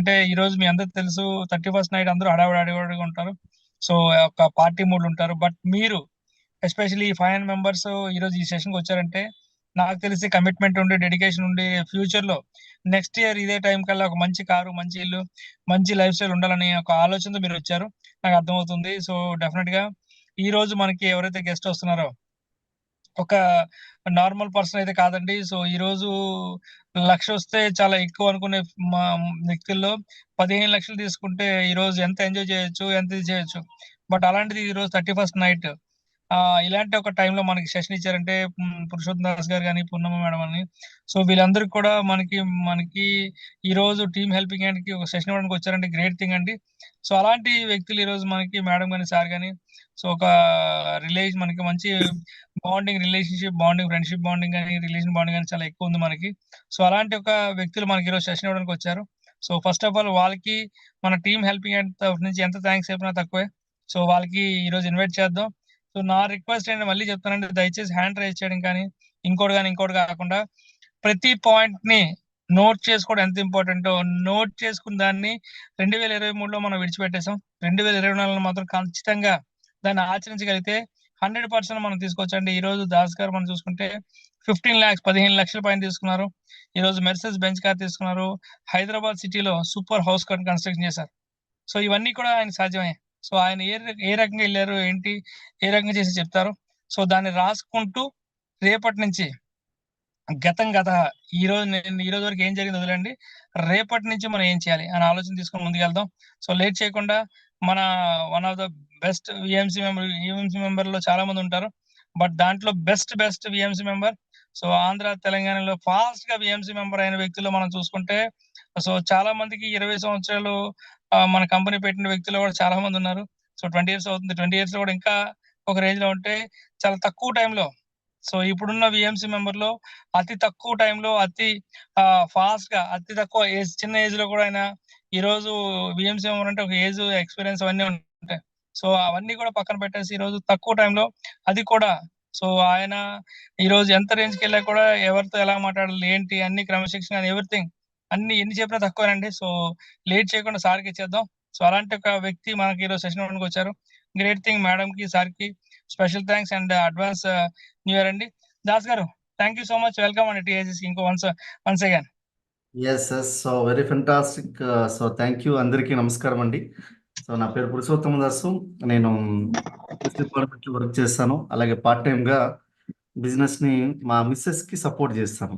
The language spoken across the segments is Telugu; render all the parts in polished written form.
అంటే ఈ రోజు మీ అందరికి తెలుసు 31st నైట్ అందరూ హడావిడిగా ఉంటారు. సో ఒక పార్టీ మూడ్ ఉంటారు. బట్ మీరు ఎస్పెషల్లీ 500 మెంబర్స్ ఈ రోజు ఈ సెషన్ కి వచ్చారంటే నాకు తెలిసి కమిట్మెంట్ ఉండి డెడికేషన్ ఉండి ఫ్యూచర్ లో నెక్స్ట్ ఇయర్ ఇదే టైం కల్లా ఒక మంచి కారు, మంచి ఇల్లు, మంచి లైఫ్ స్టైల్ ఉండాలని ఒక ఆలోచనతో మీరు వచ్చారు. నాకు అర్థమవుతుంది. సో డెఫినెట్ గా ఈ రోజు మనకి ఎవరైతే గెస్ట్ వస్తున్నారో ఒక నార్మల్ పర్సన్ అయితే కాదండి. సో ఈ రోజు 1,00,000 వస్తే చాలా ఎక్కువ అనుకునే మా వ్యక్తుల్లో 15,00,000 తీసుకుంటే ఈ రోజు ఎంత ఎంజాయ్ చేయొచ్చు, ఎంత ఇది చేయొచ్చు. బట్ అలాంటిది ఈ రోజు 31st నైట్ ఇలాంటి ఒక టైంలో మనకి సెషన్ ఇచ్చారంటే పురుషోత్తం దాస్ గారు గాని, పూర్ణమ్మ మేడం అని. సో వీళ్ళందరికి కూడా మనకి ఈ రోజు టీమ్ హెల్పింగ్ హ్యాండ్ కి ఒక సెషన్ ఇవ్వడానికి వచ్చారంటే గ్రేట్ థింగ్ అండి. సో అలాంటి వ్యక్తులు ఈ రోజు మనకి మేడం గాని, సార్ గాని సో ఒక మనకి మంచి రిలేషన్షిప్ బాండింగ్, ఫ్రెండ్షిప్ బాండింగ్ గాని, రిలేషన్ బాండింగ్ గాని చాలా ఎక్కువ ఉంది మనకి. సో అలాంటి ఒక వ్యక్తులు మనకి ఈరోజు సెషన్ ఇవ్వడానికి వచ్చారు. సో ఫస్ట్ ఆఫ్ ఆల్ వాళ్ళకి మన టీమ్ హెల్పింగ్ హ్యాండ్ తరఫు నుంచి ఎంత థ్యాంక్స్ చెప్పినా తక్కువే. సో వాళ్ళకి ఈ రోజు ఇన్వైట్ చేద్దాం. సో నా రిక్వెస్ట్ ఏంటి మళ్ళీ చెప్తానండి, దయచేసి హ్యాండ్ రైజ్ చేయడం కానీ ఇంకోటి కాకుండా ప్రతి పాయింట్ ని నోట్ చేసుకోవడం ఎంత ఇంపార్టెంటో నోట్ చేసుకున్న దాన్ని 2023లో మనం విడిచిపెట్టేసాం. 2024లో మాత్రం ఖచ్చితంగా దాన్ని ఆచరించగలిగితే 100% మనం తీసుకోవచ్చండి. ఈ రోజు దాస్ గారు మనం చూసుకుంటే 15 lakhs 15 లక్షల పైన తీసుకున్నారు. ఈ రోజు మెర్సెస్ బెంచ్ కార్ తీసుకున్నారు. హైదరాబాద్ సిటీలో సూపర్ హౌస్ కన్స్ట్రక్షన్ చేశారు. సో ఇవన్నీ కూడా ఆయన సాధ్యమే. సో ఆయన ఏ రకంగా వెళ్ళారు ఏంటి, ఏ రకంగా చేసి చెప్తారు. సో దాన్ని రాసుకుంటూ రేపటి నుంచి గత ఈ రోజు ఈ రోజు వరకు ఏం జరిగింది వదిలేండి, రేపటి నుంచి మనం ఏం చేయాలి అని ఆలోచన తీసుకొని ముందుకెళ్దాం. సో లేట్ చేయకుండా మన one of the best VMC member లో చాలా మంది ఉంటారు. బట్ దాంట్లో best VMC member, so Andhra తెలంగాణలో ఫాస్ట్ గా విఎంసీ మెంబర్ అయిన వ్యక్తులు మనం చూసుకుంటే సో చాలా మందికి 20 సంవత్సరాలు మన కంపెనీ పెట్టిన వ్యక్తులు కూడా చాలా మంది ఉన్నారు. సో 20 ఇయర్స్ అవుతుంది. 20 ఇయర్స్ లో కూడా ఇంకా ఒక రేంజ్ లో ఉంటే చాలా తక్కువ టైంలో సో ఇప్పుడున్న విఎంసీ మెంబర్ లో అతి తక్కువ టైంలో అతి ఫాస్ట్ గా అతి తక్కువ ఏజ్, చిన్న ఏజ్ లో కూడా ఆయన ఈ రోజు విఎంసీ మెంబర్ అంటే ఒక ఏజ్ ఎక్స్పీరియన్స్ అవన్నీ ఉంటాయి. సో అవన్నీ కూడా పక్కన పెట్టేసి ఈ రోజు తక్కువ టైంలో అది కూడా సో ఆయన ఈ రోజు ఎంత రేంజ్ కి వెళ్ళా కూడా ఎవరితో ఎలా మాట్లాడాలి ఏంటి అన్ని క్రమశిక్షణ ఎవ్రీథింగ్ అన్ని ఎన్ని చెప్పినా తక్కువేనండి. సో లేట్ చేయకుండా సార్కి ఇచ్చేద్దాం. సో అలాంటి ఒక వ్యక్తి మనకి ఈరోజు సెషన్ ఇవ్వడానికి వచ్చారు. గ్రేట్ థింగ్ మేడం కి, సార్ కి special thanks and advance new year అండి. దాస్ గారు thank you so much, welcome అండి టీఐసిస్ ఇంకో once again. Yes yes so very fantastic. So thank you, అందరికీ నమస్కారం అండి. సో నా పేరు పురుషోత్తమ దాసు. నేను డిపార్ట్మెంట్లో వర్క్ చేస్తాను. అలాగే పార్ట్ టైంగా బిజినెస్ని మా మిస్సెస్కి సపోర్ట్ చేస్తాను.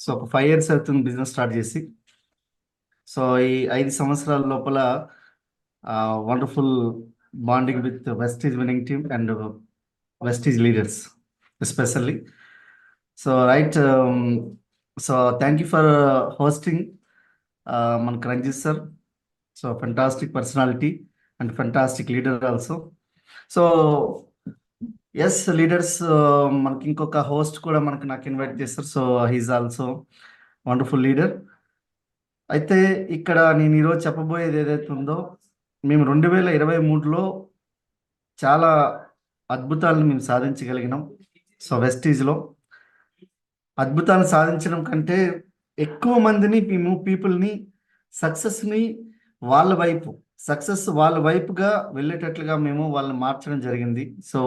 సో ఒక 5 years అవుతుంది బిజినెస్ స్టార్ట్ చేసి. సో ఈ 5 సంవత్సరాల లోపల wonderful bonding with Vestige winning team and Vestige leaders especially. So right, so thank you for hosting మనకు Ranjith sir. So fantastic personality and fantastic leader also. So yes leaders, మనకి ఇంకొక హోస్ట్ కూడా నాకు ఇన్వైట్ చేస్తారు. So he's also wonderful leader. అయితే ఇక్కడ నేను ఈరోజు చెప్పబోయేది ఏదైతే ఉందో, మేము 2023లో చాలా అద్భుతాలను మేము సాధించగలిగినాం. సో వెస్టీజ్లో అద్భుతాలు సాధించడం కంటే ఎక్కువ మందిని మేము పీపుల్ని సక్సెస్ని వాళ్ళ వైపుగా వెళ్ళేటట్లుగా మేము వాళ్ళని మార్చడం జరిగింది. సో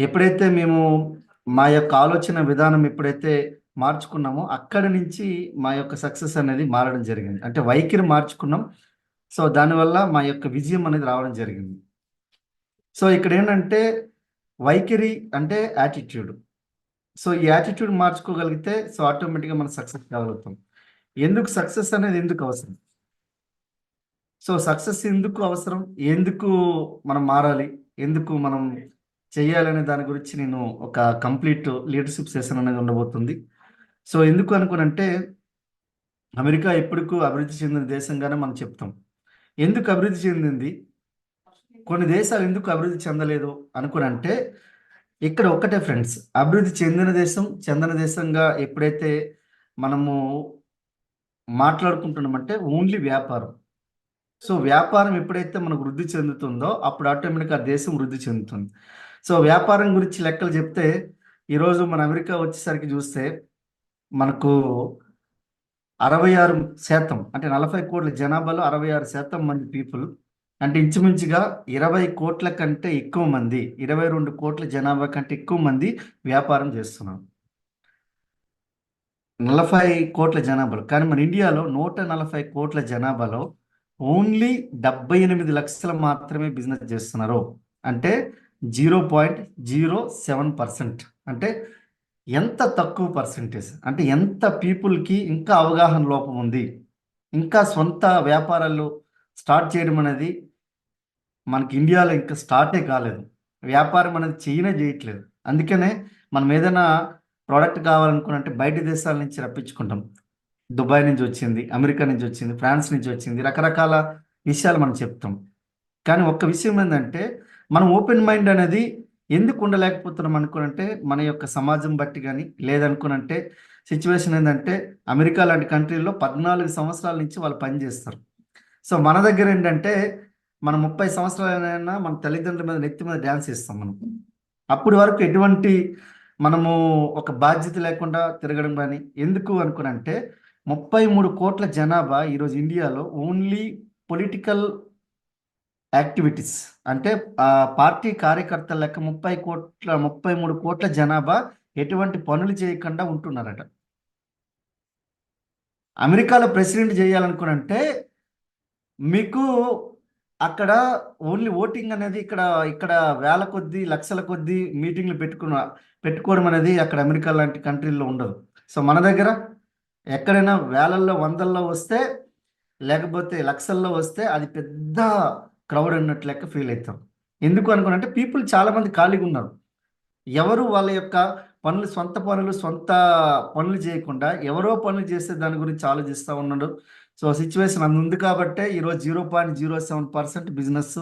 ఎప్పుడైతే మేము మా యొక్క ఆలోచన విధానం ఎప్పుడైతే మార్చుకున్నామో అక్కడి నుంచి మా యొక్క సక్సెస్ అనేది మారడం జరిగింది. అంటే వైఖరి మార్చుకున్నాం. సో దానివల్ల మా యొక్క విజయం అనేది రావడం జరిగింది. సో ఇక్కడ ఏంటంటే వైఖరి అంటే యాటిట్యూడ్. సో ఈ యాటిట్యూడ్ మార్చుకోగలిగితే సో ఆటోమేటిక్గా మనం సక్సెస్ కాగలుగుతాం. ఎందుకు సక్సెస్ అనేది ఎందుకు అవసరం? సో సక్సెస్ ఎందుకు అవసరం, ఎందుకు మనం మారాలి, ఎందుకు మనం చెయ్యాలనే దాని గురించి నేను ఒక కంప్లీట్ లీడర్షిప్ సెషన్ అనేది ఉండబోతుంది. సో ఎందుకు అనుకునంటే, అమెరికా ఎప్పటికూ అభివృద్ధి చెందిన దేశంగానే మనం చెప్తాం. ఎందుకు అభివృద్ధి చెందింది, కొన్ని దేశాలు ఎందుకు అభివృద్ధి చెందలేదు అనుకునంటే, ఇక్కడ ఒక్కటే ఫ్రెండ్స్, అభివృద్ధి చెందిన దేశంగా ఎప్పుడైతే మనము మాట్లాడుకుంటున్నామంటే ఓన్లీ వ్యాపారం. సో వ్యాపారం ఎప్పుడైతే మనకు వృద్ధి చెందుతుందో అప్పుడు ఆటోమేటిక్గా దేశం వృద్ధి చెందుతుంది. సో వ్యాపారం గురించి లెక్కలు చెప్తే ఈరోజు మన అమెరికా వచ్చేసరికి చూస్తే మనకు 66% అంటే 40 కోట్ల జనాభాలో 66% మంది పీపుల్, అంటే ఇంచుమించుగా 20 కోట్ల కంటే ఎక్కువ మంది, 22 కోట్ల జనాభా కంటే ఎక్కువ మంది వ్యాపారం చేస్తున్నారు 40 కోట్ల జనాభాలో. కానీ మన ఇండియాలో 140 కోట్ల జనాభాలో ఓన్లీ 78 లక్షలు మాత్రమే బిజినెస్ చేస్తున్నారు. అంటే 0.07%. అంటే ఎంత తక్కువ పర్సెంటేజ్, అంటే ఎంత పీపుల్కి ఇంకా అవగాహన లోపం ఉంది, ఇంకా సొంత వ్యాపారాలు స్టార్ట్ చేయడం అనేది మనకి ఇండియాలో ఇంకా స్టార్టే కాలేదు. వ్యాపారం అనేది చేయట్లేదు. అందుకనే మనం ఏదైనా ప్రోడక్ట్ కావాలనుకున్నంటే బయట దేశాల నుంచి రప్పించుకుంటాం. దుబాయ్ నుంచి వచ్చింది, అమెరికా నుంచి వచ్చింది, ఫ్రాన్స్ నుంచి వచ్చింది, రకరకాల విషయాలు మనం చెప్తాం. కానీ ఒక్క విషయం ఏంటంటే మనం ఓపెన్ మైండ్ అనేది ఎందుకు ఉండలేకపోతున్నాం అనుకునంటే మన యొక్క సమాజం బట్టి కానీ లేదనుకునంటే సిచ్యువేషన్ ఏంటంటే అమెరికా లాంటి కంట్రీల్లో 14 సంవత్సరాల నుంచి వాళ్ళు పనిచేస్తారు. సో మన దగ్గర ఏంటంటే మనం 30 సంవత్సరాలైనా మన తల్లిదండ్రుల మీద నెత్తి మీద డ్యాన్స్ ఇస్తాం మనం. అప్పటి వరకు ఎటువంటి మనము ఒక బాధ్యత లేకుండా తిరగడం కానీ ఎందుకు అనుకునంటే 33 కోట్ల జనాభా ఈరోజు ఇండియాలో ఓన్లీ పొలిటికల్ యాక్టివిటీస్, అంటే ఆ పార్టీ కార్యకర్తల లెక్క 33 కోట్ల జనాభా ఎటువంటి పనులు చేయకుండా ఉంటున్నారట. అమెరికాలో ప్రెసిడెంట్ చేయాలనుకునంటే మీకు అక్కడ ఓన్లీ ఓటింగ్ అనేది ఇక్కడ ఇక్కడ వేల కొద్దీ లక్షల కొద్దీ మీటింగ్లు పెట్టుకోవడం అనేది అక్కడ అమెరికా లాంటి కంట్రీల్లో ఉండదు. సో మన దగ్గర ఎక్కడైనా వేలల్లో వందల్లో వస్తే లేకపోతే లక్షల్లో వస్తే అది పెద్ద క్రౌడ్ అన్నట్లు లెక్క ఫీల్ అవుతాం. ఎందుకు అనుకున్నంటే పీపుల్ చాలా మంది ఖాళీగా ఉన్నారు. ఎవరు వాళ్ళ యొక్క సొంత పనులు చేయకుండా ఎవరో పనులు చేస్తే దాని గురించి ఆలోచిస్తూ ఉన్నాడు. సో సిచ్యువేషన్ అందు ఉంది కాబట్టే ఈరోజు 0.07% బిజినెస్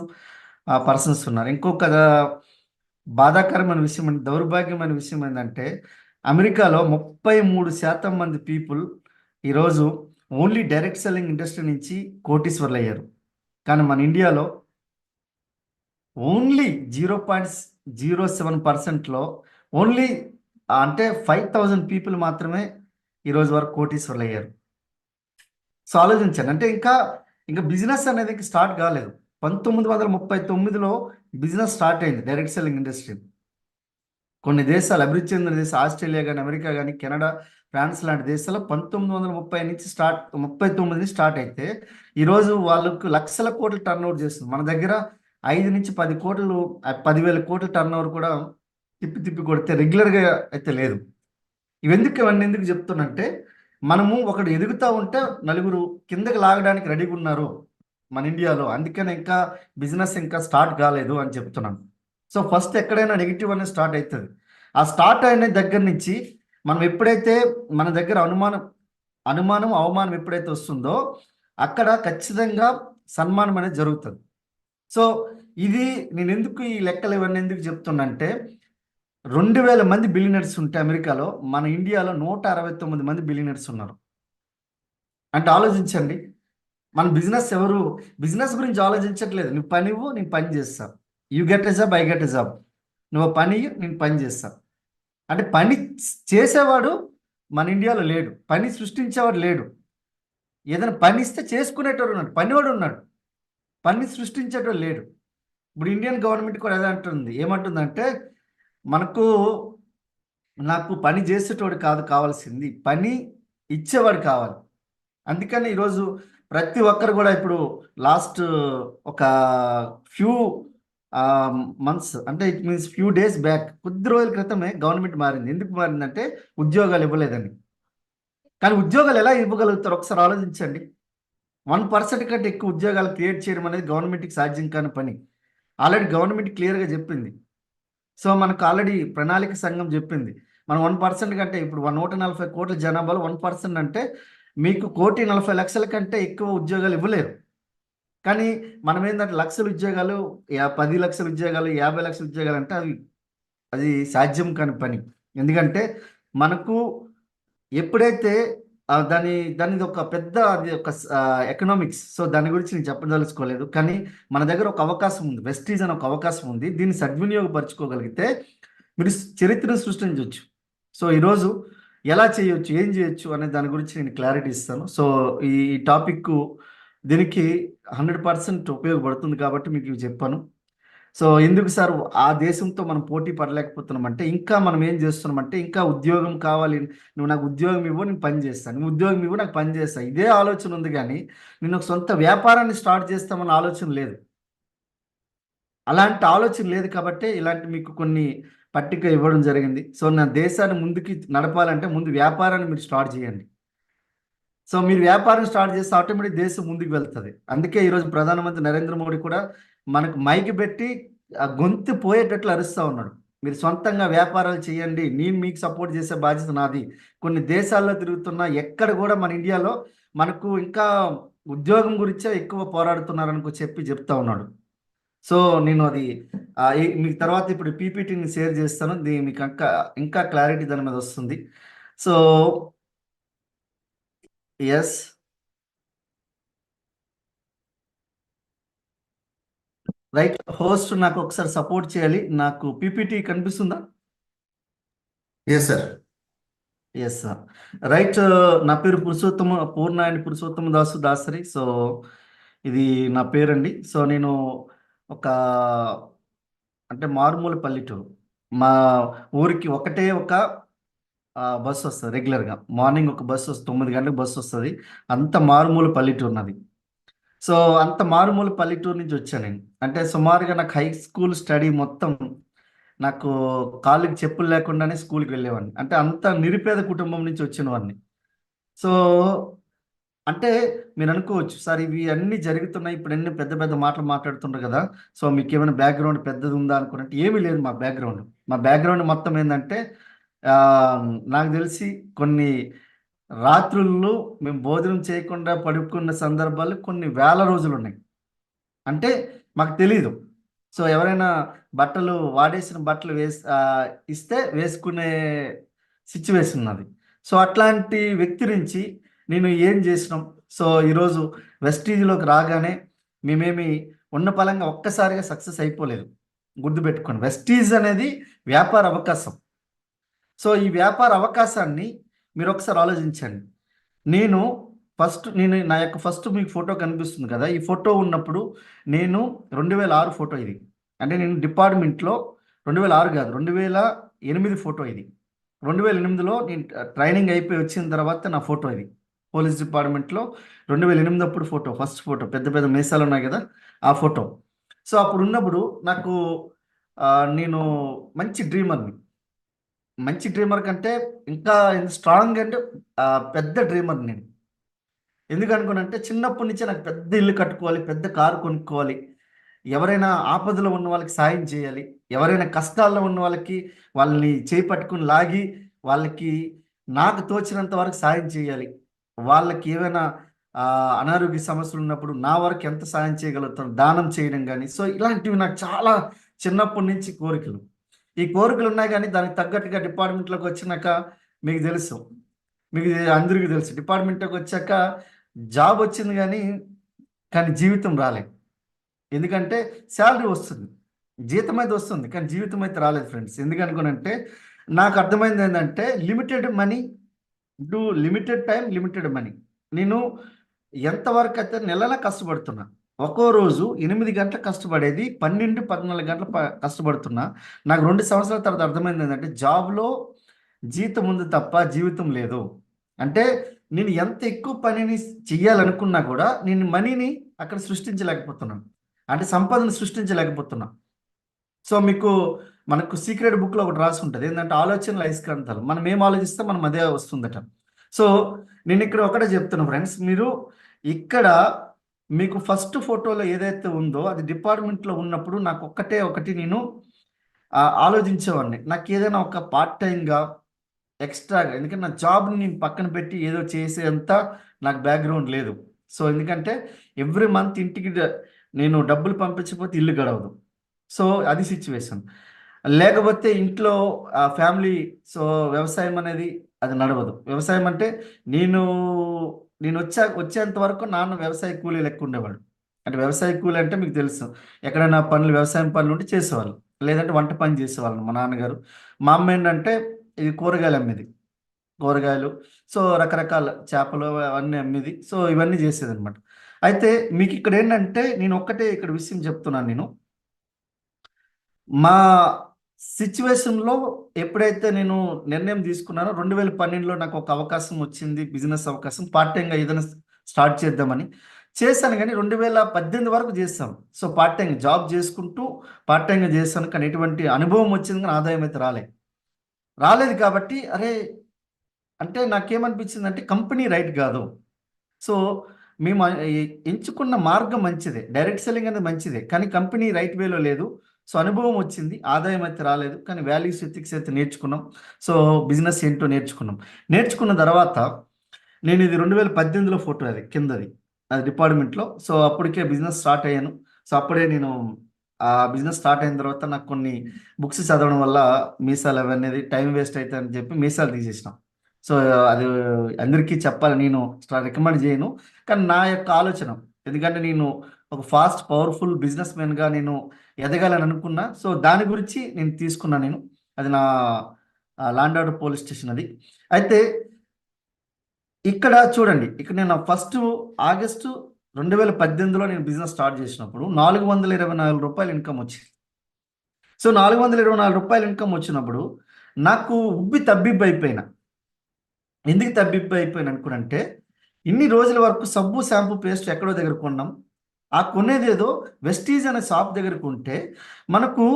పర్సన్స్ ఉన్నారు. ఇంకొక బాధాకరమైన విషయం, దౌర్భాగ్యమైన విషయం ఏంటంటే అమెరికాలో 33% మంది పీపుల్ ఈరోజు ఓన్లీ డైరెక్ట్ సెల్లింగ్ ఇండస్ట్రీ నుంచి కోటీశ్వర్లు అయ్యారు. కానీ మన ఇండియాలో ఓన్లీ 0.07%లో ఓన్లీ అంటే 5,000 పీపుల్ మాత్రమే ఈరోజు వరకు కోటీశ్వర్లు అయ్యారు. సో ఆలోచించండి, అంటే ఇంకా బిజినెస్ అనేది ఇంకా స్టార్ట్ కాలేదు. 1939లో బిజినెస్ స్టార్ట్ అయింది డైరెక్ట్ సెల్లింగ్ ఇండస్ట్రీ. కొన్ని దేశాలు అభివృద్ధి చెందిన దేశాలు ఆస్ట్రేలియా కానీ అమెరికా కానీ కెనడా ఫ్రాన్స్ లాంటి దేశాల్లో 1930 నుంచి 39 నుంచి స్టార్ట్ అయితే ఈరోజు వాళ్ళకు లక్షల కోట్లు టర్న్ ఓవర్ చేస్తుంది. మన దగ్గర 5 నుంచి 10 కోట్లు 10,000 కోట్ల టర్న్ ఓవర్ కూడా తిప్పి కొడితే రెగ్యులర్గా అయితే లేదు. ఇవన్నీ ఎందుకు చెప్తున్నంటే మనము ఒకడు ఎదుగుతూ ఉంటే నలుగురు కిందకి లాగడానికి రెడీగా ఉన్నారు మన ఇండియాలో. అందుకని ఇంకా బిజినెస్ ఇంకా స్టార్ట్ కాలేదు అని చెప్తున్నాను. సో ఫస్ట్ ఎక్కడైనా నెగిటివ్ అనేది స్టార్ట్ అవుతుంది. ఆ స్టార్ట్ అయిన దగ్గర నుంచి మనం ఎప్పుడైతే మన దగ్గర అనుమానం అవమానం ఎప్పుడైతే వస్తుందో అక్కడ ఖచ్చితంగా సన్మానం అనేది జరుగుతుంది. సో ఇది నేను ఎందుకు ఈ లెక్కలు ఇవన్నీ ఎందుకు చెప్తున్నంటే 2,000 మంది బిలియనర్స్ ఉంటే అమెరికాలో మన ఇండియాలో 169 మంది బిలియనర్స్ ఉన్నారు. అంటే ఆలోచించండి, మన బిజినెస్ గురించి ఆలోచించట్లేదు. నువ్వు పనివ్వు, నేను పని చేస్తా. You get a job, I get a job. నువ్వు పని, నేను పని చేస్తా. అంటే పని చేసేవాడు మన ఇండియాలో లేడు, పని సృష్టించేవాడు లేడు. ఏదైనా పని ఇస్తే చేసుకునేటోడు ఉన్నాడు, పనివాడు ఉన్నాడు, పని సృష్టించేటోడు లేడు. ఇప్పుడు ఇండియన్ గవర్నమెంట్ కూడా అదే అంటుంది. ఏమంటుందంటే నాకు పని చేసేటోడు కాదు కావాల్సింది, పని ఇచ్చేవాడు కావాలి. అందుకని ఈరోజు ప్రతి ఒక్కరు కూడా ఇప్పుడు లాస్ట్ ఒక ఫ్యూ మంత్స్, అంటే it means few days back, కొద్ది రోజుల క్రితమే గవర్నమెంట్ మారింది. ఎందుకు మారిందంటే ఉద్యోగాలు ఇవ్వలేదని. కానీ ఉద్యోగాలు ఎలా ఇవ్వగలుగుతారు ఒకసారి ఆలోచించండి. 1% కంటే ఎక్కువ ఉద్యోగాలు క్రియేట్ చేయడం అనేది గవర్నమెంట్కి సాధ్యం కాని పని. ఆల్రెడీ గవర్నమెంట్ క్లియర్గా చెప్పింది. సో మనకు ఆల్రెడీ ప్రణాళిక సంఘం చెప్పింది, మనం 1% కంటే ఇప్పుడు 140 కోట్ల జనాభాలో 1% అంటే మీకు 1,40,00,000 కంటే ఎక్కువ ఉద్యోగాలు ఇవ్వలేరు. కానీ మనం ఏంటంటే లక్షల ఉద్యోగాలు, 10 లక్షల ఉద్యోగాలు, 50 లక్షల ఉద్యోగాలు అంటే అది సాధ్యం కాని పని. ఎందుకంటే మనకు ఎప్పుడైతే దాని ఒక పెద్ద అది ఒక ఎకనామిక్స్. సో దాని గురించి నేను చెప్పదలుచుకోలేదు. కానీ మన దగ్గర ఒక అవకాశం ఉంది, వెస్టీజ్ అనే ఒక అవకాశం ఉంది. దీన్ని సద్వినియోగపరచుకోగలిగితే మీరు చరిత్రను సృష్టించవచ్చు. సో ఈరోజు ఎలా చేయొచ్చు, ఏం చేయొచ్చు అనే దాని గురించి నేను క్లారిటీ ఇస్తాను. సో ఈ టాపిక్ దీనికి 100% ఉపయోగపడుతుంది కాబట్టి మీకు ఇవి చెప్పాను. సో ఎందుకు సార్ ఆ దేశంతో మనం పోటీ పడలేకపోతున్నామంటే, ఇంకా మనం ఏం చేస్తున్నామంటే, ఇంకా ఉద్యోగం కావాలి, నువ్వు నాకు ఉద్యోగం ఇవ్వు, నేను పని చేస్తాను, నువ్వు ఉద్యోగం ఇవ్వు, నాకు పని చేస్తాను, ఇదే ఆలోచన ఉంది. కానీ నేను ఒక సొంత వ్యాపారాన్ని స్టార్ట్ చేస్తామన్న ఆలోచన లేదు. అలాంటి ఆలోచన లేదు కాబట్టి ఇలాంటి మీకు కొన్ని పట్టిక ఇవ్వడం జరిగింది. సో నా దేశాన్ని ముందుకి నడపాలంటే ముందు వ్యాపారాన్ని మీరు స్టార్ట్ చేయండి. సో మీరు వ్యాపారం స్టార్ట్ చేస్తే ఆటోమేటిక్ దేశం ముందుకు వెళ్తుంది. అందుకే ఈరోజు ప్రధానమంత్రి నరేంద్ర మోడీ కూడా మనకు మైక్ పెట్టి ఆ గొంతు పోయేటట్లు అరుస్తూ ఉన్నాడు. మీరు సొంతంగా వ్యాపారాలు చేయండి, నేను మీకు సపోర్ట్ చేసే బాధ్యత నాది. కొన్ని దేశాల్లో తిరుగుతున్నా ఎక్కడ కూడా మన ఇండియాలో మనకు ఇంకా ఉద్యోగం గురించే ఎక్కువ పోరాడుతున్నారని చెప్తా ఉన్నాడు. సో నేను అది మీకు తర్వాత ఇప్పుడు పీపీటీని షేర్ చేస్తాను, మీకు ఇంకా క్లారిటీ దాని మీద వస్తుంది. సో ఎస్ రైట్, హోస్ట్ నాకు ఒకసారి సపోర్ట్ చేయాలి. నాకు పీపీటీ కనిపిస్తుందా? Yes sir. Yes sir, right. నా పేరు పూర్ణాయని పురుషోత్తమ దాసు దాసరి. సో ఇది నా పేరండి. సో నేను ఒక అంటే మారుమూల పల్లెటూరు. మా ఊరికి ఒకటే ఒక బస్సు వస్తుంది రెగ్యులర్గా. మార్నింగ్ ఒక బస్సు వస్తుంది, 9 గంటలకు బస్సు వస్తుంది. అంత మారుమూల పల్లెటూరు నాది. సో అంత మారుమూల పల్లెటూరు నుంచి వచ్చాను నేను. అంటే సుమారుగా నాకు హై స్కూల్ స్టడీ మొత్తం నాకు కాళ్ళకి చెప్పులు లేకుండానే స్కూల్కి వెళ్ళేవాడిని. అంటే అంత నిరుపేద కుటుంబం నుంచి వచ్చిన వాడిని. సో అంటే మీరు అనుకోవచ్చు, సార్ ఇవి అన్నీ జరుగుతున్నాయి, ఇప్పుడు ఎన్ని పెద్ద పెద్ద మాటలు మాట్లాడుతుంటారు కదా, సో మీకు ఏమైనా బ్యాక్గ్రౌండ్ పెద్దది ఉందా అనుకున్నట్టు ఏమీ లేదు. మా బ్యాక్గ్రౌండ్ మొత్తం ఏంటంటే, నాకు తెలిసి కొన్ని రాత్రుల్లో మేము భోజనం చేయకుండా పడుకున్న సందర్భాలు కొన్ని వేల రోజులు ఉన్నాయి. అంటే మాకు తెలీదు. సో ఎవరైనా బట్టలు వాడేసిన బట్టలు ఇస్తే వేసుకునే సిచ్యువేషన్ ఉన్నది. సో అట్లాంటి వ్యక్తి నుంచి నేను ఏం చేసినాం. సో ఈరోజు వెస్టీజ్లోకి రాగానే మేమేమి ఉన్న పలంగా ఒక్కసారిగా సక్సెస్ అయిపోలేదు. గుర్తుపెట్టుకోండి, వెస్టీజ్ అనేది వ్యాపార అవకాశం. సో ఈ వ్యాపార అవకాశాన్ని మీరు ఒకసారి ఆలోచించండి. నేను నా యొక్క ఫస్ట్ మీకు ఫోటో కనిపిస్తుంది కదా, ఈ ఫోటో ఉన్నప్పుడు నేను 2006 ఫోటో ఇది. అంటే నేను డిపార్ట్మెంట్లో 2006 కాదు, 2008 ఫోటో ఇది. 2008లో నేను ట్రైనింగ్ అయిపోయి వచ్చిన తర్వాత నా ఫోటో ఇది. పోలీస్ డిపార్ట్మెంట్లో 2008 అప్పుడు ఫోటో, ఫస్ట్ ఫోటో, పెద్ద పెద్ద మీసాలు ఉన్నాయి కదా ఆ ఫోటో. సో అప్పుడు ఉన్నప్పుడు నాకు నేను మంచి డ్రీమర్ కంటే ఇంకా స్ట్రాంగ్ అండ్ పెద్ద డ్రీమర్ నేను. ఎందుకు అనుకున్నంటే, చిన్నప్పటి నుంచే నాకు పెద్ద ఇల్లు కట్టుకోవాలి, పెద్ద కారు కొనుక్కోవాలి, ఎవరైనా ఆపదలో ఉన్న వాళ్ళకి సాయం చేయాలి, ఎవరైనా కష్టాల్లో ఉన్న వాళ్ళకి వాళ్ళని చేయి పట్టుకుని లాగి వాళ్ళకి నాకు తోచినంత వరకు సాయం చేయాలి, వాళ్ళకి ఏమైనా అనారోగ్య సమస్యలు ఉన్నప్పుడు నా వరకు ఎంత సాయం చేయగలుగుతాను, దానం చేయడం కానీ. సో ఇలాంటివి నాకు చాలా చిన్నప్పటి నుంచి కోరికలు. ఈ కోరికలు ఉన్నాయి, కానీ దానికి తగ్గట్టుగా డిపార్ట్మెంట్లోకి వచ్చినాక మీకు తెలుసు, మీకు అందరికీ తెలుసు, డిపార్ట్మెంట్లోకి వచ్చాక జాబ్ వచ్చింది కానీ జీవితం రాలేదు. ఎందుకంటే శాలరీ వస్తుంది, జీతం అయితే వస్తుంది, కానీ జీవితం అయితే రాలేదు ఫ్రెండ్స్. ఎందుకనుకోనంటే నాకు అర్థమైంది ఏంటంటే, limited money to limited time limited money. నేను ఎంతవరకు అయితే నెలలా కష్టపడుతున్నా, ఒక్కో రోజు 8 గంటలు కష్టపడేది 12-14 గంటలు కష్టపడుతున్నా. నాకు 2 సంవత్సరాల తర్వాత అర్థమైంది ఏంటంటే, జాబ్లో జీతం ఉంది తప్ప జీవితం లేదు. అంటే నేను ఎంత ఎక్కువ పనిని చెయ్యాలనుకున్నా కూడా నేను మనీని అక్కడ సృష్టించలేకపోతున్నాను, అంటే సంపదను సృష్టించలేకపోతున్నా. సో మనకు సీక్రెట్ బుక్లో ఒకటి రాసి ఉంటుంది, ఏంటంటే ఆలోచనలు అయస్కాంతాలు, మనం ఏం ఆలోచిస్తే మనం అదే వస్తుందట. సో నేను ఇక్కడ ఒకటే చెప్తున్నా ఫ్రెండ్స్, మీరు ఇక్కడ మీకు ఫస్ట్ ఫోటోలో ఏదైతే ఉందో అది డిపార్ట్మెంట్లో ఉన్నప్పుడు నాకు ఒకటి నేను ఆలోచించేవాడిని, నాకు ఏదైనా ఒక పార్ట్ టైంగా ఎక్స్ట్రాగా, ఎందుకంటే నా జాబ్ని నేను పక్కన పెట్టి ఏదో చేసేంత నాకు బ్యాక్గ్రౌండ్ లేదు. సో ఎందుకంటే ఎవ్రీ మంత్ ఇంటికి నేను డబ్బులు పంపించకపోతే ఇల్లు గడవదు. సో అది సిచ్యువేషన్. లేకపోతే ఇంట్లో ఫ్యామిలీ, సో వ్యవసాయం అనేది అది నడవదు. వ్యవసాయం అంటే నేను వచ్చేంత వరకు నాన్న వ్యవసాయ కూలీ లెక్క ఉండేవాడు. అంటే వ్యవసాయ కూలీ అంటే మీకు తెలుసు, ఎక్కడైనా వ్యవసాయం పనులు ఉంటే చేసేవాళ్ళు, లేదంటే వంట పని చేసేవాళ్ళు మా నాన్నగారు. మా అమ్మ ఏంటంటే ఇది కూరగాయలు అమ్మేది. కూరగాయలు, సో రకరకాల చేపలు అవన్నీ అమ్మేది. సో ఇవన్నీ చేసేది అనమాట. అయితే మీకు ఇక్కడ ఏంటంటే నేను ఒక్కటే ఇక్కడ విషయం చెప్తున్నాను. నేను మా సిచ్యువేషన్లో ఎప్పుడైతే నేను నిర్ణయం తీసుకున్నానో 2012లో నాకు ఒక అవకాశం వచ్చింది, బిజినెస్ అవకాశం, పార్ట్ టైంగా ఏదైనా స్టార్ట్ చేద్దామని చేశాను. కానీ 2018 వరకు చేస్తాను. సో పార్ట్ టైం జాబ్ చేసుకుంటూ పార్ట్ టైంగా చేశాను. కానీ ఎటువంటి అనుభవం వచ్చింది కానీ ఆదాయం అయితే రాలేదు. కాబట్టి అరే అంటే నాకేమనిపించింది అంటే కంపెనీ రైట్ కాదు. సో మేము ఎంచుకున్న మార్గం మంచిదే, డైరెక్ట్ సెల్లింగ్ అనేది మంచిదే, కానీ కంపెనీ రైట్ వేలో లేదు. సో అనుభవం వచ్చింది, ఆదాయం అయితే రాలేదు, కానీ వాల్యూస్ ఎథిక్స్ అయితే నేర్చుకున్నాం. సో బిజినెస్ ఏంటో నేర్చుకున్న తర్వాత నేను ఇది 2018లో ఫోటో, అది కిందది, అది డిపార్ట్మెంట్లో. సో అప్పటికే బిజినెస్ స్టార్ట్ అయ్యాను. సో అప్పుడే నేను ఆ బిజినెస్ స్టార్ట్ అయిన తర్వాత నాకు కొన్ని బుక్స్ చదవడం వల్ల మీసాలు అవన్నీ టైం వేస్ట్ అవుతాయని చెప్పి మీసాలు తీసేసినాం. సో అది అందరికీ చెప్పాలి, నేను రికమెండ్ చేయను, కానీ నా యొక్క ఆలోచన, ఎందుకంటే నేను ఒక ఫాస్ట్ పవర్ఫుల్ బిజినెస్ మ్యాన్గా నేను ఎదగాలని అనుకున్నా. సో దాని గురించి నేను తీసుకున్నాను. అది నా ల్యాండ్ ఆర్డర్ పోలీస్ స్టేషన్ అది. అయితే ఇక్కడ చూడండి, ఇక్కడ నేను ఫస్ట్ ఆగస్టు 2018లో నేను బిజినెస్ స్టార్ట్ చేసినప్పుడు 424 రూపాయలు ఇన్కమ్ వచ్చింది. సో 424 రూపాయలు ఇన్కమ్ వచ్చినప్పుడు నాకు తబ్బిబ్బు అయిపోయినా. ఎందుకు తబ్బిబ్బు అయిపోయినా అనుకున్నంటే, ఇన్ని రోజుల వరకు సబ్బు షాంపూ పేస్ట్ ఎక్కడో దగ్గర కొన్నాం. ఆ కొనేది ఏదో వెస్టీజ్ అనే షాప్ దగ్గర కొంటే మనకు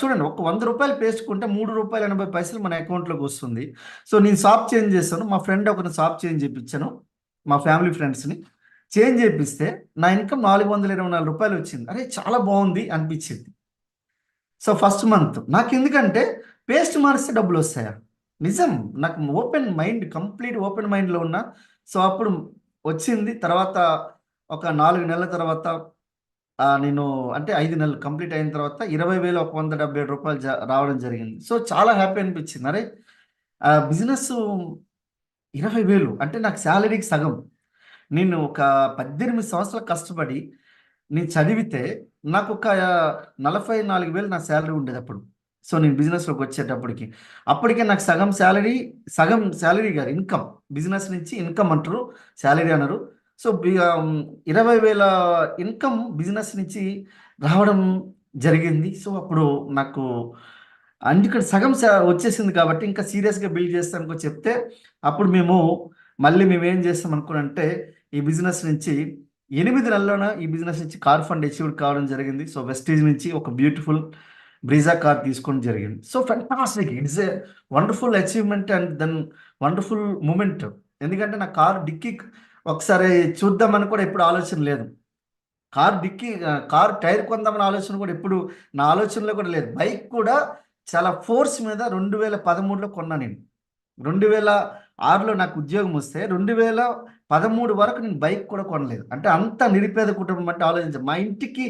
చూడండి, ఒక 100 రూపాయలు పేస్ట్ కొంటే ₹3.80 మన అకౌంట్లోకి వస్తుంది. సో నేను షాప్ చేంజ్ చేశాను. మా ఫ్రెండ్ ఒకరిని షాప్ చేంజ్ చేయించాను, మా ఫ్యామిలీ ఫ్రెండ్స్ని చేంజ్ చేపిస్తే నా ఇన్కమ్ ₹424 వచ్చింది. అరే చాలా బాగుంది అనిపించింది. సో ఫస్ట్ మంత్ నాకు, ఎందుకంటే పేస్ట్ మారిస్తే డబ్బులు వస్తాయా, నిజం, నాకు ఓపెన్ మైండ్, కంప్లీట్ ఓపెన్ మైండ్లో ఉన్నా. సో అప్పుడు వచ్చింది. తర్వాత ఒక 4 నెలల తర్వాత నేను అంటే 5 నెలలు కంప్లీట్ అయిన తర్వాత 20,177 రూపాయలు రావడం జరిగింది. సో చాలా హ్యాపీ అనిపించింది. అరే బిజినెస్ 20,000 అంటే నాకు శాలరీకి సగం. నేను ఒక 18 సంవత్సరాలు కష్టపడి నేను చదివితే నాకు ఒక 44,000 నా శాలరీ ఉండేది అప్పుడు. సో నేను బిజినెస్లోకి వచ్చేటప్పటికి అప్పటికే నాకు సగం శాలరీ గారు ఇన్కమ్, బిజినెస్ నుంచి ఇన్కమ్ అంటారు, శాలరీ అన్నారు. సో 20,000 ఇన్కమ్ బిజినెస్ నుంచి రావడం జరిగింది. సో అప్పుడు నాకు ఇక్కడ సగం వచ్చేసింది కాబట్టి ఇంకా సీరియస్గా బిల్డ్ చేస్తానుకో చెప్తే, అప్పుడు మళ్ళీ మేము ఏం చేస్తాం అనుకున్నంటే, ఈ బిజినెస్ నుంచి 8 నెలల్లోనే ఈ బిజినెస్ నుంచి కార్ ఫండ్ అచీవ్డ్ కావడం జరిగింది. సో వెస్టీజ్ నుంచి ఒక బ్యూటిఫుల్ బ్రీజా కార్ తీసుకోవడం జరిగింది. So fantastic, it's a wonderful achievement and then wonderful moment. ఎందుకంటే నా కార్ డిక్కీ ఒకసారి చూద్దామని కూడా ఎప్పుడు ఆలోచన లేదు. కార్ టైర్ కొందామని ఆలోచన కూడా ఎప్పుడు నా ఆలోచనలో కూడా లేదు. బైక్ కూడా చాలా ఫోర్స్ మీద 2013లో కొన్నా. నేను 2006లో నాకు ఉద్యోగం వస్తే 2013 వరకు నేను బైక్ కూడా కొనలేదు. అంటే అంత నిరుపేద కుటుంబం అంటే ఆలోచించాను. మా ఇంటికి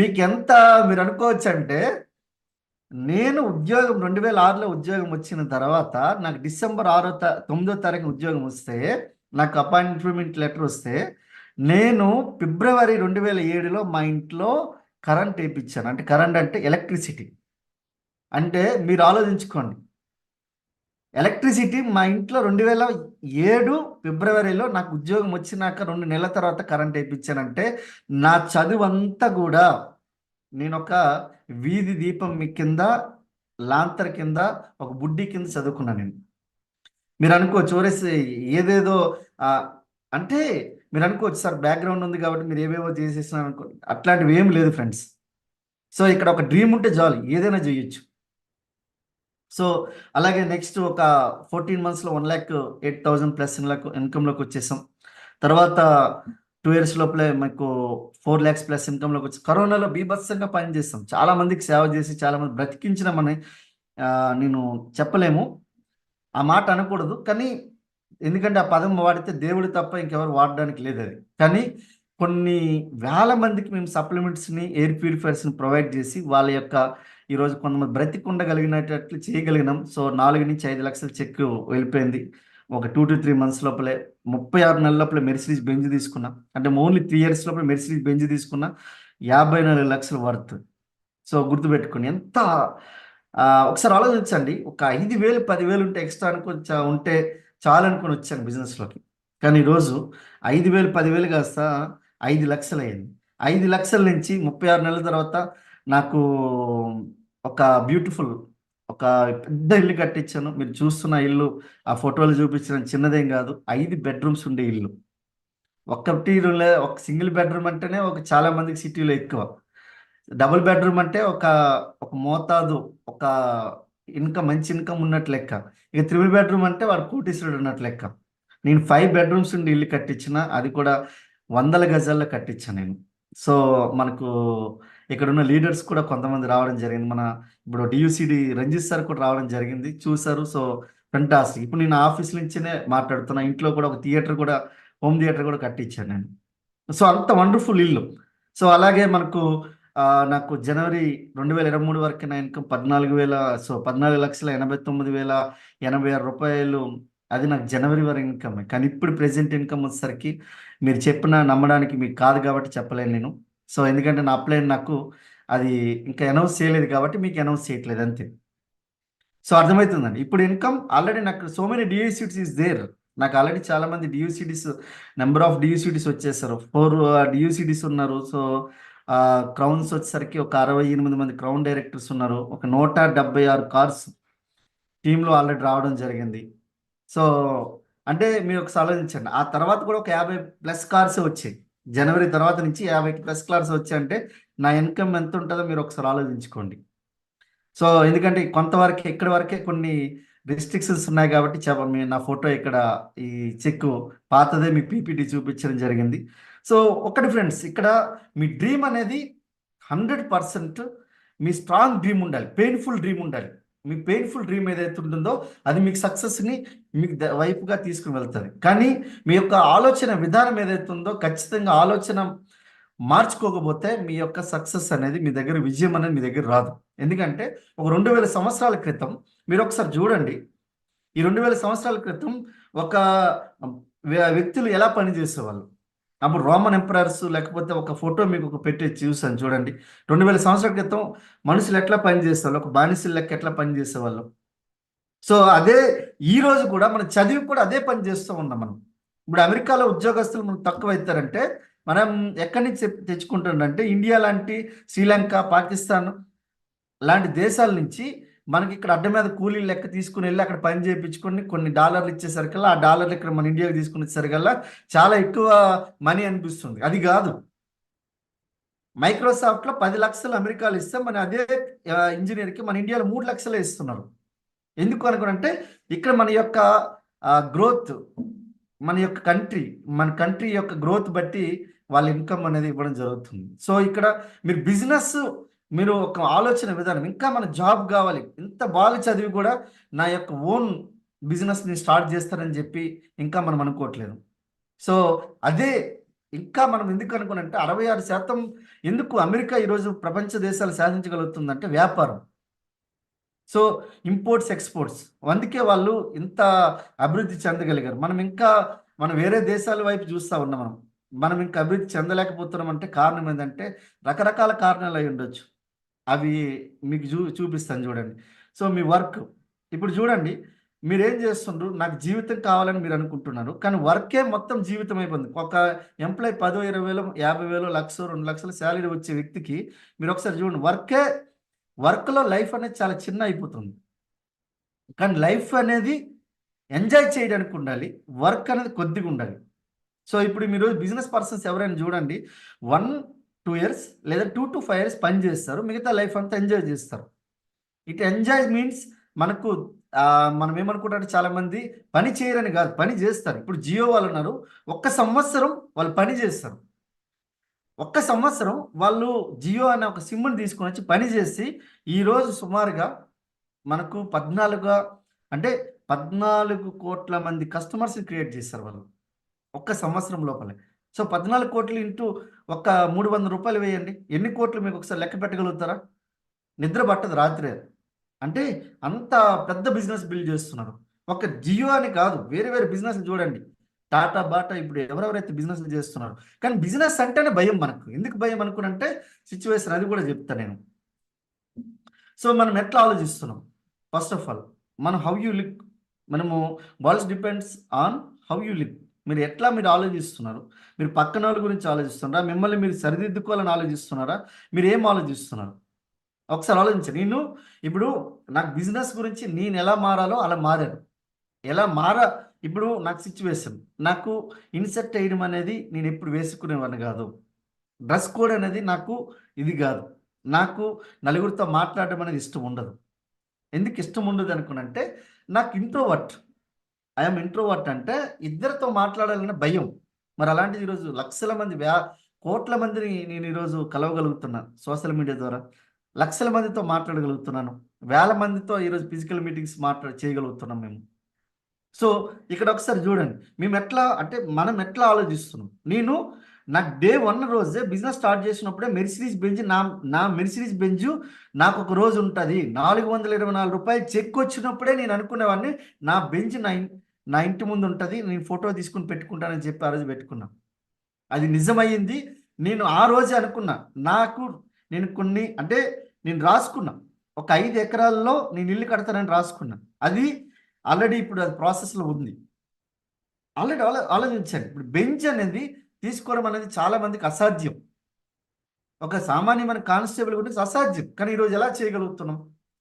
మీకు ఎంత మీరు అనుకోవచ్చు అంటే, నేను 2006లో ఉద్యోగం వచ్చిన తర్వాత నాకు డిసెంబర్ 9వ తారీఖు ఉద్యోగం వస్తే, నాకు అపాయింట్మెంట్ లెటర్ వస్తే, నేను ఫిబ్రవరి 2007లో మా ఇంట్లో కరెంట్ వేయించాను. అంటే కరెంట్ అంటే ఎలక్ట్రిసిటీ. అంటే మీరు ఆలోచించుకోండి, ఎలక్ట్రిసిటీ మా ఇంట్లో 2007 ఫిబ్రవరిలో నాకు ఉద్యోగం వచ్చినాక 2 నెలల తర్వాత కరెంట్ వేయించానంటే, నా చదువు అంతా కూడా నేను ఒక వీధి దీపం కింద, లాంతర్ కింద, ఒక బుడ్డి కింద చదువుకున్నాను నేను. మీరు అనుకోవచ్చు ఓరేసి ఏదేదో అంటే మీరు అనుకోవచ్చు సార్ బ్యాక్గ్రౌండ్ ఉంది కాబట్టి మీరు ఏవేవో చేసేస్తున్నారు అనుకో, అట్లాంటివి ఏం లేదు ఫ్రెండ్స్. సో ఇక్కడ ఒక డ్రీమ్ ఉంటే చాలు, ఏదైనా చేయొచ్చు. సో అలాగే నెక్స్ట్ ఒక 14 monthsలో 1,08,000 ప్లస్ ఇన్కమ్లోకి వచ్చేసాం. తర్వాత 2 years లోపలే మాకు 4 lakhs ప్లస్ ఇన్కమ్లోకి వచ్చి కరోనాలో బీభత్సంగా పనిచేస్తాం. చాలా మందికి సేవ చేసి చాలా మంది బ్రతికించినామని నేను చెప్పలేము, ఆ మాట అనకూడదు. కానీ ఎందుకంటే ఆ పదం వాడితే దేవుడు తప్ప ఇంకెవరు వాడడానికి లేదు అది. కానీ కొన్ని వేల మందికి మేము సప్లిమెంట్స్ని, ఎయిర్ ప్యూరిఫైర్స్ని ప్రొవైడ్ చేసి వాళ్ళ యొక్క ఈరోజు కొంతమంది బ్రతికుండగలిగినట్లు చేయగలిగినాం. సో 4 నుంచి 5 లక్షల చెక్ వెళ్ళిపోయింది ఒక 2 to 3 months లోపలే. 36 నెలల లోపలే మెర్సిడీస్ బెంజ్ తీసుకున్నా. అంటే ఓన్లీ 3 years లోపల మెర్సిడీస్ బెంజ్ తీసుకున్నా, 54 లక్షల వర్త్. సో గుర్తుపెట్టుకుని ఎంత ఒకసారి ఆలోచించండి. ఒక 5,000 10,000 ఉంటే ఎక్స్ట్రా అనుకొని ఉంటే చాలు అనుకొని వచ్చాను బిజినెస్లోకి. కానీ ఈరోజు 5,000 10,000 కాస్త 5,00,000 అయింది. 5,00,000 నుంచి 36 నెలల తర్వాత నాకు ఒక బ్యూటిఫుల్ ఒక పెద్ద ఇల్లు కట్టించాను. మీరు చూస్తున్న ఇల్లు ఆ ఫోటోలు చూపించిన చిన్నదేం కాదు. 5 బెడ్రూమ్స్ ఉండే ఇల్లు. ఒక సింగిల్ బెడ్రూమ్ అంటేనే ఒక చాలా మందికి సిటీలో ఎక్కువ. డబుల్ బెడ్రూమ్ అంటే ఒక ఒక మోతాదు, ఒక మంచి ఇన్కమ్ ఉన్నట్లు లెక్క. ఇక త్రిబుల్ బెడ్రూమ్ అంటే వాడు కోటీశ్వరుడు ఉన్నట్లు లెక్క. నేను 5 బెడ్రూమ్స్ ఉండి ఇల్లు కట్టించిన, అది కూడా 100 గజాల్లో కట్టించాను నేను. సో మనకు ఇక్కడ ఉన్న లీడర్స్ కూడా కొంతమంది రావడం జరిగింది. ఇప్పుడు డియూసిడి రంజిత్ సార్ కూడా రావడం జరిగింది, చూసారు. So fantastic. ఇప్పుడు నేను ఆఫీస్ నుంచినే మాట్లాడుతున్నా. ఇంట్లో కూడా ఒక థియేటర్ కూడా, హోమ్ థియేటర్ కూడా కట్టించాను నేను. సో అంత వండర్ఫుల్ ఇల్లు. సో అలాగే నాకు జనవరి 2023 వరకు నా ఇన్కమ్ 14,89,086 రూపాయలు. అది నాకు జనవరి వరకు ఇన్కమ్. కానీ ఇప్పుడు ప్రెసెంట్ ఇన్కమ్ వచ్చేసరికి మీరు చెప్పిన నమ్మడానికి మీకు కాదు కాబట్టి చెప్పలేను నేను. సో ఎందుకంటే నా అప్లైన్ నాకు అది ఇంకా అనౌన్స్ చేయలేదు కాబట్టి మీకు అనౌన్స్ చేయట్లేదు అంతే. సో అర్థమవుతుందండి. ఇప్పుడు ఇన్కమ్ ఆల్రెడీ నాకు సో మెనీ డియూసిటీస్ ఈస్ దేర్. నాకు ఆల్రెడీ చాలా మంది నెంబర్ ఆఫ్ డియూసిటీస్ వచ్చేసారు. 4 డియూసిటీస్ ఉన్నారు. సో క్రౌన్స్ వచ్చేసరికి ఒక 68 మంది క్రౌన్ డైరెక్టర్స్ ఉన్నారు. ఒక 176 కార్స్ టీంలో ఆల్రెడీ రావడం జరిగింది. సో అంటే మీరు ఒకసారి ఆలోచించండి. ఆ తర్వాత కూడా ఒక 50+ కార్స్ వచ్చాయి. జనవరి తర్వాత నుంచి 50+ కార్స్ వచ్చాయంటే నా ఇన్కమ్ ఎంత ఉంటుందో మీరు ఒకసారి ఆలోచించుకోండి. సో ఎందుకంటే కొంతవరకు ఇక్కడి వరకే కొన్ని రిస్ట్రిక్షన్స్ ఉన్నాయి కాబట్టి నా ఫోటో ఇక్కడ ఈ చెక్ పాతదే మీ పీపీటీ చూపించడం జరిగింది. సో ఒకటి ఫ్రెండ్స్, ఇక్కడ మీ డ్రీమ్ అనేది 100% మీ స్ట్రాంగ్ డ్రీమ్ ఉండాలి, పెయిన్ఫుల్ డ్రీమ్ ఉండాలి. మీ పెయిన్ఫుల్ డ్రీమ్ ఏదైతే ఉంటుందో అది మీకు సక్సెస్ని మీకు వైపుగా తీసుకుని వెళ్తుంది. కానీ మీ యొక్క ఆలోచన విధానం ఏదైతే ఉందో ఖచ్చితంగా ఆలోచన మార్చుకోకపోతే మీ యొక్క సక్సెస్ అనేది మీ దగ్గర, విజయం అనేది మీ దగ్గర రాదు. ఎందుకంటే ఒక 2000 సంవత్సరాల క్రితం మీరు ఒకసారి చూడండి. ఈ 2000 సంవత్సరాల క్రితం ఒక వ్యక్తులు ఎలా పనిచేసేవాళ్ళు. అప్పుడు రోమన్ ఎంపరర్స్, లేకపోతే ఒక ఫోటో మీకు ఒక పెట్టి చూసాను చూడండి. 2000 సంవత్సరాల క్రితం మనుషులు ఎట్లా పనిచేసేవాళ్ళు, ఒక బానిసల లెక్క ఎట్లా పనిచేసేవాళ్ళు. సో అదే ఈ రోజు కూడా మనం చదివి కూడా అదే పని చేస్తూ ఉన్నాం. మనం ఇప్పుడు అమెరికాలో ఉద్యోగస్తులు మనం తక్కువ అవుతారంటే మనం ఎక్కడి నుంచి తెచ్చుకుంటుండంటే ఇండియా లాంటి, శ్రీలంక, పాకిస్తాన్ లాంటి దేశాల నుంచి మనకి ఇక్కడ అడ్డ మీద కూలీలు లెక్క తీసుకుని వెళ్ళి అక్కడ పని చేయించుకొని కొన్ని డాలర్లు ఇచ్చేసరికల్లా ఆ డాలర్లు ఇక్కడ మన ఇండియాకి తీసుకుని వచ్చేసరికల్లా చాలా ఎక్కువ మనీ అనిపిస్తుంది. అది కాదు, మైక్రోసాఫ్ట్లో 10 లక్షలు అమెరికాలో ఇస్తే మన అదే ఇంజనీర్కి మన ఇండియాలో 3 లక్షలే ఇస్తున్నారు. ఎందుకు అనుకునంటే ఇక్కడ మన యొక్క గ్రోత్, మన యొక్క కంట్రీ యొక్క గ్రోత్ బట్టి వాళ్ళ ఇన్కమ్ అనేది ఇవ్వడం జరుగుతుంది. సో ఇక్కడ మీరు బిజినెస్, మీరు ఒక ఆలోచన విధానం, ఇంకా మన జాబ్ కావాలి, ఇంత బాగా చదివి కూడా నా యొక్క ఓన్ బిజినెస్ని స్టార్ట్ చేస్తారని చెప్పి ఇంకా మనం అనుకోవట్లేదు. సో అదే ఇంకా మనం ఎందుకు అనుకున్నంటే 66% ఎందుకు అమెరికా ఈరోజు ప్రపంచ దేశాలు సాధించగలుగుతుందంటే వ్యాపారం. సో ఇంపోర్ట్స్, ఎక్స్పోర్ట్స్, అందుకే వాళ్ళు ఇంత అభివృద్ధి చెందగలిగారు. మనం వేరే దేశాల వైపు చూస్తూ ఉన్నాం. మనం ఇంకా అభివృద్ధి చెందలేకపోతున్నాం అంటే కారణం ఏంటంటే రకరకాల కారణాలు అయి ఉండొచ్చు. అవి మీకు చూపిస్తాను చూడండి. సో మీ వర్క్ ఇప్పుడు చూడండి, మీరేం చేస్తుండ్రు, నాకు జీవితం కావాలని మీరు అనుకుంటున్నారు, కానీ వర్కే మొత్తం జీవితం అయిపోయింది. ఒక ఎంప్లాయ్ 10,000, 20,000, 50,000, 1,00,000, 2,00,000 శాలరీ వచ్చే వ్యక్తికి మీరు ఒకసారి చూడండి, వర్క్లో లైఫ్ అనేది చాలా చిన్న అయిపోతుంది. కానీ లైఫ్ అనేది ఎంజాయ్ చేయడానికి ఉండాలి, వర్క్ అనేది కొద్దిగా ఉండాలి. సో ఇప్పుడు మీరు బిజినెస్ పర్సన్స్ ఎవరైనా చూడండి, 1-2 years లేదా 2 to 5 years పని చేస్తారు, మిగతా లైఫ్ అంతా ఎంజాయ్ చేస్తారు. ఇట్ ఎంజాయ్ మీన్స్ మనం ఏమనుకుంటారంటే చాలా మంది పని చేయరని కాదు, పని చేస్తారు. ఇప్పుడు జియో వాళ్ళు ఉన్నారు, 1 సంవత్సరం వాళ్ళు పని చేస్తారు. 1 సంవత్సరం వాళ్ళు జియో అనే ఒక సిమ్ని తీసుకొని వచ్చి పని చేసి ఈరోజు సుమారుగా మనకు 14 కోట్ల మంది కస్టమర్స్ని క్రియేట్ చేస్తారు వాళ్ళు 1 సంవత్సరం లోపలే. సో 14 కోట్లు ఇంటూ ఒక 300 రూపాయలు వేయండి, ఎన్ని కోట్లు మీకు ఒకసారి లెక్క పెట్టగలుగుతారా? నిద్ర పట్టదు రాత్రి. అంటే అంత పెద్ద బిజినెస్ బిల్డ్ చేస్తున్నారు. ఒక జియో అని కాదు, వేరే వేరే బిజినెస్ చూడండి, టాటా, బాటా, ఇప్పుడు ఎవరెవరైతే బిజినెస్ చేస్తున్నారు. కానీ బిజినెస్ అంటేనే భయం మనకు. ఎందుకు భయం అనుకునంటే సిచ్యువేషన్, అది కూడా చెప్తాను నేను. సో మనం ఎట్లా ఆలోచిస్తున్నాం? ఫస్ట్ ఆఫ్ ఆల్ మనం హౌ యూ లివ్, మనము world depends on how you live. మీరు ఆలోచిస్తున్నారు? మీరు పక్కన వాళ్ళ గురించి ఆలోచిస్తున్నారా? మిమ్మల్ని మీరు సరిదిద్దుకోవాలని ఆలోచిస్తున్నారా? మీరు ఏం ఆలోచిస్తున్నారు? ఒకసారి ఆలోచించండి. ఇప్పుడు నాకు బిజినెస్ గురించి నేను ఎలా మారాలో అలా మారాను. ఎలా మారా ఇప్పుడు నాకు సిచ్యువేషన్, నాకు ఇన్సెట్ వేయడం అనేది నేను ఎప్పుడు వేసుకునేవాడిని కాదు. డ్రెస్ కోడ్ అనేది నాకు ఇది కాదు. నాకు నలుగురితో మాట్లాడడం అనేది ఇష్టం ఉండదు. ఎందుకు ఇష్టం ఉండదు అనుకున్నంటే, నాకు ఇంట్రోవర్ట్. ఐఎమ్ ఇంట్రోవర్ట్ అంటే ఇద్దరితో మాట్లాడాలనే భయం. మరి అలాంటిది ఈరోజు లక్షల మంది, కోట్ల మందిని నేను ఈరోజు కలవగలుగుతున్నాను సోషల్ మీడియా ద్వారా. లక్షల మందితో మాట్లాడగలుగుతున్నాను. వేల మందితో ఈరోజు ఫిజికల్ మీటింగ్స్ చేయగలుగుతున్నాం మేము. సో ఇక్కడ ఒకసారి చూడండి, మనం ఎట్లా ఆలోచిస్తున్నాం. నాకు డే 1 రోజే బిజినెస్ స్టార్ట్ చేసినప్పుడే మెర్సిడీస్ బెంజ్, నా మెర్సిడీస్ బెంజ్ నాకు ఒక రోజు ఉంటుంది. 424 రూపాయలు చెక్ వచ్చినప్పుడే నేను అనుకునేవాడిని నా బెంజ్ నా ఇంటి ముందు ఉంటుంది, నేను ఫోటో తీసుకుని పెట్టుకుంటానని చెప్పి ఆ రోజు పెట్టుకున్నా. అది నిజమయ్యింది. నేను ఆ రోజే అనుకున్నా, నేను రాసుకున్నా, ఒక 5 ఎకరాల్లో నేను ఇల్లు కడతానని రాసుకున్నా. అది ఆల్రెడీ ఇప్పుడు అది ప్రాసెస్లో ఉంది. ఆల్రెడీ ఆలోచించండి. ఇప్పుడు బెంచ్ అనేది తీసుకోవడం అనేది చాలా మందికి అసాధ్యం. ఒక సామాన్యమైన కానిస్టేబుల్ గురించి అసాధ్యం. కానీ ఈరోజు ఎలా చేయగలుగుతున్నాం?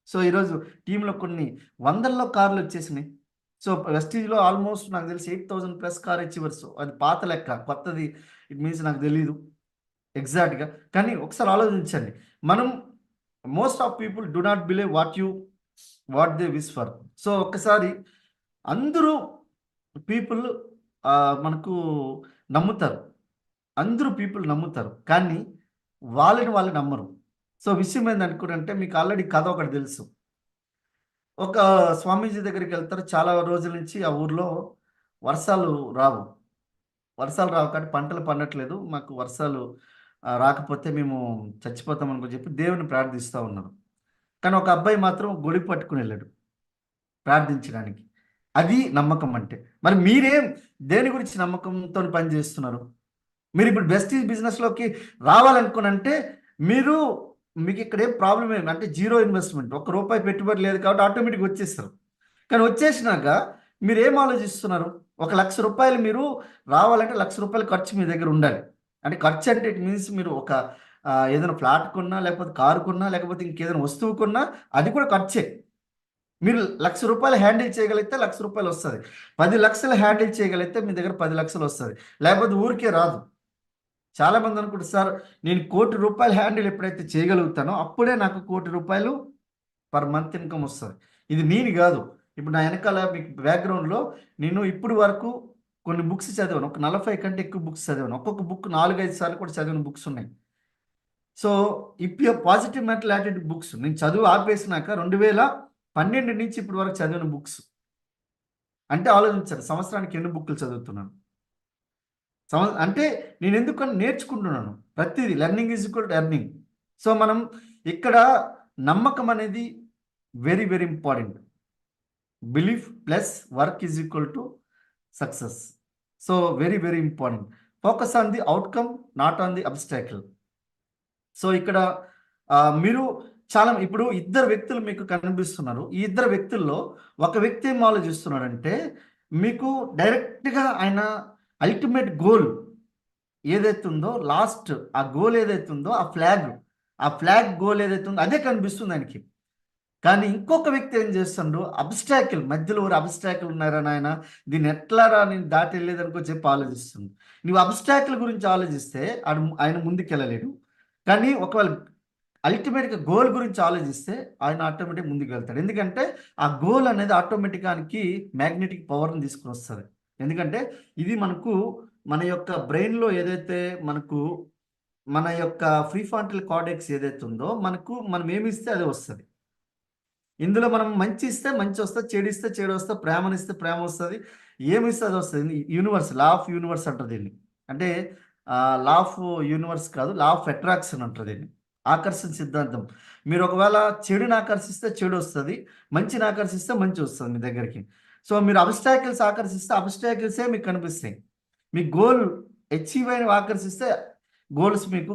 సో ఈరోజు టీంలో కొన్ని వందల్లో కార్లు వచ్చేసినాయి. సో వెస్టీజ్లో ఆల్మోస్ట్ నాకు తెలిసి 8,000+ కార్ అచీవర్స్. అది పాత లెక్క, కొత్తది ఇట్ మీన్స్ నాకు తెలియదు ఎగ్జాక్ట్గా. కానీ ఒకసారి ఆలోచించండి, మనం most of people do not believe what they wish for. So ఒక్కసారి అందరూ పీపుల్ మనకు నమ్ముతారు, అందరూ పీపుల్ నమ్ముతారు, కానీ వాళ్ళు నమ్మరు. సో విషయం ఏందనుకుంటే, మీకు ఆల్రెడీ కథ ఒకటి తెలుసు. ఒక స్వామీజీ దగ్గరికి వెళ్తారు. చాలా రోజుల నుంచి ఆ ఊర్లో వర్షాలు రావు కాబట్టి పంటలు పండట్లేదు, మాకు వర్షాలు రాకపోతే మేము చచ్చిపోతాం అనుకో చెప్పి దేవుని ప్రార్థిస్తూ ఉన్నారు. కానీ ఒక అబ్బాయి మాత్రం గొడి పట్టుకుని వెళ్ళాడు ప్రార్థించడానికి. అది నమ్మకం అంటే. మరి దేని గురించి నమ్మకంతో పనిచేస్తున్నారు? మీరు ఇప్పుడు బెస్టీజ్ బిజినెస్లోకి రావాలనుకున్నంటే మీకు ఇక్కడ ఏం ప్రాబ్లం అంటే జీరో ఇన్వెస్ట్మెంట్, ₹1 పెట్టుబడి లేదు కాబట్టి ఆటోమేటిక్గా వచ్చేస్తారు. కానీ వచ్చేసినాక మీరు ఏం ఆలోచిస్తున్నారు? ₹1,00,000 మీరు రావాలంటే ₹1,00,000 ఖర్చు మీ దగ్గర ఉండాలి. అంటే ఖర్చు అంటే ఇట్ మీన్స్ మీరు ఒక ఏదైనా ఫ్లాట్ కొన్నా, లేకపోతే కారు కొన్నా, లేకపోతే ఇంకేదైనా వస్తువు కొన్నా అది కూడా ఖర్చే. మీరు ₹1,00,000 హ్యాండిల్ చేయగలిగితే ₹1,00,000 వస్తుంది. 10 లక్షలు హ్యాండిల్ చేయగలిగితే మీ దగ్గర 10 లక్షలు వస్తుంది. లేకపోతే ఊరికే రాదు. చాలామంది అనుకుంటారు, సార్ నేను ₹1,00,00,000 హ్యాండిల్ ఎప్పుడైతే చేయగలుగుతానో అప్పుడే నాకు ₹1,00,00,000 పర్ మంత్ ఇన్కమ్ వస్తుంది. ఇది నేను కాదు. ఇప్పుడు నా వెనకాల మీకు బ్యాక్గ్రౌండ్లో నేను ఇప్పుడు వరకు కొన్ని బుక్స్ చదివాను. ఒక 40 కంటే ఎక్కువ బుక్స్ చదివాను. ఒక్కొక్క బుక్ 4-5 సార్లు కూడా చదివిన బుక్స్ ఉన్నాయి. So positive mental attitude books నేను చదువు ఆపేసినాక 2012 నుంచి ఇప్పటి వరకు చదివిన బుక్స్. అంటే ఆలోచించారు, సంవత్సరానికి ఎన్ని బుక్లు చదువుతున్నాను. అంటే నేను ఎందుకని నేర్చుకుంటున్నాను. ప్రతిదీ learning is equal to earning. So మనం ఇక్కడ నమ్మకం అనేది very very important. Belief plus work is equal to success. So very very important. Focus on the outcome, not on the obstacle. So ఇక్కడ మీరు ఇప్పుడు 2 వ్యక్తులు మీకు కనిపిస్తున్నారు. ఈ 2 వ్యక్తుల్లో ఒక వ్యక్తి ఏం ఆలోచిస్తున్నాడంటే, మీకు డైరెక్ట్గా ఆయన అల్టిమేట్ గోల్ ఏదైతే ఉందో, లాస్ట్ ఆ గోల్ ఏదైతే ఉందో, ఆ ఫ్లాగ్ గోల్ ఏదైతే ఉందో అదే కనిపిస్తుంది ఆయనకి. కానీ ఇంకొక వ్యక్తి ఏం చేస్తుండ్రు, అబ్స్టాకిల్ మధ్యలో అబ్స్టాకిల్ ఉన్నారా నాయన, దీన్ని ఎట్లారా నేను దాటి వెళ్ళేదనుకో చెప్పి ఆలోచిస్తుంది. నువ్వు అబ్స్టాకిల్ గురించి ఆలోచిస్తే ఆయన ముందుకెళ్ళలేడు. కానీ ఒకవేళ అల్టిమేట్గా గోల్ గురించి ఆలోచిస్తే ఆయన ఆటోమేటిక్ ముందుకు వెళ్తాడు. ఎందుకంటే ఆ గోల్ అనేది ఆటోమేటిక్గానికి మ్యాగ్నెటిక్ పవర్ని తీసుకుని వస్తుంది. ఎందుకంటే ఇది మన యొక్క బ్రెయిన్లో ఏదైతే మన యొక్క ప్రీఫ్రంటల్ కార్టెక్స్ ఏదైతే ఉందో, మనం ఏమి ఇస్తే అదే వస్తుంది. ఇందులో మనం మంచి ఇస్తే మంచి వస్తుంది, చెడు ఇస్తే చెడు వస్తుంది, ప్రేమనిస్తే ప్రేమ వస్తుంది, ఏమి ఇస్తే అది వస్తుంది. యూనివర్స్, లా ఆఫ్ యూనివర్స్ అంటారు దీన్ని. అంటే లా ఆఫ్ యూనివర్స్ కాదు, లా ఆఫ్ అట్రాక్షన్ అంటారు దీన్ని. ఆకర్షణ సిద్ధాంతం. మీరు ఒకవేళ చెడుని ఆకర్షిస్తే చెడు వస్తుంది, మంచిని ఆకర్షిస్తే మంచి వస్తుంది మీ దగ్గరికి. సో మీరు అబ్స్టాకిల్స్ ఆకర్షిస్తే అబ్స్టాకిల్సే మీకు కనిపిస్తాయి. మీ గోల్ అచీవ్ అయిన ఆకర్షిస్తే గోల్స్ మీకు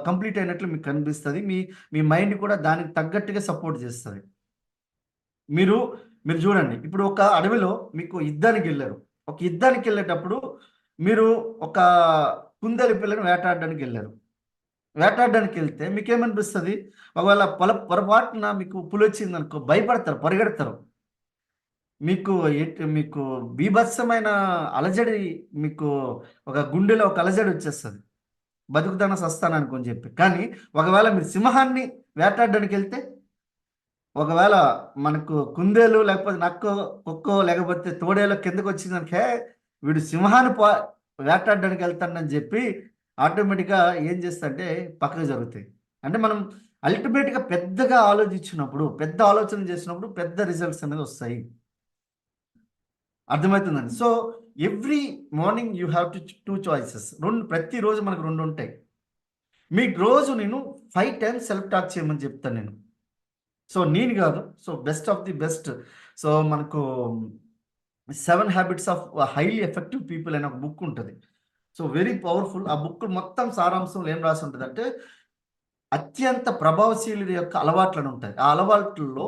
కంప్లీట్ అయినట్లు మీకు కనిపిస్తుంది. మీ మీ మైండ్ కూడా దానికి తగ్గట్టుగా సపోర్ట్ చేస్తుంది. మీరు మీరు చూడండి, ఇప్పుడు ఒక అడవిలో మీకు యుద్ధానికి వెళ్ళారు. ఒక యుద్ధానికి వెళ్ళేటప్పుడు మీరు ఒక కుందేలు పిల్లని వేటాడడానికి వెళ్ళారు. వేటాడడానికి వెళ్తే మీకేమనిపిస్తుంది? ఒకవేళ పొరపాటున మీకు పులి వచ్చింది అనుకో, భయపడతారు, పరిగెడతారు. మీకు బీభత్సమైన అలజడి, మీకు ఒక గుండెలో ఒక అలజడి వచ్చేస్తుంది, బతుకుతాన సస్తాను అనుకొని చెప్పి. కానీ ఒకవేళ మీరు సింహాన్ని వేటాడడానికి వెళ్తే, ఒకవేళ మనకు కుందేలు లేకపోతే నక్కో కుక్కో లేకపోతే తోడేలో కిందకు వచ్చిందనికే వీడు సింహాన్ని వేటాడడానికి వెళ్తాడని చెప్పి ఆటోమేటిక్గా ఏం చేస్తుంటే పక్కకు జరుగుతాయి. అంటే మనం అల్టిమేట్గా పెద్దగా ఆలోచించినప్పుడు, పెద్ద ఆలోచన చేసినప్పుడు పెద్ద రిజల్ట్స్ అనేది వస్తాయి. అర్థమవుతుందండి. So every morning you have two choices. ప్రతిరోజు మనకు 2 ఉంటాయి. మీకు రోజు నేను 5 times సెల్ఫ్ టాక్ చేయమని చెప్తాను నేను. సో నేను కాదు, so best of the best. So మనకు 7 habits of highly effective people అనే ఒక బుక్ ఉంటుంది. So very powerful. ఆ బుక్ మొత్తం సారాంశంలో ఏం రాసి ఉంటుంది అంటే, అత్యంత ప్రభావశీలుడి యొక్క అలవాట్లను ఉంటాయి. ఆ అలవాట్లలో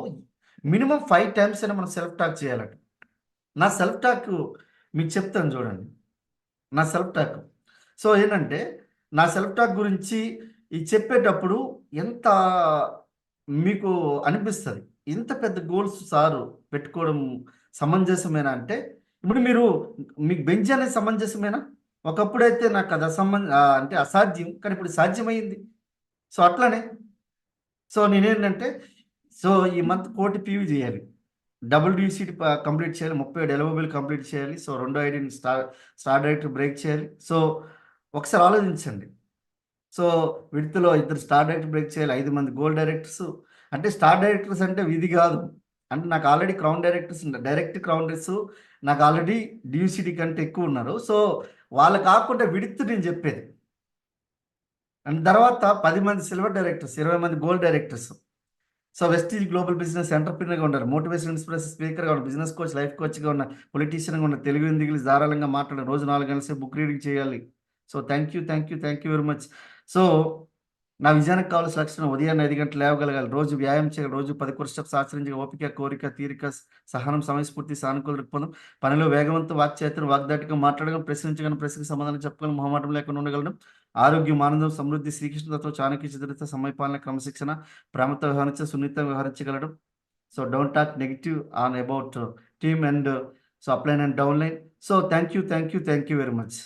మినిమం 5 times అయినా మనం సెల్ఫ్ టాక్ చేయాలట. నా సెల్ఫ్ టాక్ మీకు చెప్తాను చూడండి. నా సెల్ఫ్ టాక్ సో ఏంటంటే, నా సెల్ఫ్ టాక్ గురించి ఇది చెప్పేటప్పుడు ఎంత మీకు అనిపిస్తుంది, ఇంత పెద్ద గోల్స్ సారు పెట్టుకోవడం సమంజసమేనా అంటే, ఇప్పుడు మీకు బెంచ్ అనేది సమంజసమేనా? ఒకప్పుడైతే నాకు అది అంటే అసాధ్యం, కానీ ఇప్పుడు సాధ్యమైంది. సో అట్లానే సో నేనేంటంటే, సో ఈ మంత్ 1 కోటి పీవీ చేయాలి, WCT కంప్లీట్ చేయాలి, 37 ఎలవబుల్ కంప్లీట్ చేయాలి. సో 2వ ఐడిని స్టార్ డైరెక్టర్ బ్రేక్ చేయాలి. సో ఒకసారి ఆలోచించండి. సో విడ్త్లో 2 స్టార్ డైరెక్టర్ బ్రేక్ చేయాలి, 5 మంది గోల్డ్ డైరెక్టర్స్. అంటే స్టార్ డైరెక్టర్స్ అంటే విధి కాదు. అంటే నాకు ఆల్రెడీ క్రౌన్ డైరెక్టర్స్ డైరెక్ట్ క్రౌండర్స్ నాకు ఆల్రెడీ DCT కంటే ఎక్కువ ఉన్నారు. సో వాళ్ళు కాకుండా విడ్త్ నేను చెప్పేది. అండ్ తర్వాత 10 మంది సిల్వర్ డైరెక్టర్స్, 20 మంది gold directors. So Vestige global business ఎంటర్ప్రీనర్గా ఉన్నారు, మోటివేషన్ ఇన్స్పిరేషన్ స్పీకర్గా ఉన్నారు, బిజినెస్ కోచ్, లైఫ్ కోచ్గా ఉన్న, పొలిటీషియన్గా ఉన్న, తెలుగు ఇంగ్లీష్ ధారాళంగా మాట్లాడే, రోజు 4 గంటల బుక్ రీడింగ్ చేయాలి. So thank you very much. So నా విజయానికి కావాల్సిన లక్షణం, ఉదయాన్నే 5 గంటలు లేవగలగాలి, రోజు వ్యాయామం చేయాలి, రోజు 10 స్టెప్స్ ఆచరించగా, ఓపిక, కోరిక, తీరిక, సహనం, సమయస్ఫూర్తి, సానుకూల దృక్పథం, పనిలో వేగవంతం, వాక్చేతనం, వాగ్దాటిగా మాట్లాడగలం, ప్రశ్నించగలం, ప్రశ్నకు సమాధానం చెప్పగలం, మొహమాటం లేకుండా ఉండగలం, ఆరోగ్యం, ఆనందం, సమృద్ధి, శ్రీకృష్ణ తత్వం, చాణక్య చతురత, సమయపాలన, క్రమశిక్షణ, ప్రేమతో వ్యవహరించ, సున్నితంగా వ్యవహరించగలడం. So don't talk negative on about team and so upline and downline. So thank you very much.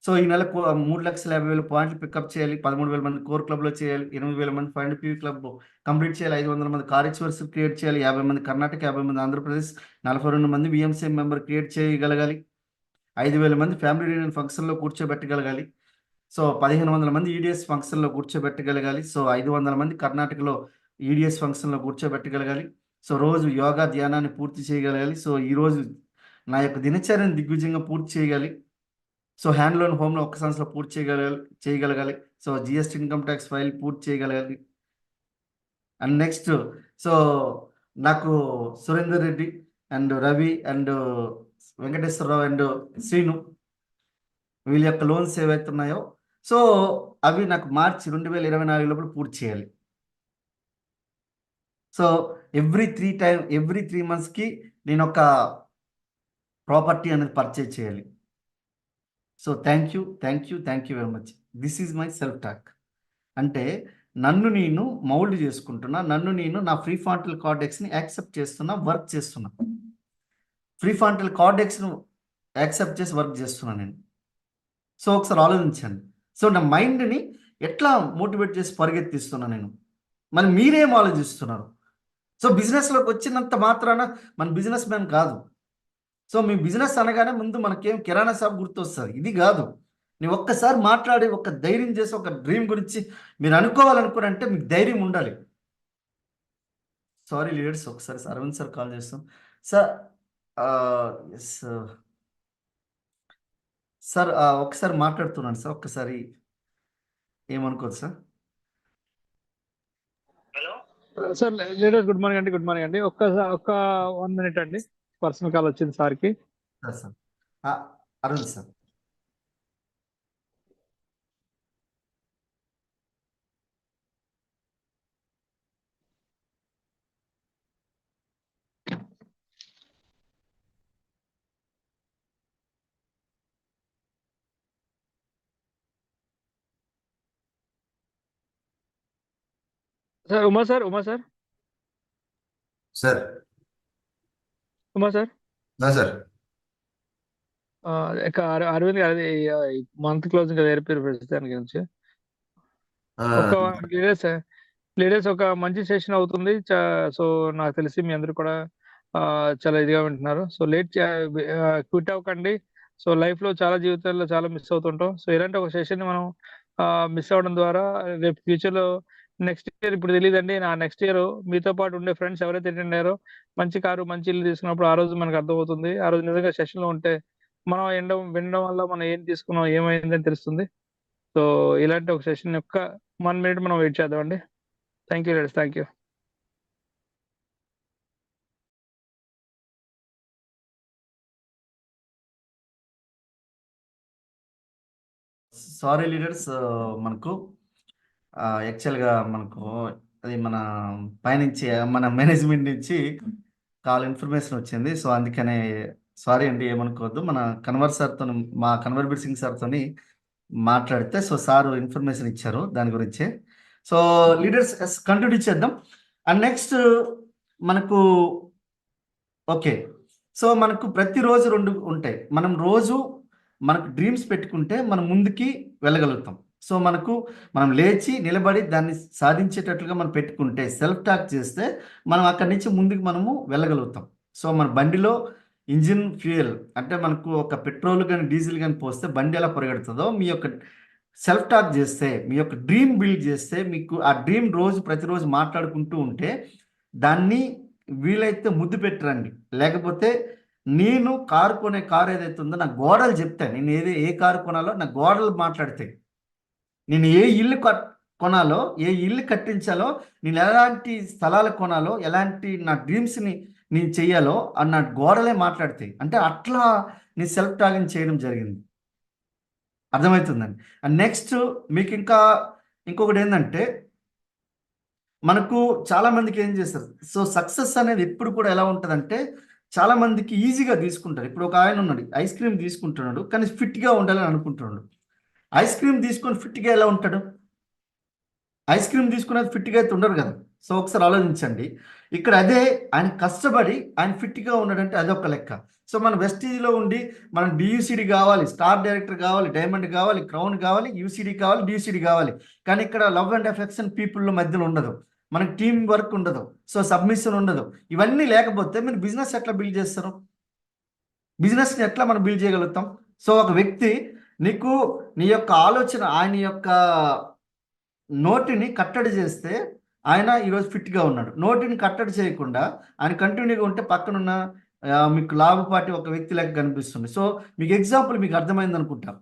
So ఈ నెల 3,50,000 పాయింట్లు పికప్ చేయాలి, 13,000 మంది కోర్ క్లబ్లో చేయాలి, 8,000 మంది ఫైండ్ పీవీ క్లబ్ కంప్లీట్ చేయాలి, 500 మంది కార్యవర్స్ క్రియేట్ చేయాలి, 50 మంది కర్ణాటక, 50 మంది ఆంధ్రప్రదేశ్, 42 మంది VMCA మెంబర్ క్రియేట్ చేయగలగాలి, 5,000 మంది ఫ్యామిలీ రీయూనియన్ ఫంక్షన్లో కూర్చోబెట్టగలగాలి. సో 1,500 మంది EDS ఫంక్షన్లో కూర్చోబెట్టగలగాలి. సో 500 మంది కర్ణాటకలో EDS ఫంక్షన్లో కూర్చోబెట్టగలగాలి. సో రోజు యోగా ధ్యానాన్ని పూర్తి చేయగలగాలి. సో ఈరోజు నా యొక్క దినచర్యను దిగ్విజయంగా పూర్తి చేయగలి. సో హ్యాండ్ లోన్ హోమ్లో 1 సంవత్సరంలో పూర్తి చేయగలగాలి. So GST income tax file పూర్తి చేయగలగాలి. అండ్ నెక్స్ట్ సో నాకు Surender Reddy and Ravi and Venkateswararao and Srinu వీళ్ళ యొక్క లోన్స్ ఏవైతే ఉన్నాయో సో అవి నాకు మార్చి 2024 లోపల పూర్తి చేయాలి. సో ఎవ్రీ 3 monthsకి నేను ఒక ప్రాపర్టీ అనేది పర్చేజ్ చేయాలి. So thank you very much. This is my self talk. అంటే నన్ను నేను మౌల్డ్ చేసుకుంటున్నా, నన్ను నేను నా ఫ్రీ ఫ్రాంటల్ కార్టెక్స్ని యాక్సెప్ట్ చేస్తున్నా, వర్క్ చేస్తున్నా. ఫ్రీ ఫ్రాంటల్ కార్టెక్స్ను యాక్సెప్ట్ చేసి వర్క్ చేస్తున్నా నేను. సో ఒకసారి ఆలోచించండి. సో నా మైండ్ని ఎట్లా మోటివేట్ చేసి పరిగెత్తిస్తున్నా నేను, మరి మీరేం ఆలోచిస్తున్నారు? సో బిజినెస్లోకి వచ్చినంత మాత్రాన మన బిజినెస్ మ్యాన్ కాదు. సో మీ బిజినెస్ అనగానే ముందు మనకేం కిరాణా షాప్ గుర్తొస్తుంది, ఇది కాదు. ನೀವು ఒక్కసారి మాట్లాడి ఒక ధైర్యం చేసి ఒక డ్రీమ్ గురించి మీరు అనుకోవాలనుకున్నారంటే మీకు ధైర్యం ఉండాలి. సారీ లీడర్స్, ఒకసారి అరవింద్ సార్ కాల్ చేస్తాం. సార్ ఎస్ సార్ ఒకసారి మాట్లాడుతున్నాను సార్, ఒక్కసారి ఏమనుకోదు sir. Sir leader good morning అండి. ఒక్క 1 minute అండి, పర్సనల్ కాల్ వచ్చింది సార్కి. Sir Arvind sir. Sir Uma sir, Uma sir, sir Uma sir. Sir ఇక అరవింద్ గారు, అది మంత్ క్లోజింగ్ కదా ఏర్పేరు ప్రస్తుతానికి గురించి ఒక లీడర్స్ లీడర్స్ ఒక మంచి సెషన్ అవుతుంది. సో నాకు తెలిసి మీ అందరూ కూడా చాలా ఇదిగా వింటున్నారు. సో క్విట్ అవ్వకండి. సో లైఫ్ లో చాలా జీవితాల్లో చాలా మిస్ అవుతుంటాం. సో ఇలాంటి ఒక సెషన్ ని మనం మిస్ అవ్వడం ద్వారా రేపు ఫ్యూచర్ లో నెక్స్ట్ ఇయర్, ఇప్పుడు తెలియదండి, నా నెక్స్ట్ ఇయర్ మీతో పాటు ఉండే ఫ్రెండ్స్ ఎవరైతే అటెండ్ అయ్యారో మంచి కారు మంచి ఇల్లు తీసుకున్నప్పుడు ఆ రోజు మనకు అర్థమవుతుంది. ఆ రోజు నిజంగా సెషన్ లో ఉంటే మనం వినడం వల్ల మనం ఏం తీసుకున్నాం ఏమైందని తెలుస్తుంది. సో ఇలాంటి ఒక సెషన్ యొక్క 1 minute మనం వెయిట్ చేద్దామండి. Thank you leaders, thank you. Sorry leaders, మనకు యాక్చువల్గా మనకు అది మన పైనుంచి మన మేనేజ్మెంట్ నుంచి కాల్ ఇన్ఫర్మేషన్ వచ్చింది. సో అందుకనే సారీ అండి, ఏమనుకోవద్దు. మన కన్వర్ సార్తో, మా కన్వర్ సింగ్ సార్తో మాట్లాడితే సో సార్ ఇన్ఫర్మేషన్ ఇచ్చారు దాని గురించే. సో లీడర్స్ కంటిన్యూ చేద్దాం. అండ్ నెక్స్ట్ మనకు ఓకే, సో మనకు ప్రతిరోజు 2 ఉంటాయి. మనం రోజు మనకు డ్రీమ్స్ పెట్టుకుంటే మనం ముందుకి వెళ్ళగలుగుతాం. సో మనం లేచి నిలబడి దాన్ని సాధించేటట్లుగా మనం పెట్టుకుంటే, సెల్ఫ్ టాక్ చేస్తే మనం అక్కడి నుంచి ముందుకు మనము వెళ్ళగలుగుతాం. సో మన బండిలో ఇంజిన్ ఫ్యూయల్ అంటే మనకు ఒక పెట్రోల్ కానీ డీజిల్ కానీ పోస్తే బండి ఎలా పరిగెడుతుందో, మీ యొక్క సెల్ఫ్ టాక్ చేస్తే, మీ యొక్క డ్రీమ్ బిల్డ్ చేస్తే, మీకు ఆ డ్రీమ్ ప్రతిరోజు మాట్లాడుకుంటూ ఉంటే దాన్ని వీలైతే ముద్దు పెట్టరండి. లేకపోతే నేను కొనే కారు ఏదైతే ఉందో నా గోడలు చెప్తాను. నేను ఏ కారు కొనాలో నా గోడలు మాట్లాడతాయి. నేను ఏ ఇల్లు కొనాలో, ఏ ఇల్లు కట్టించాలో, నేను ఎలాంటి స్థలాలు కొనాలో, ఎలాంటి నా డ్రీమ్స్ని నేను చెయ్యాలో అన్న గోడలే మాట్లాడతాయి. అంటే అట్లా నేను సెల్ఫ్ టాకింగ్ చేయడం జరిగింది. అర్థమవుతుందండి. అండ్ నెక్స్ట్ మీకు ఇంకొకటి ఏంటంటే, మనకు చాలా మందికి ఏం చేస్తారు, సో సక్సెస్ అనేది ఎప్పుడు కూడా ఎలా ఉంటుందంటే చాలా మందికి ఈజీగా తీసుకుంటారు. ఇప్పుడు ఒక ఆయన ఉన్నాడు, ఐస్ క్రీమ్ తీసుకుంటున్నాడు కానీ ఫిట్గా ఉండాలని అనుకుంటున్నాడు. ఐస్ క్రీమ్ తీసుకొని ఫిట్గా ఎలా ఉంటాడు? ఐస్ క్రీమ్ తీసుకునేది ఫిట్గా అయితే ఉండరు కదా. సో ఒకసారి ఆలోచించండి. ఇక్కడ అదే ఆయన కష్టపడి ఆయన ఫిట్గా ఉన్నాడంటే అదొక లెక్క. సో మన వెస్టీజ్లో ఉండి మనం డియూసిడి కావాలి, స్టార్ డైరెక్టర్ కావాలి, డైమండ్ కావాలి, క్రౌన్ కావాలి, యూసిడి కావాలి, డియూసిడి కావాలి. కానీ ఇక్కడ లవ్ అండ్ అఫెక్షన్ పీపుల్లో మధ్యలో ఉండదు, మనకి టీం వర్క్ ఉండదు, సో సబ్మిషన్ ఉండదు. ఇవన్నీ లేకపోతే మీరు బిజినెస్ ఎట్లా బిల్డ్ చేస్తారు? బిజినెస్ని ఎట్లా మనం బిల్డ్ చేయగలుగుతాం? సో ఒక వ్యక్తి నీ యొక్క ఆలోచన, ఆయన యొక్క నోటిని కట్టడి చేస్తే ఆయన ఈరోజు ఫిట్గా ఉన్నాడు. నోటిని కట్టడి చేయకుండా ఆయన కంటిన్యూగా ఉంటే పక్కనున్న మీకు లాభపాటి ఒక వ్యక్తి లెక్క కనిపిస్తుంది. సో మీకు ఎగ్జాంపుల్ మీకు అర్థమైంది అనుకుంటా.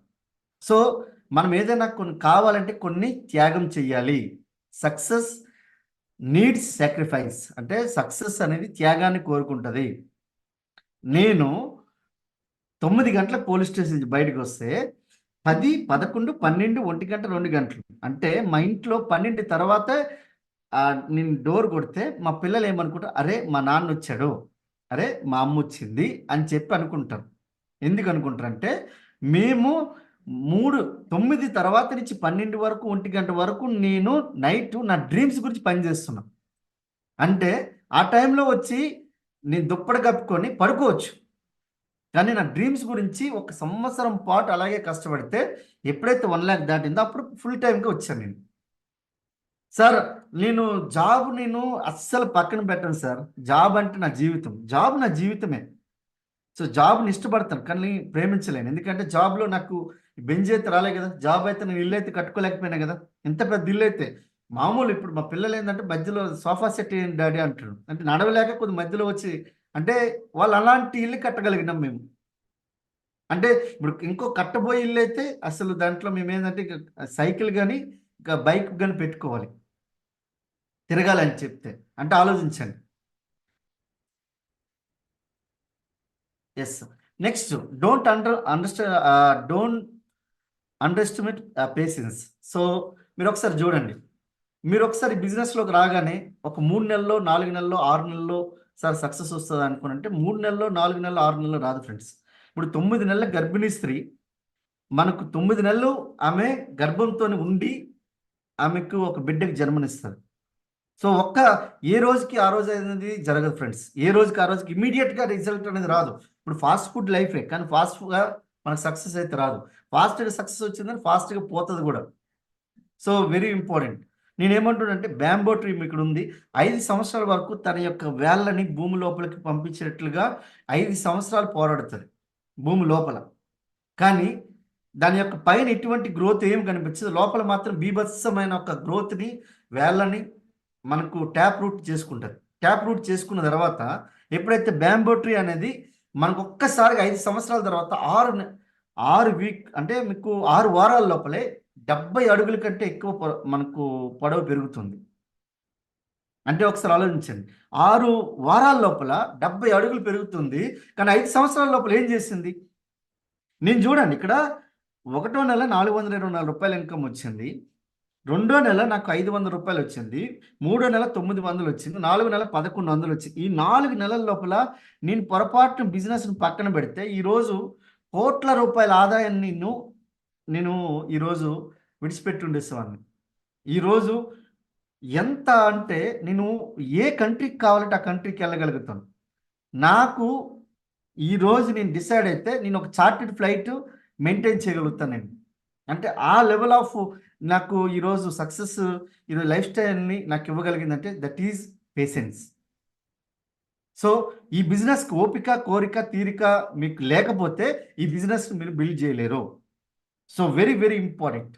సో మనం ఏదైనా కొన్ని కావాలంటే కొన్ని త్యాగం చెయ్యాలి. Success needs sacrifice. అంటే సక్సెస్ అనేది త్యాగాన్ని కోరుకుంటుంది. నేను 9 గంటలకు పోలీస్ స్టేషన్ నుంచి బయటకు వస్తే 10, 11, 12, 1 గంట, 2 గంటలు అంటే మా ఇంట్లో 12 తర్వాత నేను డోర్ కొడితే మా పిల్లలు ఏమనుకుంటారు, అరే మా నాన్న వచ్చాడు, అరే మా అమ్మ వచ్చింది అని చెప్పి అనుకుంటారు. ఎందుకు అనుకుంటారంటే మేము 9 తర్వాత నుంచి 12 వరకు, 1 గంట వరకు నేను నైట్ నా డ్రీమ్స్ గురించి పనిచేస్తున్నాను. అంటే ఆ టైంలో వచ్చి నేను దుప్పటి కప్పుకొని పడుకోవచ్చు, కానీ నా డ్రీమ్స్ గురించి 1 సంవత్సరం పాటు అలాగే కష్టపడితే ఎప్పుడైతే 1 lakh దాటిందో అప్పుడు ఫుల్ టైంకి వచ్చాను నేను. సార్ నేను అస్సలు పక్కన పెట్టను సార్. జాబ్ అంటే నా జీవితం, జాబ్ నా జీవితమే. సో జాబ్ని ఇష్టపడతాను కానీ ప్రేమించలేను. ఎందుకంటే జాబ్లో నాకు బెంజ్ అయితే రాలే కదా. జాబ్ అయితే నేను ఇల్లు అయితే కట్టుకోలేకపోయినా కదా. ఎంత పెద్ద ఇల్లు అయితే మామూలు. ఇప్పుడు మా పిల్లలు ఏంటంటే మధ్యలో సోఫా సెట్ ఏంటి డాడీ అంటారు. అంటే నడవలేక కొద్ది మధ్యలో వచ్చి, అంటే వాళ్ళు అలాంటి ఇల్లు కట్టగలిగినాం మేము. అంటే ఇప్పుడు ఇంకో కట్టబోయే ఇల్లు అయితే అసలు దాంట్లో మేము ఏంటంటే సైకిల్ కానీ ఇంకా బైక్ కానీ పెట్టుకోవాలి తిరగాలని చెప్తే. అంటే ఆలోచించండి. Yes. Next don't underestimate patience. So మీరు ఒకసారి చూడండి, మీరు ఒకసారి బిజినెస్లోకి రాగానే ఒక 3 నెలల్లో, 4 నెలల్లో, 6 నెలల్లో సార్ సక్సెస్ వస్తుంది అనుకునంటే 3 నెలల్లో, 4 నెలల్లో, 6 నెలల్లో రాదు ఫ్రెండ్స్. ఇప్పుడు 9 నెలల గర్భిణీ స్త్రీ, మనకు 9 నెలలు ఆమె గర్భంతో ఉండి ఆమెకు ఒక బిడ్డకి జన్మనిస్తుంది. సో ఏ రోజుకి ఆ రోజు అనేది జరగదు ఫ్రెండ్స్. ఏ రోజుకి ఆ రోజుకి ఇమీడియట్గా రిజల్ట్ అనేది రాదు. ఇప్పుడు ఫాస్ట్ ఫుడ్ లైఫే, కానీ ఫాస్ట్గా మనకు సక్సెస్ అయితే రాదు. ఫాస్ట్గా సక్సెస్ వచ్చిందని ఫాస్ట్గా పోతుంది కూడా. So very important. నేనేమంటున్నానంటే బ్యాంబో ట్రీ ఇక్కడ ఉంది. 5 సంవత్సరాల వరకు తన యొక్క వేళ్ళని భూమి లోపలికి పంపించేటట్లుగా 5 సంవత్సరాలు పోరాడుతుంది భూమి లోపల. కానీ దాని యొక్క పైన ఎటువంటి గ్రోత్ ఏం కనిపించదు, లోపల మాత్రం బీభత్సమైన ఒక గ్రోత్ని వేళ్ళని మనకు ట్యాప్ రూట్ చేసుకుంటుంది. ట్యాప్ రూట్ చేసుకున్న తర్వాత ఎప్పుడైతే బ్యాంబో ట్రీ అనేది మనకు ఒక్కసారిగా 5 సంవత్సరాల తర్వాత 6 వీక్ అంటే మీకు 6 వారాల లోపలే 70 అడుగుల కంటే ఎక్కువ మనకు పొడవు పెరుగుతుంది. అంటే ఒకసారి ఆలోచించండి, 6 వారాల లోపల 70 అడుగులు పెరుగుతుంది. కానీ 5 సంవత్సరాల లోపల ఏం చేసింది? నేను చూడండి, ఇక్కడ 1వ నెల 424 రూపాయల ఇన్కమ్ వచ్చింది. 2వ నెల నాకు 500 రూపాయలు వచ్చింది. 3వ నెల 900 వచ్చింది. 4వ నెల 1100 వచ్చింది. ఈ 4 నెలల లోపల నేను పొరపాటున బిజినెస్ను పక్కన పెడితే ఈరోజు కోట్ల రూపాయల ఆదాయాన్ని నేను ఈరోజు విడిచిపెట్టి ఉండేసేవాడిని. ఈరోజు ఎంత అంటే నేను ఏ కంట్రీకి కావాలంటే ఆ కంట్రీకి వెళ్ళగలుగుతాను. నాకు ఈరోజు నేను డిసైడ్ అయితే నేను ఒక చార్టెడ్ ఫ్లైట్ మెయింటైన్ చేయగలుగుతాను నేను. అంటే ఆ లెవెల్ ఆఫ్ నాకు ఈరోజు సక్సెస్, ఈరోజు లైఫ్ స్టైల్ని నాకు ఇవ్వగలిగిందంటే దట్ ఈజ్ పేషెన్స్. సో ఈ బిజినెస్కి ఓపిక, కోరిక, తీరిక మీకు లేకపోతే ఈ బిజినెస్ మీరు బిల్డ్ చేయలేరు. So very very important.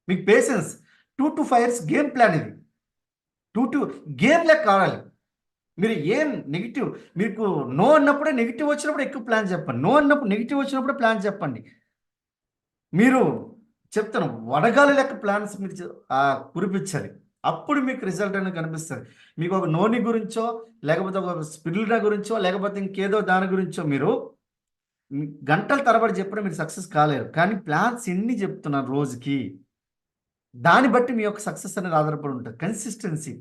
మీకు patience 2 to 5 years game plan ఇది. 2 to గేమ్ లెక్క కావాలి. మీరు ఏం నెగిటివ్, మీకు నో అన్నప్పుడే నెగిటివ్ వచ్చినప్పుడు ఎక్కువ ప్లాన్ చెప్పండి. నో అన్నప్పుడు నెగిటివ్ వచ్చినప్పుడు ప్లాన్ చెప్పండి. మీరు చెప్తాను వడగాలి లెక్క ప్లాన్స్ మీరు కురిపించాలి. అప్పుడు మీకు రిజల్ట్ అనేది కనిపిస్తుంది. మీకు ఒక నోని గురించో, లేకపోతే ఒక స్పిరిల్డా గురించో, లేకపోతే ఇంకేదో దాని గురించో మీరు గంటల తరబడి చెప్పినా మీరు సక్సెస్ కాలేరు. కానీ ప్లాన్స్ ఎన్ని చెప్తున్నారు రోజుకి, దాన్ని బట్టి మీ యొక్క సక్సెస్ అనేది ఆధారపడి ఉంటుంది. Consistency,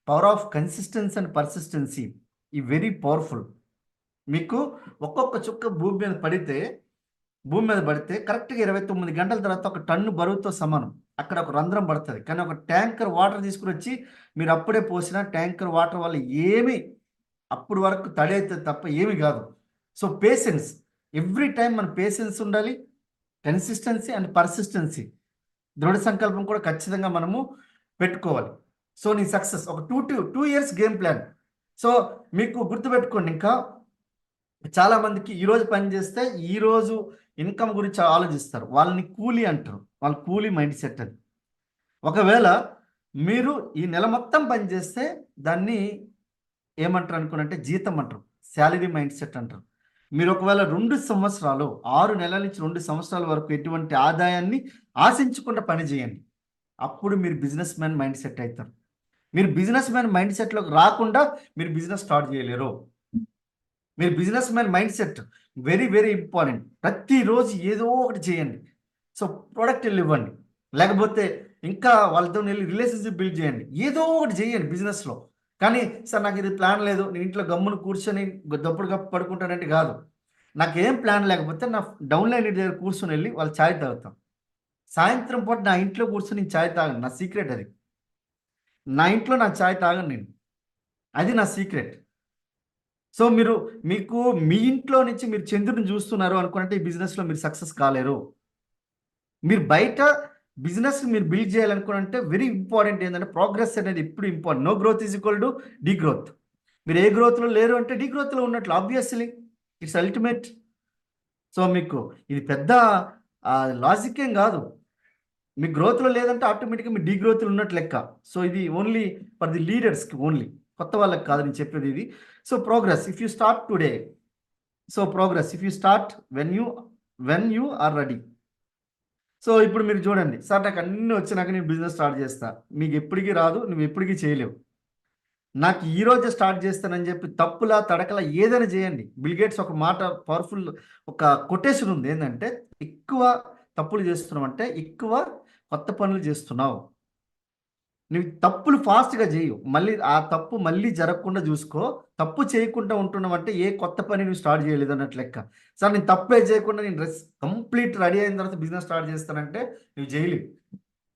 power of consistency and persistency ఈ వెరీ పవర్ఫుల్. మీకు ఒక్కొక్క చుక్క భూమి మీద పడితే కరెక్ట్గా 29 గంటల తర్వాత ఒక టన్ను బరువుతో సమానం. అక్కడ ఒక రంధ్రం పడుతుంది. కానీ ఒక ట్యాంకర్ వాటర్ తీసుకుని వచ్చి మీరు అప్పుడే పోసిన ట్యాంకర్ వాటర్ వల్ల ఏమి అప్పుడు వరకు తడి అయితే తప్ప ఏమి కాదు. సో పేషెన్స్, ఎవ్రీ టైం మన పేషెన్స్ ఉండాలి, కన్సిస్టెన్సీ అండ్ పర్సిస్టెన్సీ, దృఢ సంకల్పం కూడా ఖచ్చితంగా మనము పెట్టుకోవాలి. సో నీ సక్సెస్ ఒక 2 years గేమ్ ప్లాన్. సో మీకు గుర్తుపెట్టుకోండి, ఇంకా చాలామందికి ఈరోజు పని చేస్తే ఈరోజు ఇన్కమ్ గురించి ఆలోచిస్తారు. వాళ్ళని కూలీ అంటారు. వాళ్ళ కూలీ మైండ్ సెట్ అది. ఒకవేళ మీరు ఈ నెల మొత్తం పని చేస్తే దాన్ని ఏమంటారు అనుకున్నంటే జీతం అంటారు, శాలరీ మైండ్ సెట్ అంటారు. మీరు ఒకవేళ 2 సంవత్సరాలు, 6 నెలల నుంచి 2 సంవత్సరాల వరకు ఎటువంటి ఆదాయాన్ని ఆశించకుండా పని చేయండి. అప్పుడు మీరు బిజినెస్ మ్యాన్ మైండ్ సెట్ అవుతారు. మీరు బిజినెస్ మ్యాన్ మైండ్ సెట్లోకి రాకుండా మీరు బిజినెస్ స్టార్ట్ చేయలేరు. మీరు business man mind set very very important. ప్రతిరోజు ఏదో ఒకటి చేయండి. సో ప్రోడక్ట్ ఇవ్వండి, లేకపోతే ఇంకా వాళ్ళతో వెళ్ళి రిలేషన్షిప్ బిల్డ్ చేయండి. ఏదో ఒకటి చేయండి బిజినెస్లో. కానీ సార్ నాకు ఇది ప్లాన్ లేదు, నేను ఇంట్లో గమ్మును కూర్చొని దప్పుడు పడుకుంటానంటే కాదు. నాకేం ప్లాన్ లేకపోతే నా డౌన్లైన్ దగ్గర కూర్చొని వెళ్ళి వాళ్ళు ఛాయ్ తాగుతాం. సాయంత్రం పూట నా ఇంట్లో కూర్చొని నేను ఛాయ్ తాగను. నా సీక్రెట్ అది. నా ఇంట్లో నా ఛాయ్ తాగను నేను, అది నా సీక్రెట్. సో మీకు మీ ఇంట్లో నుంచి మీరు చంద్రుని చూస్తున్నారు అనుకుంటే ఈ బిజినెస్లో మీరు సక్సెస్ కాలేరు. మీరు బయట బిజినెస్ మీరు బిల్డ్ చేయాలనుకుంటే వెరీ ఇంపార్టెంట్ ఏంటంటే ప్రోగ్రెస్ అనేది ఎప్పుడు important. No growth is equal to degrowth. మీరు ఏ గ్రోత్లో లేరు అంటే డీ గ్రోత్లో ఉన్నట్లు, ఆబ్వియస్లీ ఇట్స్ అల్టిమేట్. సో మీకు ఇది పెద్ద లాజిక్ ఏం కాదు. మీ గ్రోత్లో లేదంటే ఆటోమేటిక్గా మీ డీ గ్రోత్లో ఉన్నట్లు లెక్క. సో ఇది ఓన్లీ ఫర్ ది లీడర్స్కి, ఓన్లీ కొత్త వాళ్ళకి కాదు నేను చెప్పేది ఇది. So progress if you start today. So progress if you start when you are ready. So ఇప్పుడు మీరు చూడండి, సార్ నాకు అన్నీ వచ్చినాక నేను బిజినెస్ స్టార్ట్ చేస్తా. మీకు ఎప్పటికీ రాదు, నువ్వు ఎప్పటికీ చేయలేవు. నాకు ఈరోజే స్టార్ట్ చేస్తానని చెప్పి తప్పులా తడకలా ఏదైనా చేయండి. బిల్ గేట్స్ ఒక మాట పవర్ఫుల్ ఒక కొటేషన్ ఉంది, ఏంటంటే ఎక్కువ తప్పులు చేస్తున్నావు అంటే ఎక్కువ కొత్త పనులు చేస్తున్నావు. నువ్వు తప్పులు ఫాస్ట్గా చేయు, మళ్ళీ ఆ తప్పు మళ్ళీ జరగకుండా చూసుకో. తప్పు చేయకుండా ఉంటున్నావు అంటే ఏ కొత్త పని నువ్వు స్టార్ట్ చేయలేదు అన్నట్లు లెక్క. సార్ నేను తప్పే చేయకుండా నేను కంప్లీట్ రెడీ అయిన తర్వాత బిజినెస్ స్టార్ట్ చేస్తానంటే నువ్వు చేయలేవు.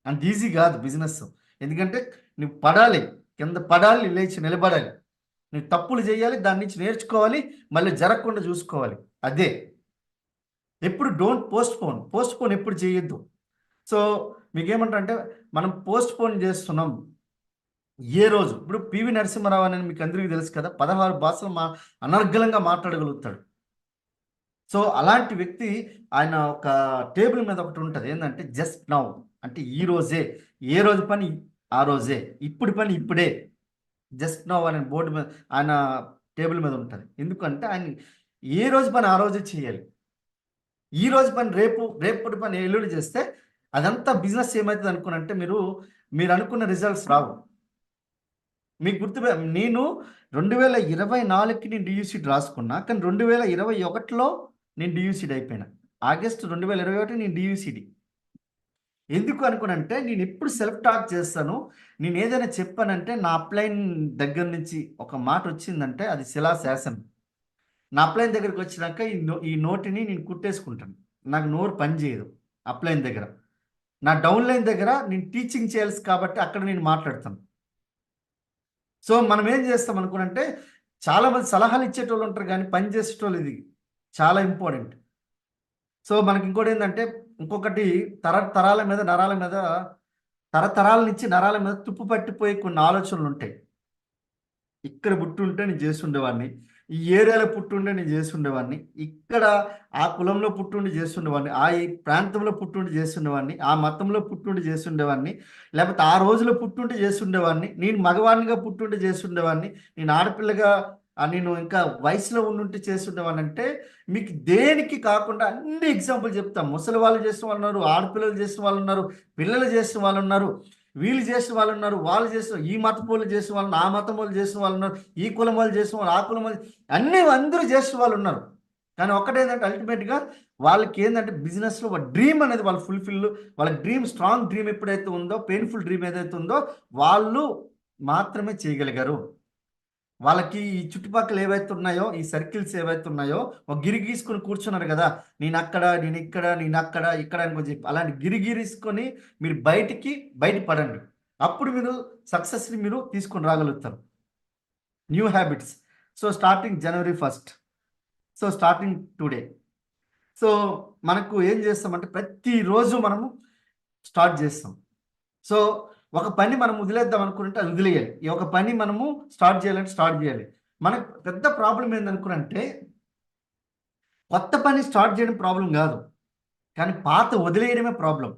అంత ఈజీ కాదు బిజినెస్. ఎందుకంటే నువ్వు పడాలి, కింద పడాలి, లేచి నిలబడాలి. నువ్వు తప్పులు చేయాలి, దాని నుంచి నేర్చుకోవాలి, మళ్ళీ జరగకుండా చూసుకోవాలి. అదే ఎప్పుడు డోంట్ పోస్ట్ పోన్ ఎప్పుడు చేయొద్దు. సో మీకేమంటారంటే మనం పోస్ట్ పోన్ చేస్తున్నాం ఏ రోజు. ఇప్పుడు పివి నరసింహారావు అని మీకు అందరికీ తెలుసు కదా, 16 భాషలు అనర్గళంగా మాట్లాడగలుగుతాడు. సో అలాంటి వ్యక్తి, ఆయన ఒక టేబుల్ మీద ఒకటి ఉంటుంది, ఏంటంటే జస్ట్ నౌ, అంటే ఈ రోజే, ఏ రోజు పని ఆ రోజే, ఇప్పుడు పని ఇప్పుడే, జస్ట్ నౌ అనే బోర్డు మీద ఆయన టేబుల్ మీద ఉంటుంది. ఎందుకంటే ఆయన ఏ రోజు పని ఆ రోజే చేయాలి. ఈ రోజు పని రేపటి పని ఎల్లుండి చేస్తే అదంతా బిజినెస్ ఏమవుతుంది అనుకున్నంటే మీరు అనుకున్న రిజల్ట్స్ రావు. మీకు నేను 2024కి నేను డియూసీడ్ రాసుకున్నా, కానీ 2021లో నేను డియూసీడ్ అయిపోయినా. ఆగస్టు 2021 నేను డియూసీడి. ఎందుకు అనుకునంటే నేను ఎప్పుడు సెల్ఫ్ టాక్ చేస్తాను, నేను ఏదైనా చెప్పానంటే నా అప్లైన్ దగ్గర నుంచి ఒక మాట వచ్చిందంటే అది శిలాశాసనం. నా అప్లైన్ దగ్గరికి వచ్చినాక ఈ నోటిని నేను కుట్టేసుకుంటాను. నాకు నోరు పని చేయదు అప్లైన్ దగ్గర. నా డౌన్లైన్ దగ్గర నేను టీచింగ్ చేయాల్సి కాబట్టి అక్కడ నేను మాట్లాడతాను. సో మనం ఏం చేస్తాం అనుకునంటే, చాలామంది సలహాలు ఇచ్చేటోళ్ళు ఉంటారు, కానీ పని చేసేటోళ్ళు ఇది చాలా ఇంపార్టెంట్. సో మనకి ఇంకోటి ఏంటంటే, ఇంకొకటి తరతరాల నుంచి నరాల మీద తుప్పు పట్టిపోయే కొన్ని ఆలోచనలు ఉంటాయి. ఇక్కడ పుట్టుంటే నేను చేస్తుండేవాడిని, ఈ ఏరియాలో పుట్టుండే నేను చేస్తుండేవాడిని, ఇక్కడ ఆ కులంలో పుట్టుండి చేస్తుండేవాడిని, ఈ ప్రాంతంలో పుట్టుండి చేస్తుండేవాడిని, ఆ మతంలో పుట్టుండి చేస్తుండేవాడిని, లేకపోతే ఆ రోజులో పుట్టుండి చేస్తుండేవాడిని, నేను మగవాడినిగా పుట్టుండి చేస్తుండేవాడిని, నేను ఆడపిల్లగా నేను ఇంకా వయసులో ఉండుంటే చేస్తుండేవాడిని. అంటే మీకు దేనికి కాకుండా అన్ని ఎగ్జాంపుల్ చెప్తాం. ముసలి వాళ్ళు చేసిన వాళ్ళు ఉన్నారు, ఆడపిల్లలు చేసిన వాళ్ళు ఉన్నారు, పిల్లలు చేసిన వాళ్ళు ఉన్నారు, వీళ్ళు చేసిన వాళ్ళు ఉన్నారు, వాళ్ళు చేసిన ఈ మత పోలు చేసిన వాళ్ళు, ఆ మతం వాళ్ళు చేసిన వాళ్ళు ఉన్నారు, ఈ కులం వాళ్ళు చేసిన వాళ్ళు, ఆ కులం వాళ్ళు, అందరూ చేసిన వాళ్ళు ఉన్నారు. కానీ ఒకటేంటంటే అల్టిమేట్గా వాళ్ళకి ఏంటంటే బిజినెస్లో ఒక డ్రీమ్ అనేది వాళ్ళు ఫుల్ఫిల్, వాళ్ళ డ్రీమ్, స్ట్రాంగ్ డ్రీమ్ ఎప్పుడైతే ఉందో, పెయిన్ఫుల్ డ్రీమ్ ఏదైతే ఉందో వాళ్ళు మాత్రమే చేయగలిగారు. వాళ్ళకి ఈ చుట్టుపక్కల ఏవైతే ఉన్నాయో, ఈ సర్కిల్స్ ఏవైతే ఉన్నాయో, ఒక గిరి గీసుకొని కూర్చున్నారు కదా, నేను అక్కడ, నేను ఇక్కడ, నేను అక్కడ, ఇక్కడ అని చెప్పి అలాంటి గిరి గీసుకొని మీరు బయటపడండి. అప్పుడు మీరు సక్సెస్ని మీరు తీసుకొని రాగలుగుతారు. New habits. So starting January 1st, so starting today. So మనకు ఏం చేస్తామంటే ప్రతిరోజు మనము స్టార్ట్ చేస్తాం. సో ఒక పని మనం వదిలేద్దాం అనుకుంటే అది వదిలేయాలి. ఈ ఒక పని మనము స్టార్ట్ చేయాలంటే స్టార్ట్ చేయాలి. మనకు పెద్ద ప్రాబ్లం ఏందనుకునంటే, కొత్త పని స్టార్ట్ చేయడం ప్రాబ్లం కాదు, కానీ పాత వదిలేయడమే ప్రాబ్లం.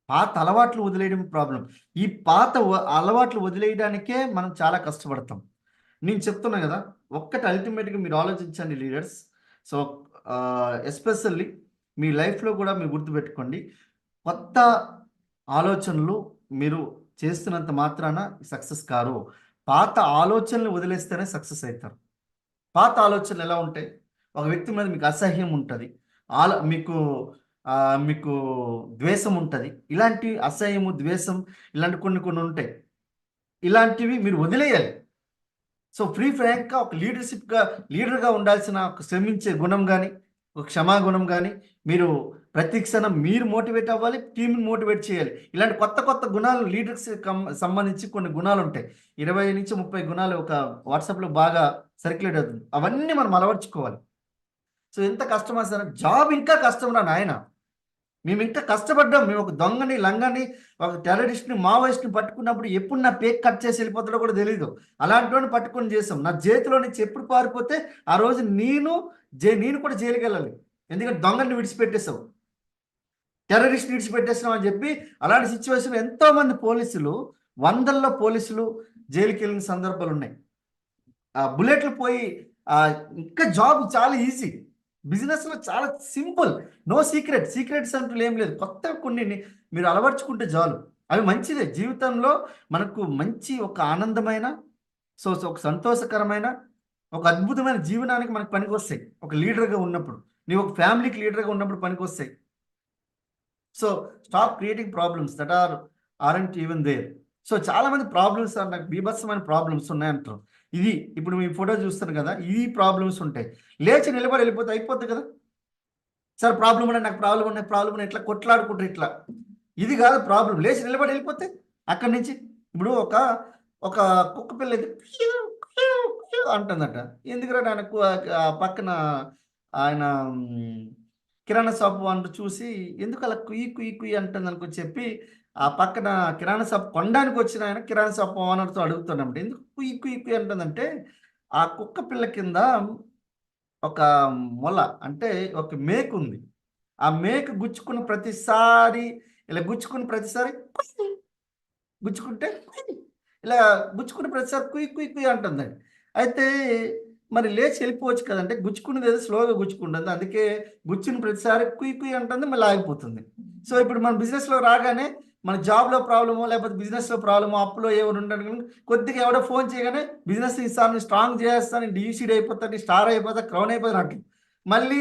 పాత అలవాట్లు వదిలేయడమే ప్రాబ్లం. ఈ పాత అలవాట్లు వదిలేయడానికే మనం చాలా కష్టపడతాం. నేను చెప్తున్నా కదా, ఒక్కటి అల్టిమేట్గా మీరు ఆలోచించండి లీడర్స్. సో ఎస్పెషల్లీ మీ లైఫ్లో కూడా మీరు గుర్తుపెట్టుకోండి, కొత్త ఆలోచనలు మీరు చేస్తున్నంత మాత్రాన సక్సెస్ కారు. పాత ఆలోచనలు వదిలేస్తేనే సక్సెస్ అవుతారు. పాత ఆలోచనలు ఎలా ఉంటాయి? ఒక వ్యక్తి మీద మీకు అసహ్యం ఉంటుంది, మీకు ద్వేషం ఉంటుంది. ఇలాంటి అసహ్యము, ద్వేషం ఇలాంటి కొన్ని ఉంటాయి. ఇలాంటివి మీరు వదిలేయాలి. సో ఫ్రాంక్గా ఒక లీడర్గా ఉండాల్సిన ఒక శ్రమించే గుణం కానీ, ఒక క్షమాగుణం కానీ, మీరు ప్రతి క్షణం మీరు మోటివేట్ అవ్వాలి, టీంని మోటివేట్ చేయాలి. ఇలాంటి కొత్త గుణాలు లీడర్స్ సంబంధించి కొన్ని గుణాలు ఉంటాయి. 20 నుంచి 30 గుణాలు ఒక వాట్సాప్లో బాగా సర్క్యులేట్ అవుతుంది. అవన్నీ మనం అలవర్చుకోవాలి. సో ఎంత కష్టమా సార్, జాబ్ ఇంకా కష్టం రా నాయన. మేము ఇంకా కష్టపడ్డాం. మేము ఒక దొంగని, లంగని, ఒక టెర్రరిస్ట్ని, మావోయిస్ట్ని పట్టుకున్నప్పుడు ఎప్పుడు నా పేక్ కట్ చేసి వెళ్ళిపోతాడో కూడా తెలియదు. అలాంటి వాడిని పట్టుకొని చేసాం. నా చేతిలో నుంచి ఎప్పుడు పారిపోతే ఆ రోజు నేను కూడా జైలుకి వెళ్ళాలి. ఎందుకంటే దొంగని విడిచిపెట్టేసావు, టెర్రరిస్ట్ని విడిచిపెట్టేసావు అని చెప్పి. అలాంటి సిచ్యువేషన్ ఎంతోమంది పోలీసులు, వందల్లో పోలీసులు జైలుకి వెళ్ళిన సందర్భాలు ఉన్నాయి. బుల్లెట్లు పోయి ఇంకా జాబ్ చాలా ఈజీ. బిజినెస్లో చాలా సింపుల్, నో సీక్రెట్స్ అంటూ ఏం లేదు. కొత్త కొన్ని మీరు అలవర్చుకుంటే చాలు, అవి మంచిదే. జీవితంలో మనకు మంచి ఒక ఆనందమైన, ఒక సంతోషకరమైన, ఒక అద్భుతమైన జీవనానికి మనకు పనికి వస్తాయి. ఒక లీడర్గా ఉన్నప్పుడు, నీవు ఒక ఫ్యామిలీకి లీడర్గా ఉన్నప్పుడు పనికి వస్తాయి. So stop creating problems that aren't even there. So చాలా మంది ప్రాబ్లమ్స్, నాకు బీభత్సమైన ప్రాబ్లమ్స్ ఉన్నాయంటారు. ఇది ఇప్పుడు మీ ఫోటో చూస్తాను కదా, ఈ ప్రాబ్లమ్స్ ఉంటాయి. లేచి నిలబడి వెళ్ళిపోతే అయిపోద్ది కదా సార్. ప్రాబ్లం ఉన్నాయి, నాకు ప్రాబ్లం ఉన్నాయి, ఇట్లా కొట్లాడుకుంటారు. ఇట్లా ఇది కాదు ప్రాబ్లం. లేచి నిలబడి వెళ్ళిపోతే అక్కడి నుంచి ఇప్పుడు ఒక ఒక కుక్క పిల్ల అయితే కుయూ, కుయూ, కుయూ అంటుందట. ఎందుకురా నాన్న పక్కన ఆయన కిరాణా షాప్ వాళ్ళు చూసి ఎందుకు అలా కుయ్యి కుయ్యి కుయ్యి అంటుంది అనుకో చెప్పి ఆ పక్కన కిరాణా షాప్ కొనడానికి వచ్చిన ఆయన కిరాణా షాప్ ఓనర్తో అడుగుతున్నాడు ఎందుకు కుయ్యి కుయ్యి కుయ్యి అంటుందంటే ఆ కుక్క పిల్ల కింద ఒక మొల అంటే ఒక మేకు ఉంది. ఆ మేకు గుచ్చుకున్న ప్రతిసారి ఇలా గుచ్చుకున్న ప్రతిసారి కుయ్ గుచ్చుకుంటే కుయ్ ఇలా గుచ్చుకున్న ప్రతిసారి కుయ్ కుయ్ కుయ్ అంటుందండి. అయితే మరి లేచి వెళ్ళిపోవచ్చు కదంటే గుచ్చుకున్నది ఏదో స్లోగా గుచ్చుకుంటుంది. అందుకే గుచ్చిన ప్రతిసారి కుయ్ కుయ్ అంటుంది, మళ్ళీ ఆగిపోతుంది. సో ఇప్పుడు మన బిజినెస్లో రాగానే మన జాబ్లో ప్రాబ్లమో లేకపోతే బిజినెస్లో ప్రాబ్లమో అప్పులో ఎవరు ఉండడం కొద్దిగా ఎవడో ఫోన్ చేయగానే బిజినెస్ ఈసారి స్ట్రాంగ్ చేస్తాను, డీసీడ్ అయిపోతాను, స్టార్ అయిపోతా, క్రౌన్ అయిపోతాను అంటుంది. మళ్ళీ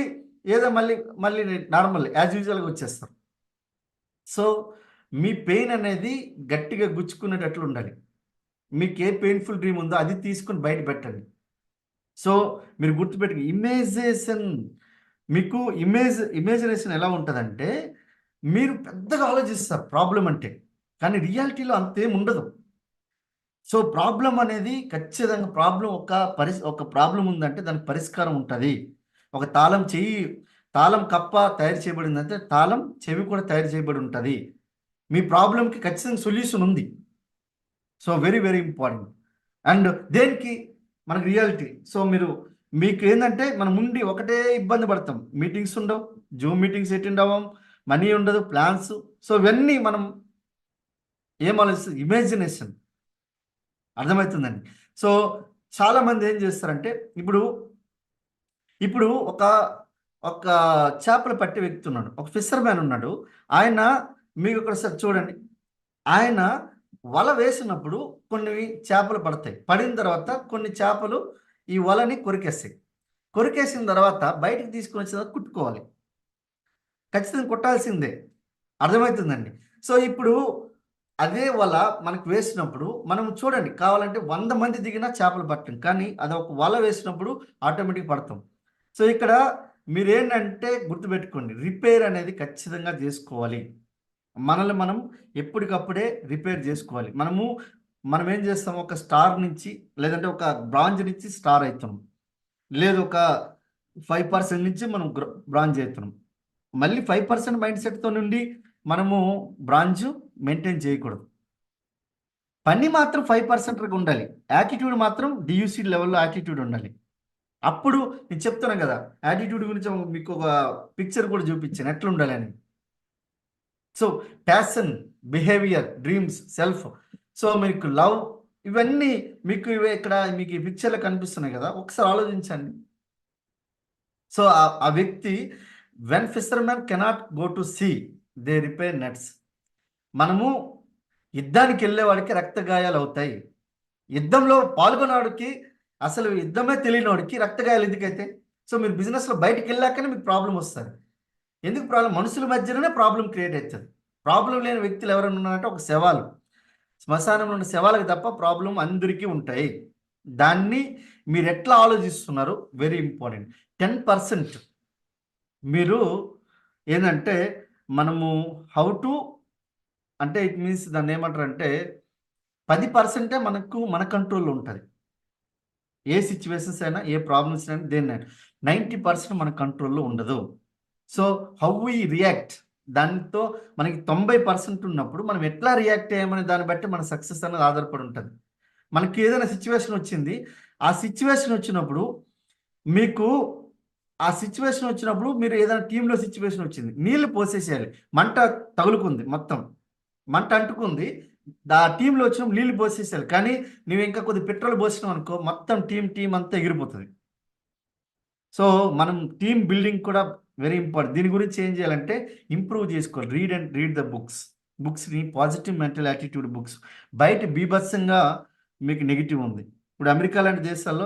ఏదో మళ్ళీ మళ్ళీ నార్మల్ యాజ్ యూజువల్గా వచ్చేస్తారు. సో మీ పెయిన్ అనేది గట్టిగా గుచ్చుకునేటట్లు ఉండాలి. మీకు ఏ పెయిన్ఫుల్ డ్రీమ్ ఉందో అది తీసుకుని బయట పెట్టండి. సో మీరు గుర్తుపెట్టుకు ఇమేజినేషన్, మీకు ఇమేజినేషన్ ఎలా ఉంటుందంటే మీరు పెద్దగా ఆలోచిస్తారు ప్రాబ్లం అంటే, కానీ రియాలిటీలో అంతేం ఉండదు. సో ప్రాబ్లం అనేది ఖచ్చితంగా ప్రాబ్లం ఒక ప్రాబ్లం ఉందంటే దానికి పరిష్కారం ఉంటుంది. ఒక తాళం కప్ప తయారు చేయబడిందంటే తాళం చెవి కూడా తయారు చేయబడి ఉంటుంది. మీ ప్రాబ్లంకి ఖచ్చితంగా సొల్యూషన్ ఉంది. So very very important. And దేనికి మనకు రియాలిటీ. సో మీకు ఏంటంటే మనం ఉండి ఒకటే ఇబ్బంది పడతాం. మీటింగ్స్ ఉండవు, జూమ్ మీటింగ్స్ అటెండ్ అవ్వం, మనీ ఉండదు, ప్లాన్స్. సో ఇవన్నీ మనం ఏం ఆలోచిస్తుంది, ఇమాజినేషన్. అర్థమవుతుందండి. సో చాలామంది ఏం చేస్తారంటే ఇప్పుడు ఒక చేపలు పట్టి వ్యక్తి ఉన్నాడు, ఒక ఫిషర్ మ్యాన్ ఉన్నాడు. ఆయన మీకు ఒకసారి చూడండి, ఆయన వల వేసినప్పుడు కొన్ని చేపలు పడతాయి. పడిన తర్వాత కొన్ని చేపలు ఈ వలని కొరికేస్తాయి. కొరికేసిన తర్వాత బయటికి తీసుకొని వచ్చిన తర్వాత కుట్టుకోవాలి. ఖచ్చితంగా కుట్టాల్సిందే. అర్థమవుతుందండి. సో ఇప్పుడు అదే వల మనకు వేసినప్పుడు మనం చూడండి, కావాలంటే 100 మంది దిగినా చేపలు పట్టం, కానీ అది ఒక వల వేసినప్పుడు ఆటోమేటిక్ పడతాం. సో ఇక్కడ మీరేంటంటే గుర్తుపెట్టుకోండి, రిపేర్ అనేది ఖచ్చితంగా చేసుకోవాలి. మనల్ని మనం ఎప్పటికప్పుడే రిపేర్ చేసుకోవాలి. మనం ఏం చేస్తాం, ఒక స్టార్ నుంచి లేదంటే ఒక బ్రాంజ్ నుంచి స్టార్ అవుతున్నాం, లేదు ఒక 5% నుంచి మనం బ్రాంజ్ అవుతున్నాం. మళ్ళీ 5% మైండ్ సెట్తో నుండి మనము బ్రాంజ్ మెయింటైన్ చేయకూడదు. పని మాత్రం 5% ఉండాలి, యాటిట్యూడ్ మాత్రం డియూసీ లెవెల్లో యాటిట్యూడ్ ఉండాలి. అప్పుడు నేను చెప్తున్నాను కదా, యాటిట్యూడ్ గురించి మీకు ఒక పిక్చర్ కూడా చూపించాను ఎట్లా ఉండాలి అని. So passion, behaviour, dreams, self. So మీకు లవ్, ఇవన్నీ మీకు ఇక్కడ మీకు ఈ పిక్చర్లో కనిపిస్తున్నాయి కదా, ఒకసారి ఆలోచించండి. సో ఆ వ్యక్తి, when fishermen cannot go to sea they repair nets. మనము యుద్ధానికి వెళ్ళేవాడికి రక్త గాయాలు అవుతాయి. యుద్ధంలో పాల్గొనేవాడికి, అసలు యుద్ధమే తెలియనివాడికి రక్త గాయాలు ఎందుకైతే? సో మీరు బిజినెస్లో బయటికి వెళ్ళాకనే మీకు ప్రాబ్లం వస్తుంది. ఎందుకు ప్రాబ్లం? మనుషుల మధ్యలోనే ప్రాబ్లం క్రియేట్ అవుతుంది. ప్రాబ్లం లేని వ్యక్తులు ఎవరైనా ఉన్నారంటే ఒక శవాలు, శ్మశానంలో ఉన్న శవాలకు తప్ప ప్రాబ్లం అందరికీ ఉంటాయి. దాన్ని మీరు ఎట్లా ఆలోచిస్తున్నారు వెరీ ఇంపార్టెంట్. 10% మీరు ఏంటంటే మనము హౌ టు అంటే ఇట్ మీన్స్ దాన్ని ఏమంటారు అంటే 10% మన కంట్రోల్లో ఉంటుంది. ఏ సిచ్యువేషన్స్ అయినా, ఏ ప్రాబ్లమ్స్ అయినా, దేన్నైనా 90% మన కంట్రోల్లో ఉండదు. సో హౌ వీ రియాక్ట్, దాంతో మనకి 90% ఉన్నప్పుడు మనం ఎట్లా రియాక్ట్ అయ్యామనే దాన్ని బట్టి మన సక్సెస్ అనేది ఆధారపడి ఉంటుంది. మనకి ఏదైనా సిచ్యువేషన్ వచ్చింది, ఆ సిచ్యువేషన్ వచ్చినప్పుడు మీరు ఏదైనా టీంలో సిచ్యువేషన్ వచ్చింది, నీళ్లు పోసేసేయాలి. మంట తగులుకుంది, మొత్తం మంట అంటుకుంది, ఆ టీంలో వచ్చినప్పుడు నీళ్లు పోసేసేయాలి. కానీ నువ్వు ఇంకా కొద్ది పెట్రోల్ పోసినావు అనుకో, మొత్తం టీం అంతా ఎగిరిపోతుంది. సో మనం టీమ్ బిల్డింగ్ కూడా వెరీ ఇంపార్టెంట్. దీని గురించి ఏం చేయాలంటే ఇంప్రూవ్ చేసుకోవాలి. రీడ్ ద బుక్స్ని, పాజిటివ్ మెంటల్ యాటిట్యూడ్ బుక్స్. బయట బీభత్సంగా మీకు నెగిటివ్ ఉంది. ఇప్పుడు అమెరికా లాంటి దేశాల్లో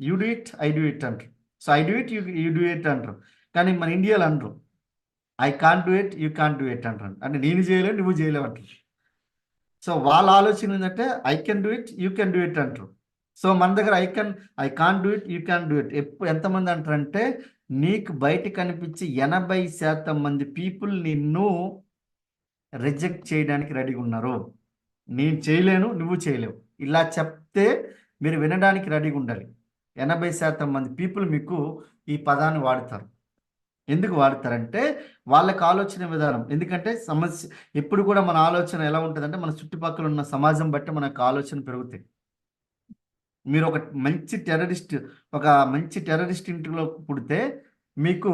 you do it, I do it అంటారు. So I do it, you do it అంటారు. కానీ మన ఇండియాలో అనరు, I can't do it, you can't do it అంటారు. అంటే నేను చేయలేవు, నువ్వు చేయలేవు అంటారు. సో వాళ్ళ ఆలోచన ఏంటంటే I can do it, you can do it అంటారు. సో మన దగ్గర I can't do it, you can do it. ఎంతమంది అంటారంటే, నీకు బయట కనిపించి 80% మంది పీపుల్ నిన్ను రిజెక్ట్ చేయడానికి రెడీగా ఉన్నారు. నేను చేయలేను, నువ్వు చేయలేవు, ఇలా చెప్తే మీరు వినడానికి రెడీగా ఉండాలి. 80% మంది పీపుల్ మీకు ఈ పదాన్ని వాడతారు. ఎందుకు వాడతారంటే వాళ్ళకి ఆలోచన విధానం. ఎందుకంటే సమస్య ఎప్పుడు కూడా మన ఆలోచన ఎలా ఉంటుందంటే మన చుట్టుపక్కల ఉన్న సమాజం బట్టి మనకు ఆలోచన పెరుగుతాయి. మీరు ఒక మంచి టెర్రరిస్ట్ ఇంటిలో పుడితే మీకు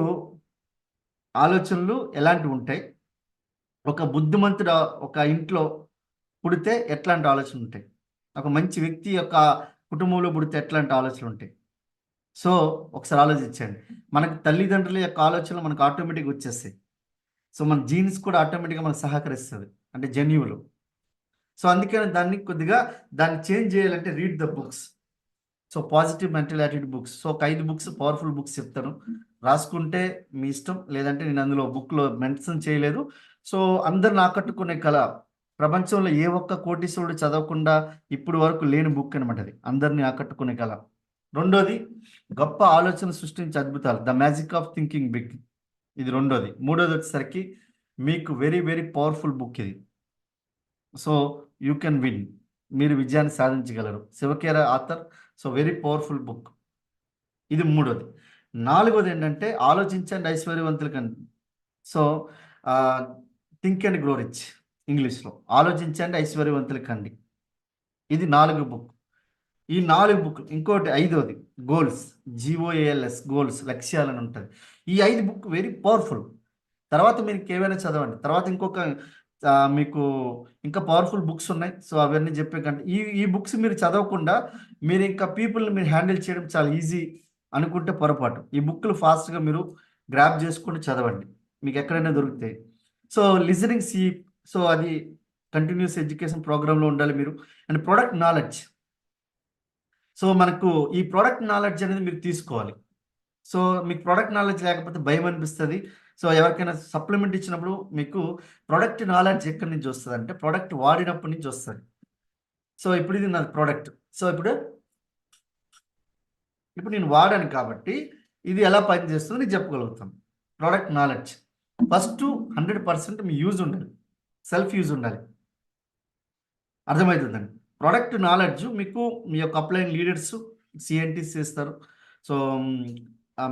ఆలోచనలు ఎలాంటివి ఉంటాయి? ఒక బుద్ధిమంతుడు ఒక ఇంట్లో పుడితే ఎట్లాంటి ఆలోచనలు ఉంటాయి? ఒక మంచి వ్యక్తి యొక్క కుటుంబంలో పుడితే ఎట్లాంటి ఆలోచనలు ఉంటాయి? సో ఒకసారి ఆలోచించండి. మనకు తల్లిదండ్రుల యొక్క ఆలోచనలు మనకు ఆటోమేటిక్గా వచ్చేస్తాయి. సో మన జీన్స్ కూడా ఆటోమేటిక్గా మనకు సహకరిస్తుంది, అంటే జన్యువులు. సో అందుకని దాన్ని చేంజ్ చేయాలంటే read the books. So positive mental attitude books. So ఒక 5 బుక్స్, పవర్ఫుల్ బుక్స్ చెప్తాను, రాసుకుంటే మీ ఇష్టం. లేదంటే నేను అందులో బుక్లో మెన్షన్ చేయలేదు. సో అందరిని ఆకట్టుకునే కళ, ప్రపంచంలో ఏ ఒక్క కోటీశ్వరుడు చదవకుండా ఇప్పుడు వరకు లేని బుక్ అనమాట అది, అందరిని ఆకట్టుకునే కళ. రెండోది గొప్ప ఆలోచన సృష్టించే అద్భుతాలు, the magic of thinking big, ఇది రెండోది. మూడోది వచ్చేసరికి మీకు వెరీ వెరీ పవర్ఫుల్ బుక్ ఇది. సో యూ కెన్ విన్, మీరు విజయాన్ని సాధించగలరు, Shiv Khera author. So very powerful book, ఇది మూడోది. నాలుగోది ఏంటంటే ఆలోచించండి ఐశ్వర్యవంతులు కండి. So think and grow rich, ఇంగ్లీష్లో ఆలోచించండి ఐశ్వర్యవంతులు కండి, ఇది 4 బుక్. ఈ 4 బుక్. ఇంకోటి ఐదోది గోల్స్, GOALS, గోల్స్, లక్ష్యాలని ఉంటుంది. ఈ 5 బుక్ వెరీ పవర్ఫుల్. తర్వాత మీరు ఏమైనా చదవండి. తర్వాత మీకు ఇంకా పవర్ఫుల్ బుక్స్ ఉన్నాయి. సో అవన్నీ చెప్పే కంటే ఈ బుక్స్ మీరు చదవకుండా మీరు ఇంకా పీపుల్ని మీరు హ్యాండిల్ చేయడం చాలా ఈజీ అనుకుంటే పొరపాటు. ఈ బుక్లు ఫాస్ట్గా మీరు గ్రాప్ చేసుకుంటూ చదవండి, మీకు ఎక్కడైనా దొరుకుతాయి. సో లిజనింగ్ సో అది కంటిన్యూస్ ఎడ్యుకేషన్ ప్రోగ్రాంలో ఉండాలి మీరు. And product knowledge. సో మనకు ఈ ప్రొడక్ట్ నాలెడ్జ్ అనేది మీరు తీసుకోవాలి. సో మీకు ప్రొడక్ట్ నాలెడ్జ్ లేకపోతే భయం అనిపిస్తుంది. సో ఎవరికైనా సప్లిమెంట్ ఇచ్చినప్పుడు మీకు ప్రొడక్ట్ నాలెడ్జ్ ఎక్కడి నుంచి వస్తుంది అంటే ప్రొడక్ట్ వాడినప్పటి నుంచి వస్తుంది. సో ఇప్పుడు ఇది నాది ప్రోడక్ట్. సో ఇప్పుడు నేను వాడాను కాబట్టి ఇది ఎలా పనిచేస్తుందో నేను చెప్పగలుగుతాను. ప్రోడక్ట్ నాలెడ్జ్ ఫస్ట్ 100% మీ యూజ్ ఉండాలి, సెల్ఫ్ యూజ్ ఉండాలి, అర్థమవుతుందండి. ప్రోడక్ట్ నాలెడ్జ్ మీకు మీ యొక్క అప్లైన్ లీడర్స్, CNTs చేస్తారు. సో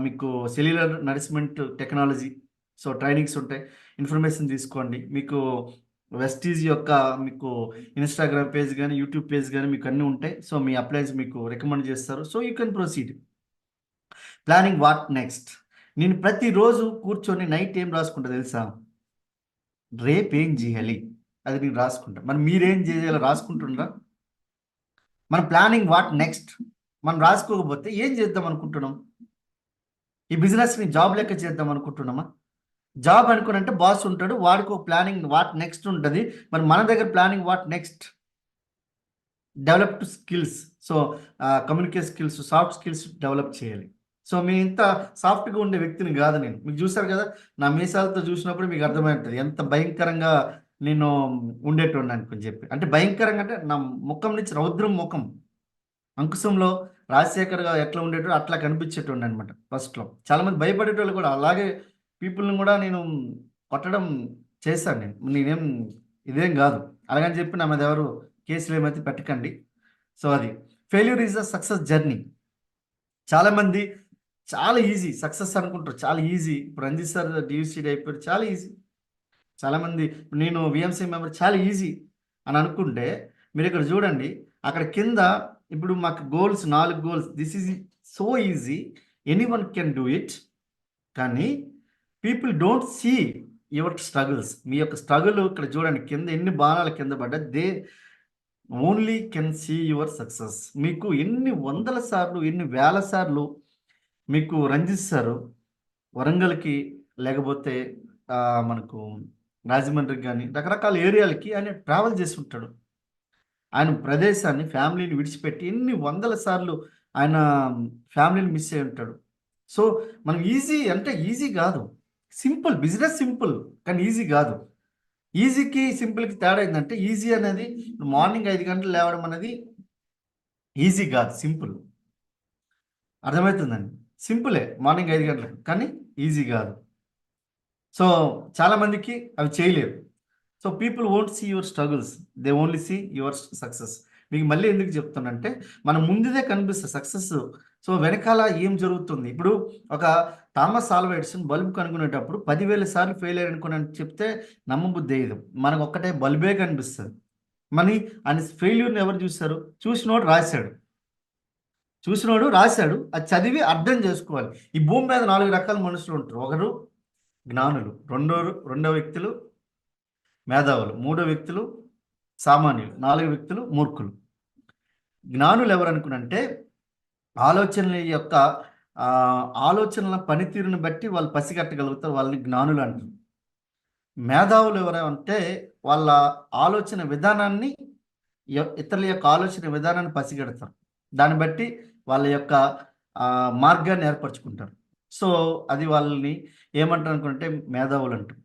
మీకు సెల్యులర్ నరిస్మెంట్ టెక్నాలజీ, సో ట్రైనింగ్స్ ఉంటాయి, ఇన్ఫర్మేషన్ తీసుకోండి. మీకు వెస్టీజ్ యొక్క మీకు ఇన్స్టాగ్రామ్ పేజ్ కానీ యూట్యూబ్ పేజ్ కానీ మీకు అన్నీ ఉంటాయి. సో మీ అప్లైన్స్ మీకు రికమెండ్ చేస్తారు. So you can proceed. Planning what next. నేను ప్రతిరోజు కూర్చొని నైట్ ఏం రాసుకుంటా తెలుసా? రేపు ఏం చేయాలి అది నేను రాసుకుంటా. మరి మీరేం చేయాలో రాసుకుంటున్నారా? మన ప్లానింగ్ వాట్ నెక్స్ట్ మనం రాసుకోకపోతే ఏం చేద్దాం అనుకుంటున్నాం? ఈ బిజినెస్ని జాబ్ లెక్క చేద్దాం అనుకుంటున్నామా? జాబ్ అనుకున్నంటే బాస్ ఉంటాడు, వాడికి ఒక ప్లానింగ్ వాట్ నెక్స్ట్ ఉంటుంది. మరి మన దగ్గర planning what next, develop to skills. So communicate skills, soft skills develop చేయాలి. సో మీ ఇంత సాఫ్ట్గా ఉండే వ్యక్తిని కాదు నేను. మీకు చూసారు కదా నా మీసాలతో చూసినప్పుడు మీకు అర్థమవుతుంది ఎంత భయంకరంగా నేను ఉండేటోడిని అనుకుని చెప్పి. అంటే భయంకరంగా అంటే నా ముఖం నుంచి రౌద్రం ముఖం, అంకుశంలో రాజశేఖర్ గారు ఎట్లా ఉండేటో అట్లా కనిపించేటోండి అనమాట. ఫస్ట్లో చాలామంది భయపడేటోళ్ళు కూడా, అలాగే పీపుల్ని కూడా నేను కొట్టడం చేశాను. నేనేం ఇదేం కాదు, అలాగని చెప్పి నా మీద ఎవరు కేసులు ఏమైతే పెట్టకండి. సో అది failure is a success journey. చాలామంది చాలా ఈజీ సక్సెస్ అనుకుంటారు, చాలా ఈజీ. ఇప్పుడు రంజిత్ సార్ DUCD అయిపోయారు, చాలా ఈజీ. చాలామంది నేను VMC మెంబర్, చాలా ఈజీ అని అనుకుంటే మీరు ఇక్కడ చూడండి, అక్కడ కింద ఇప్పుడు మాకు goals 4 goals. This is so easy, anyone can do it. కానీ people don't see your struggles. మీ యొక్క స్ట్రగుల్ ఇక్కడ చూడండి, కింద ఎన్ని బాణాలు కింద పడ్డా they only can see your success. మీకు ఎన్ని వందల సార్లు, ఎన్ని వేల సార్లు మీకు రంజిత్ సారు వరంగల్కి లేకపోతే మనకు రాజమండ్రికి కానీ రకరకాల ఏరియాలకి ఆయన ట్రావెల్ చేసి ఉంటాడు. ఆయన ప్రదేశాన్ని, ఫ్యామిలీని విడిచిపెట్టి ఎన్ని వందల సార్లు ఆయన ఫ్యామిలీని మిస్ అయి ఉంటాడు. సో మనం ఈజీ అంటే ఈజీ కాదు, సింపుల్. బిజినెస్ సింపుల్ కానీ ఈజీ కాదు. ఈజీకి సింపుల్కి తేడా ఏంటంటే ఈజీ అనేది మార్నింగ్ 5 గంటలు లేవడం అనేది ఈజీ కాదు, సింపుల్. అర్థమవుతుందండి, సింపులే మార్నింగ్ 5 గంటలకు, కానీ ఈజీ కాదు. సో చాలామందికి అవి చేయలేరు. So people won't see your struggles, they only see your success. మీకు మళ్ళీ ఎందుకు చెప్తానంటే మనం ముందుదే కనిపిస్తుంది సక్సెస్. సో వెనకాల ఏం జరుగుతుంది. ఇప్పుడు ఒక థామస్ ఆల్వా ఎడిసన్ బల్బు కనుక్కునేటప్పుడు 10,000 సార్లు ఫెయిల్ అయ్యారనుకుని చెప్తే నమ్మబుద్ధి అయ్యేది. మనకు ఒక్కటే బల్బే కనిపిస్తుంది. మరి ఆయన ఫెయిల్యూర్ని ఎవరు చూశారు? చూసినోడు రాశాడు, అది చదివి అర్థం చేసుకోవాలి. ఈ భూమి మీద 4 రకాల మనుషులు ఉంటారు. ఒకరు జ్ఞానులు, రెండో వ్యక్తులు మేధావులు, 3 వ్యక్తులు సామాన్యులు, 4 వ్యక్తులు మూర్ఖులు. జ్ఞానులు ఎవరు అనుకునంటే ఆలోచనల యొక్క ఆలోచనల పనితీరుని బట్టి వాళ్ళు పసిగట్టగలుగుతారు, వాళ్ళని జ్ఞానులు అంటారు. మేధావులు ఎవరంటే వాళ్ళ ఆలోచన విధానాన్ని, ఇతరుల యొక్క ఆలోచన విధానాన్ని పసిగడతారు, దాన్ని బట్టి వాళ్ళ యొక్క మార్గాన్ని ఏర్పరచుకుంటారు. సో అది వాళ్ళని ఏమంటారు అనుకుంటే మేధావులు అంటారు.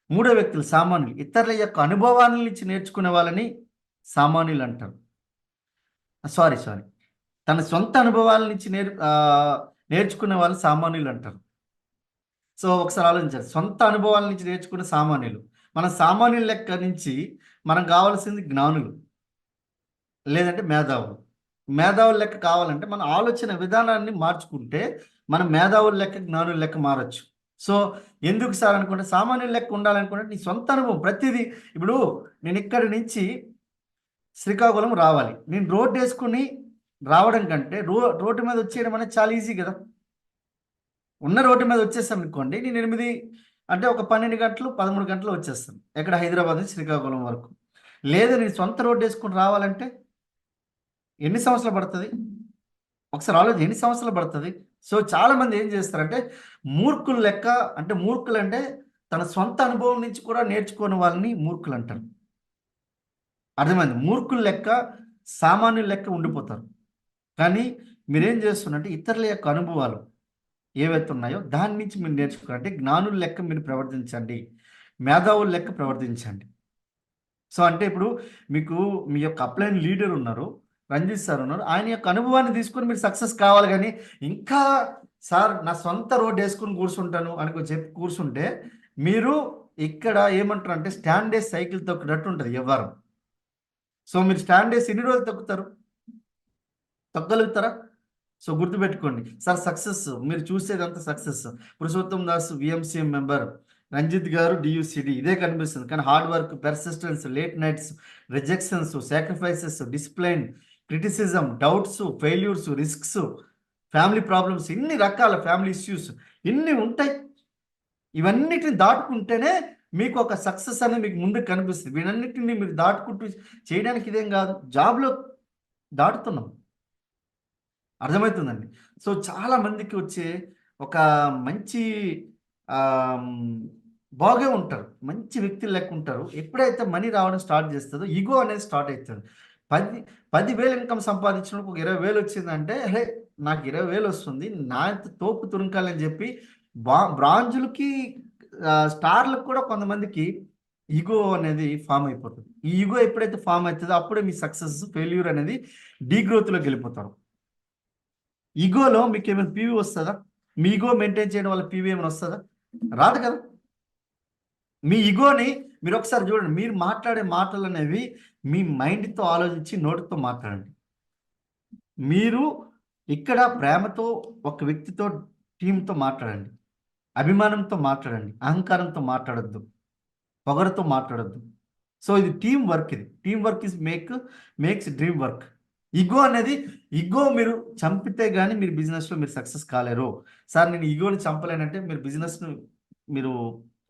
3 వ్యక్తులు సామాన్యులు, ఇతరుల యొక్క అనుభవాల నుంచి నేర్చుకునే వాళ్ళని సామాన్యులు అంటారు. సారీ తన సొంత అనుభవాల నుంచి నేర్చుకునే వాళ్ళు సామాన్యులు అంటారు. సో ఒకసారి ఆలోచించాలి, సొంత అనుభవాల నుంచి నేర్చుకునే సామాన్యులు. మన సామాన్యుల లెక్క నుంచి మనం కావాల్సింది జ్ఞానులు, లేదంటే మేధావుల లెక్క కావాలంటే మన ఆలోచన విధానాన్ని మార్చుకుంటే మనం మేధావుల లెక్క జ్ఞానుల లెక్క మారచ్చు. సో ఎందుకు సార్ అనుకుంటే సామాన్యుల లెక్క ఉండాలనుకుంటే నీ సొంత అనుభవం ప్రతిదీ. ఇప్పుడు నేను ఇక్కడి నుంచి శ్రీకాకుళం రావాలి, నేను రోడ్డు వేసుకుని రావడం కంటే రోడ్డు మీద వచ్చేయడం అనేది చాలా ఈజీ కదా. ఉన్న రోడ్డు మీద వచ్చేస్తాను అనుకోండి, నేను 8 అంటే ఒక 12 గంటలు 13 గంటలు వచ్చేస్తాను ఎక్కడ హైదరాబాద్ నుంచి శ్రీకాకుళం వరకు. లేదా నేను సొంత రోడ్డు వేసుకుని రావాలంటే ఎన్ని సంవత్సరాలు పడుతుంది? ఒకసారి ఆలోచన, ఎన్ని సంవత్సరాలు పడుతుంది? సో చాలా మంది ఏం చేస్తారంటే మూర్ఖులు లెక్క, అంటే మూర్ఖులు అంటే తన సొంత అనుభవం నుంచి కూడా నేర్చుకోని వాళ్ళని మూర్ఖులు అంటారు. అర్థమైంది? మూర్ఖుల లెక్క సామాన్యుల లెక్క ఉండిపోతారు. కానీ మీరేం చేస్తున్నారంటే ఇతరుల యొక్క అనుభవాలు ఏవైతే ఉన్నాయో దాని నుంచి మీరు నేర్చుకోవాలంటే జ్ఞానుల లెక్క మీరు ప్రవర్తించండి, మేధావుల లెక్క ప్రవర్తించండి. సో అంటే ఇప్పుడు మీకు మీ యొక్క అప్లైన్ లీడర్ ఉన్నారు, రంజిత్ సార్ ఉన్నారు, ఆయన యొక్క అనుభవాన్ని తీసుకొని మీరు సక్సెస్ కావాలి. కానీ ఇంకా సార్ నా సొంత రోడ్డు వేసుకుని కూర్చుంటాను అని చెప్పి కూర్చుంటే మీరు ఇక్కడ ఏమంటారు అంటే స్టాండ్ వేసి సైకిల్ తొక్కినట్టు ఉంటుంది వ్యవహారం. సో మీరు స్టాండ్ వేసి ఎన్ని రోజులు తొక్కగలుగుతారా? సో గుర్తుపెట్టుకోండి సార్, సక్సెస్ మీరు చూసేదంతా success. Purushottam Das VMCM member, Ranjith గారు డియూసిడి, ఇదే కనిపిస్తుంది. కానీ hard work, persistence, late nights, rejections, sacrifices, discipline, criticism, doubts, failures, risks, family problems, ఇన్ని రకాల ఫ్యామిలీ ఇష్యూస్ ఇన్ని ఉంటాయి. ఇవన్నిటిని దాటుకుంటేనే మీకు ఒక సక్సెస్ అనేది మీకు ముందుకు కనిపిస్తుంది. వీటన్నిటిని మీరు దాటుకుంటూ చేయడానికి ఇదేం కాదు, జాబ్లో దాటుతున్నాం. అర్థమవుతుందండి? సో చాలా మందికి వచ్చే ఒక మంచి బాగా ఉంటారు, మంచి వ్యక్తులు లెక్క ఉంటారు. ఎప్పుడైతే మనీ రావడం స్టార్ట్ చేస్తుందో ఈగో అనేది స్టార్ట్ అవుతుంది. 10,000 ఇన్కమ్ సంపాదించినప్పుడు 20,000 వచ్చిందంటే అరే నాకు 20,000 వస్తుంది, నా తోపు తురుంకాలని చెప్పి బ్రాంజులకి స్టార్లకు కూడా కొంతమందికి ఈగో అనేది ఫామ్ అయిపోతుంది. ఈ ఈగో ఎప్పుడైతే ఫామ్ అవుతుందో అప్పుడే మీ సక్సెస్ ఫెయిల్యూర్ అనేది డీగ్రోత్లోకి వెళ్ళిపోతారు. ఈగోలో మీకు ఏమైనా పీవీ వస్తుందా? మీ ఈగో మెయింటైన్ చేయడం వల్ల పీవీ ఏమైనా వస్తుందా? రాదు కదా. మీ ఈగోని మీరు ఒకసారి చూడండి, మీరు మాట్లాడే మాటలు అనేవి మీ మైండ్తో ఆలోచించి నోటితో మాట్లాడండి. మీరు ఇక్కడ ప్రేమతో ఒక వ్యక్తితో టీంతో మాట్లాడండి, అభిమానంతో మాట్లాడండి, అహంకారంతో మాట్లాడద్దు, పొగరుతో మాట్లాడద్దు. సో ఇది టీం వర్క్. ఇది team work makes dream work. Ego మీరు చంపితే కానీ మీరు బిజినెస్లో మీరు సక్సెస్ కాలేరు. సార్ నేను ఈగోని చంపలేనంటే మీరు బిజినెస్ను మీరు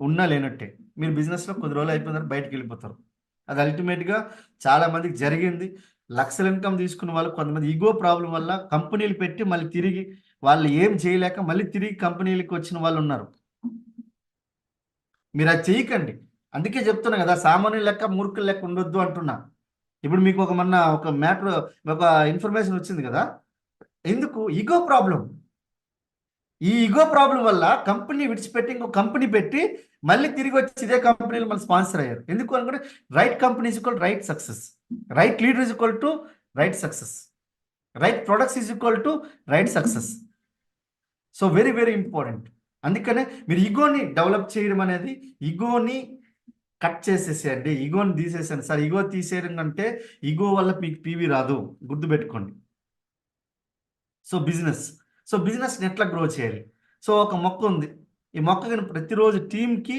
ఉన్నా లేనట్టే. మీరు బిజినెస్లో కొద్ది రోజులు అయిపోయిన బయటకు వెళ్ళిపోతారు. అది అల్టిమేట్గా చాలా మందికి జరిగింది. లక్షల ఇన్కమ్ తీసుకున్న వాళ్ళు కొంతమంది ఈగో ప్రాబ్లం వల్ల కంపెనీలు పెట్టి మళ్ళీ తిరిగి వాళ్ళు ఏం చేయలేక మళ్ళీ తిరిగి కంపెనీలకు వచ్చిన వాళ్ళు ఉన్నారు. మీరు అది చేయకండి. అందుకే చెప్తున్నా కదా, సామాన్యుల లెక్క మూర్ఖుల లెక్క ఉండొద్దు అంటున్నా. ఇప్పుడు మీకు ఒక మ్యాటర్ ఒక ఇన్ఫర్మేషన్ వచ్చింది కదా, ఎందుకు? Ego problem. ఈ ఈగో ప్రాబ్లం వల్ల కంపెనీ విడిచిపెట్టి ఇంకో కంపెనీ పెట్టి మళ్ళీ తిరిగి వచ్చి ఇదే కంపెనీలు మళ్ళీ స్పాన్సర్ అయ్యారు. ఎందుకు అనుకుంటే right company is equal right success, right leader is equal to right success, right products is equal to right success. So very very important. అందుకనే మీరు ఈగోని డెవలప్ చేయడం అనేది, ఈగోని కట్ చేసేసేయండి, ఈగోని తీసేసేయండి. సార్ ఈగో తీసేయడం అంటే ఈగో వల్ల మీకు పీవీ రాదు, గుర్తుపెట్టుకోండి. సో బిజినెస్ని ఎట్లా గ్రో చేయాలి? సో ఒక మొక్క ఉంది, ఈ మొక్కకి ప్రతిరోజు టీంకి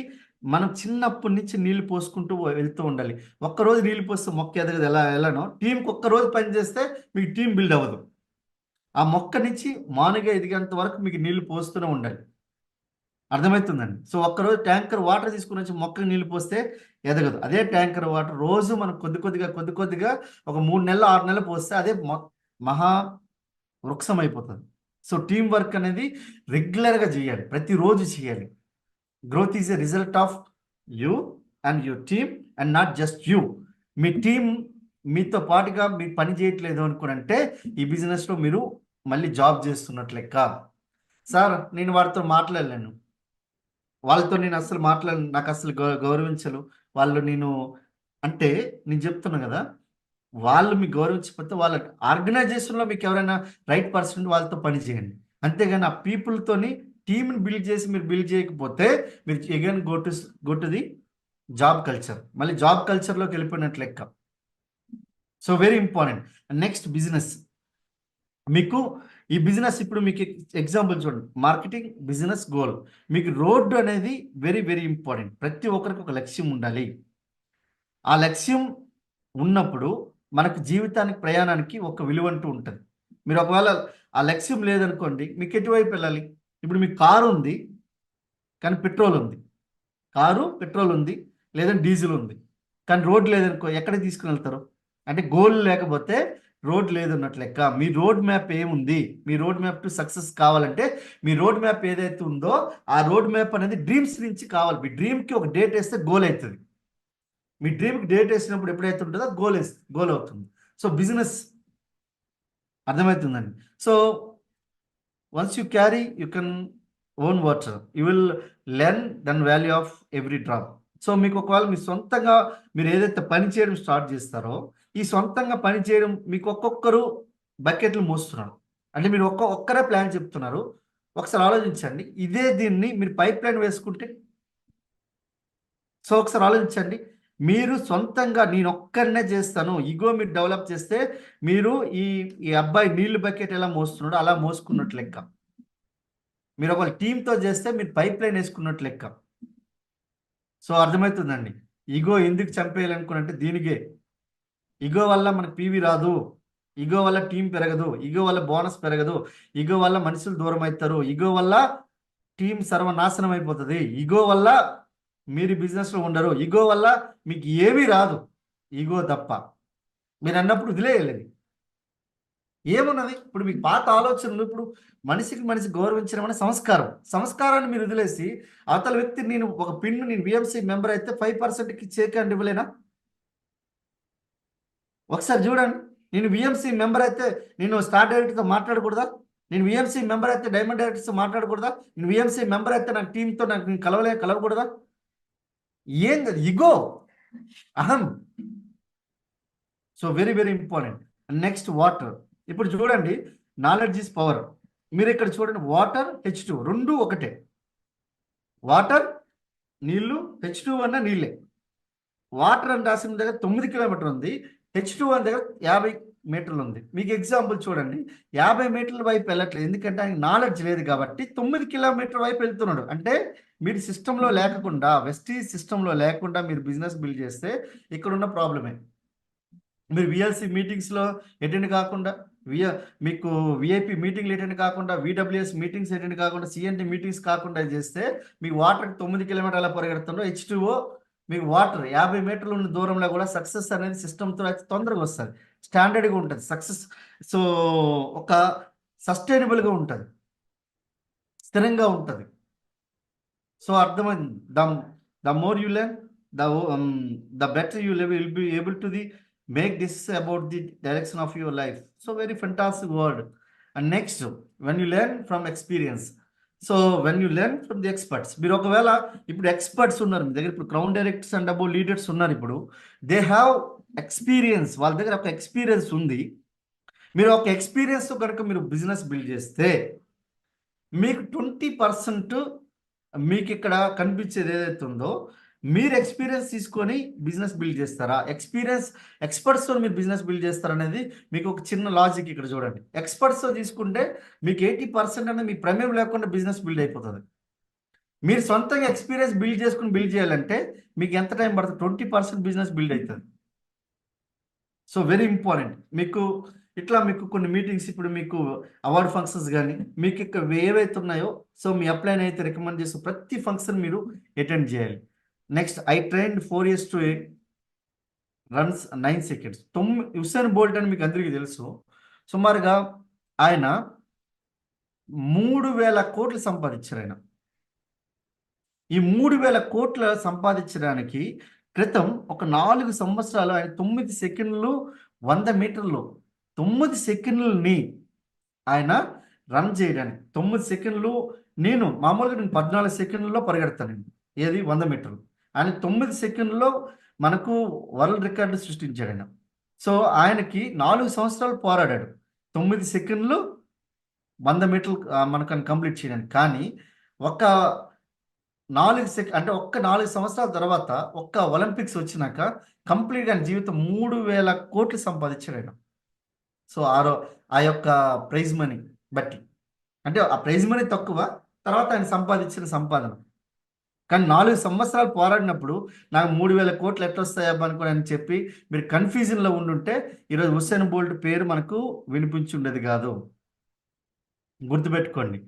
మనం చిన్నప్పటి నుంచి నీళ్లు పోసుకుంటూ వెళ్తూ ఉండాలి. ఒక్కరోజు నీళ్లు పోస్తే మొక్క ఎదగదు, ఎలానో టీంకి ఒక్కరోజు పని చేస్తే మీకు టీం బిల్డ్ అవ్వదు. ఆ మొక్క నుంచి మానుగా ఎదిగేంత వరకు మీకు నీళ్లు పోస్తూనే ఉండాలి. అర్థమవుతుందండి? సో ఒక్కరోజు ట్యాంకర్ వాటర్ తీసుకుని వచ్చి మొక్కకి నీళ్లు పోస్తే ఎదగదు. అదే ట్యాంకర్ వాటర్ రోజు మనం కొద్ది కొద్దిగా ఒక 3 నెలలు 6 నెలలు పోస్తే అదే మహా వృక్షం అయిపోతుంది. సో టీం వర్క్ అనేది రెగ్యులర్గా చేయాలి, ప్రతిరోజు చేయాలి. Growth is a result of you and your team and not just you. Me team మీతో పాటుగా మీరు పని చేయట్లేదు అనుకునంటే ఈ బిజినెస్లో మీరు మళ్ళీ జాబ్ చేస్తున్నట్లు లెక్క. సార్ నేను వాడితో మాట్లాడలేను, వాళ్ళతో నేను అసలు మాట్లాడను, నాకు అసలు గౌరవించలు వాళ్ళు, నేను అంటే నేను చెప్తున్నా కదా, వాళ్ళు మీకు గౌరవించకపోతే వాళ్ళ ఆర్గనైజేషన్లో మీకు ఎవరైనా రైట్ పర్సన్ వాళ్ళతో పని చేయండి. అంతేగాని ఆ పీపుల్తోని టీంని బిల్డ్ చేసి మీరు బిల్డ్ చేయకపోతే మీరు again go to the job culture, మళ్ళీ జాబ్ కల్చర్లోకి వెళ్ళిపోయినట్లు లెక్క. So very important. Next business. మీకు ఈ బిజినెస్ ఇప్పుడు మీకు ఎగ్జాంపుల్ చూడండి, మార్కెటింగ్ బిజినెస్ గోల్. మీకు రోడ్డు అనేది వెరీ వెరీ ఇంపార్టెంట్. ప్రతి ఒక్కరికి ఒక లక్ష్యం ఉండాలి. ఆ లక్ష్యం ఉన్నప్పుడు మనకు జీవితానికి ప్రయాణానికి ఒక విలువ అంటూ ఉంటుంది. మీరు ఒకవేళ ఆ లక్ష్యం లేదనుకోండి, మీకు ఎటువైపు వెళ్ళాలి? ఇప్పుడు మీకు కారు ఉంది కానీ పెట్రోల్ ఉంది, పెట్రోల్ ఉంది లేదంటే డీజిల్ ఉంది, కానీ రోడ్ లేదనుకో ఎక్కడికి తీసుకుని వెళ్తారు? అంటే గోల్ లేకపోతే రోడ్ లేదన్నట్లు లెక్క. మీ రోడ్ మ్యాప్ ఏముంది? మీ రోడ్ మ్యాప్ టు సక్సెస్ కావాలంటే మీ రోడ్ మ్యాప్ ఏదైతే ఉందో ఆ రోడ్ మ్యాప్ అనేది డ్రీమ్స్ నుంచి కావాలి. మీ డ్రీమ్కి ఒక డేట్ వేస్తే గోల్ అవుతుంది. మీ డ్రీమ్కి డేట్ వేసినప్పుడు ఎప్పుడైతే ఉంటుందో గోల్ అవుతుంది. సో బిజినెస్ అర్థమవుతుందండి. So once you carry you can own water, you will learn then value of every drop. So మీకు ఒకవేళ మీ సొంతంగా మీరు ఏదైతే పని చేయడం స్టార్ట్ చేస్తారో, ఈ సొంతంగా పని చేయడం మీకు ఒక్కొక్కరు బకెట్లు మోస్తున్నారు అంటే మీరు ఒక్కరే ప్లాన్ చెప్తున్నారు. ఒకసారి ఆలోచించండి, ఇదే దీన్ని మీరు పైప్ లైన్ వేసుకుంటే. సో ఒకసారి ఆలోచించండి, మీరు సొంతంగా నేను ఒక్కరినే చేస్తాను ఈగో మీరు డెవలప్ చేస్తే మీరు ఈ అబ్బాయి నీళ్లు బకెట్ ఎలా మోస్తున్నాడో అలా మోసుకున్నట్లు లెక్క. మీరు ఒక టీంతో చేస్తే మీరు పైప్ లైన్ వేసుకున్నట్లు లెక్క. సో అర్థమవుతుందండి, ఈగో ఎందుకు చంపేయాలనుకున్నంటే దీనికే. ఈగో వల్ల మనకు పీవీ రాదు, ఈగో వల్ల టీం పెరగదు, ఈగో వల్ల బోనస్ పెరగదు, ఈగో వల్ల మనుషులు దూరం అవుతారు, ఈగో వల్ల టీం సర్వనాశనం అయిపోతుంది, ఈగో వల్ల మీరు బిజినెస్లో ఉండరు, ఈగో వల్ల మీకు ఏమీ రాదు, ఈగో తప్ప. మీరు అన్నప్పుడు వదిలేయాలి. ఏమున్నది? ఇప్పుడు మీకు పాత ఆలోచనలు, ఇప్పుడు మనిషి గౌరవించడం అనే సంస్కారాన్ని మీరు వదిలేసి అవతల వ్యక్తి నేను ఒక పిన్ను నేను విఎంసీ మెంబర్ అయితే 5%కి చేకండి ఇవ్వలేనా? ఒకసారి చూడండి, నేను విఎంసీ మెంబర్ అయితే నేను స్టార్ డైరెక్టర్తో మాట్లాడకూడదా? నేను విఎంసీ మెంబర్ అయితే డైమండ్ డైరెక్టర్స్తో మాట్లాడకూడదా? నేను విఎంసీ మెంబర్ అయితే నాకు టీంతో నాకు నేను కలవకూడదా? ఏం కదా ఇగో, అహం. So very very important. Next water. ఇప్పుడు చూడండి, నాలెడ్జ్ ఈజ్ పవర్. మీరు ఇక్కడ చూడండి, వాటర్ H2 రెండు ఒకటే. వాటర్ నీళ్లు, H2 అన్న నీళ్ళే. వాటర్ అని రాసిన దగ్గర 9 కిలోమీటర్ ఉంది, H2 అనే దగ్గర 50 మీటర్లు ఉంది. మీకు ఎగ్జాంపుల్ చూడండి, 50 మీటర్ల వైపు వెళ్ళట్లేదు, ఎందుకంటే ఆయనకి నాలెడ్జ్ లేదు కాబట్టి 9 కిలోమీటర్ వైపు వెళ్తున్నాడు. అంటే మీరు సిస్టంలో లేకుండా, వెస్టీజ్ సిస్టంలో లేకుండా మీరు బిజినెస్ బిల్డ్ చేస్తే ఇక్కడ ఉన్న ప్రాబ్లమే. మీరు విఎల్సి మీటింగ్స్లో అటెండ్ కాకుండా, మీకు విఐపి మీటింగ్లు అటెండ్ కాకుండా, విడబ్ల్యూఎస్ మీటింగ్స్ అటెండ్ కాకుండా, సిఎన్టీ మీటింగ్స్ కాకుండా చేస్తే మీకు వాటర్కి 9 కిలోమీటర్ల పరిగెడుతుండో H2O మీకు వాటర్ 50 మీటర్లు ఉన్న దూరంలో కూడా సక్సెస్ అనేది సిస్టమ్తో అయితే తొందరగా వస్తుంది, స్టాండర్డ్గా ఉంటుంది సక్సెస్. సో ఒక సస్టైనబుల్గా ఉంటుంది, స్థిరంగా ఉంటుంది. సో అర్థమైంది. The more you learn, the better you will be able to the make decisions about the direction of your life. So very fantastic word. And next, when you learn from experience, so when you learn from the experts, మీరు ఒకవేళ ఇప్పుడు ఎక్స్పర్ట్స్ ఉన్నారు మీ దగ్గర, ఇప్పుడు crown directors and above leaders ఉన్నారు, ఇప్పుడు దే హ్యావ్ ఎక్స్పీరియన్స్, వాళ్ళ దగ్గర ఒక ఎక్స్పీరియన్స్ ఉంది. మీరు ఒక ఎక్స్పీరియన్స్ కనుక మీరు బిజినెస్ బిల్డ్ చేస్తే మీకు 20% మీకు ఇక్కడ కనిపించేది ఏదైతే ఉందో మీరు ఎక్స్పీరియన్స్ తీసుకొని బిజినెస్ బిల్డ్ చేస్తారా, ఎక్స్పర్ట్స్తో మీరు బిజినెస్ బిల్డ్ చేస్తారా అనేది మీకు ఒక చిన్న లాజిక్ ఇక్కడ చూడండి. ఎక్స్పర్ట్స్తో తీసుకుంటే మీకు 80% అనేది మీ ప్రమేయం లేకుండా బిజినెస్ బిల్డ్ అయిపోతుంది. మీరు సొంతంగా ఎక్స్పీరియన్స్ బిల్డ్ చేయాలంటే మీకు ఎంత టైం పడుతుంది? 20% బిజినెస్ బిల్డ్ అవుతుంది. So very important. మీకు కొన్ని మీటింగ్స్, ఇప్పుడు మీకు అవార్డ్ ఫంక్షన్స్ కానీ మీకు ఇక్కడ ఏవైతే ఉన్నాయో, సో మీ అప్లైన్ అయితే రికమెండ్ చేసే ప్రతి ఫంక్షన్ మీరు అటెండ్ చేయాలి. Next, I trained 4 years to runs 9 seconds. Usain Bolt అని మీకు అందరికీ తెలుసు. సుమారుగా ఆయన 3,000 కోట్లు సంపాదించారు. ఆయన ఈ 3,000 కోట్ల సంపాదించడానికి క్రితం ఒక 4 సంవత్సరాలు ఆయన 9 సెకండ్లు 100 మీటర్లు 9 సెకండ్లని ఆయన రన్ చేయడానికి 9 సెకండ్లు. నేను మామూలుగా 14 సెకండ్లలో పరిగెడతాను. ఏది 100 మీటర్లు. ఆయన 9 సెకండ్లో మనకు వరల్డ్ రికార్డు సృష్టించాడు ఆయన. సో ఆయనకి 4 సంవత్సరాలు పోరాడాడు 9 సెకండ్లు 100 మీటర్లు మనకు కంప్లీట్ చేయడానికి. కానీ ఒక్క 4 సంవత్సరాల తర్వాత ఒక్క ఒలింపిక్స్ వచ్చినాక కంప్లీట్ ఆయన జీవితం 3,000 కోట్లు సంపాదించాడు ఆయన. సో ఆ యొక్క ప్రైజ్ మనీ బట్టి, అంటే ఆ ప్రైజ్ మనీ తక్కువ, తర్వాత ఆయన సంపాదించిన సంపాదన. కానీ 4 సంవత్సరాలు పోరాడినప్పుడు నాకు 3,000 కోట్లు ఎట్లా వస్తాయబ్బా అనుకుని అని చెప్పి మీరు కన్ఫ్యూజన్లో ఉండుంటే ఈరోజు హుస్సేన్ బోల్ట్ పేరు మనకు వినిపించి ఉండేది కాదు. గుర్తుపెట్టుకోండి.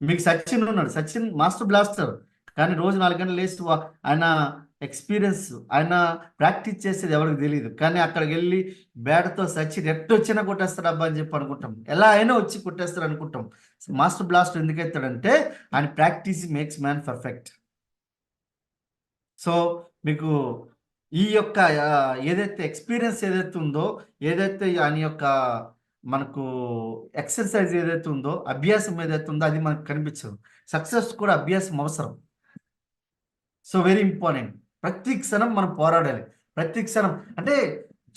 మీకు సచిన్ ఉన్నాడు, సచిన్ మాస్టర్ బ్లాస్టర్. కానీ రోజు 4 గంటలు లేచి ఆయన ఎక్స్పీరియన్స్, ఆయన ప్రాక్టీస్ చేసేది ఎవరికి తెలియదు. కానీ అక్కడికి వెళ్ళి బ్యాట్తో సచిన్ ఎట్టొచ్చినా కొట్టేస్తాడు అబ్బా అని చెప్పి అనుకుంటాం. ఎలా అయినా వచ్చి కొట్టేస్తాడు అనుకుంటాం. మాస్టర్ బ్లాస్టర్ ఎందుకు అవుతాడంటే ఆయన practice makes man perfect. So మీకు ఈ యొక్క ఏదైతే ఎక్స్పీరియన్స్ ఏదైతే ఉందో, ఏదైతే ఆయన యొక్క మనకు ఎక్సర్సైజ్ ఏదైతే ఉందో, అభ్యాసం ఏదైతే ఉందో అది మనకు కనిపించదు. సక్సెస్ కూడా అభ్యాసం అవసరం. So very important. ప్రతి క్షణం మనం పోరాడాలి. ప్రతి క్షణం అంటే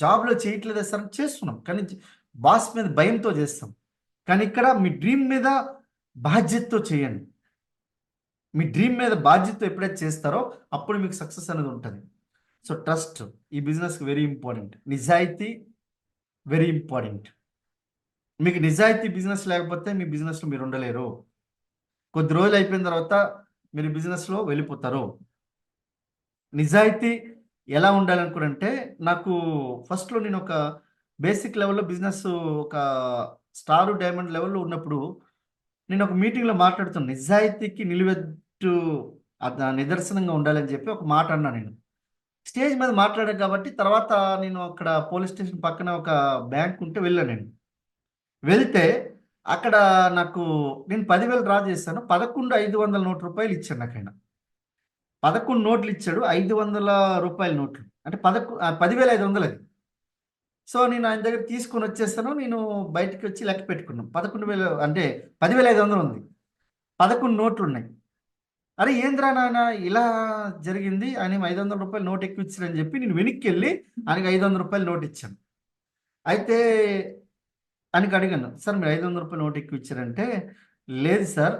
జాబ్లో చేయట్లేదు సార్, చేస్తున్నాం కానీ బాస్ మీద భయంతో చేస్తాం. కానీ ఇక్కడ మీ డ్రీమ్ మీద బాధ్యతతో చేయండి. మీ డ్రీమ్ మీద బాధ్యతతో ఎప్పుడైతే చేస్తారో అప్పుడు మీకు సక్సెస్ అనేది ఉంటుంది. సో ట్రస్ట్ ఈ బిజినెస్కి వెరీ ఇంపార్టెంట్. నిజాయితీ వెరీ ఇంపార్టెంట్. మీకు నిజాయితీ బిజినెస్ లేకపోతే మీ బిజినెస్లో మీరు ఉండలేరు. కొద్ది రోజులు అయిపోయిన తర్వాత మీరు బిజినెస్లో వెళ్ళిపోతారు. నిజాయితీ ఎలా ఉండాలనుకుంటే, నాకు ఫస్ట్లో నేను ఒక బేసిక్ లెవెల్లో బిజినెస్ ఒక స్టార్ డైమండ్ లెవెల్లో ఉన్నప్పుడు నేను ఒక మీటింగ్లో మాట్లాడుతున్నాను. నిజాయితీకి నిలువెత్తు నిదర్శనంగా ఉండాలని చెప్పి ఒక మాట అన్నా. నేను స్టేజ్ మీద మాట్లాడాను కాబట్టి తర్వాత నేను అక్కడ పోలీస్ స్టేషన్ పక్కన ఒక బ్యాంక్ ఉంటే వెళ్ళాను. నేను వెళ్తే అక్కడ నేను 10,000 డ్రా చేశాను. 11,500 నోట్ రూపాయలు ఇచ్చాను. నాకు ఆయన 11 నోట్లు ఇచ్చాడు, 500 రూపాయల నోట్లు, అంటే 10,500 అది. సో నేను ఆయన దగ్గర తీసుకొని వచ్చేస్తాను. నేను బయటకు వచ్చి లెక్క పెట్టుకున్నాను. 11,000 అంటే 10,500 ఉంది, 11 నోట్లు ఉన్నాయి. అరే ఏంద్రా నాన్న ఇలా జరిగింది, ఆయన 500 రూపాయలు నోట్ ఎక్కువ ఇచ్చారని చెప్పి నేను వెనక్కి వెళ్ళి ఆయనకి 500 రూపాయలు నోట్ ఇచ్చాను. అయితే ఆయనకి అడిగాను, సార్ మీరు 500 రూపాయలు నోట్ ఎక్కువ ఇచ్చారంటే, లేదు సార్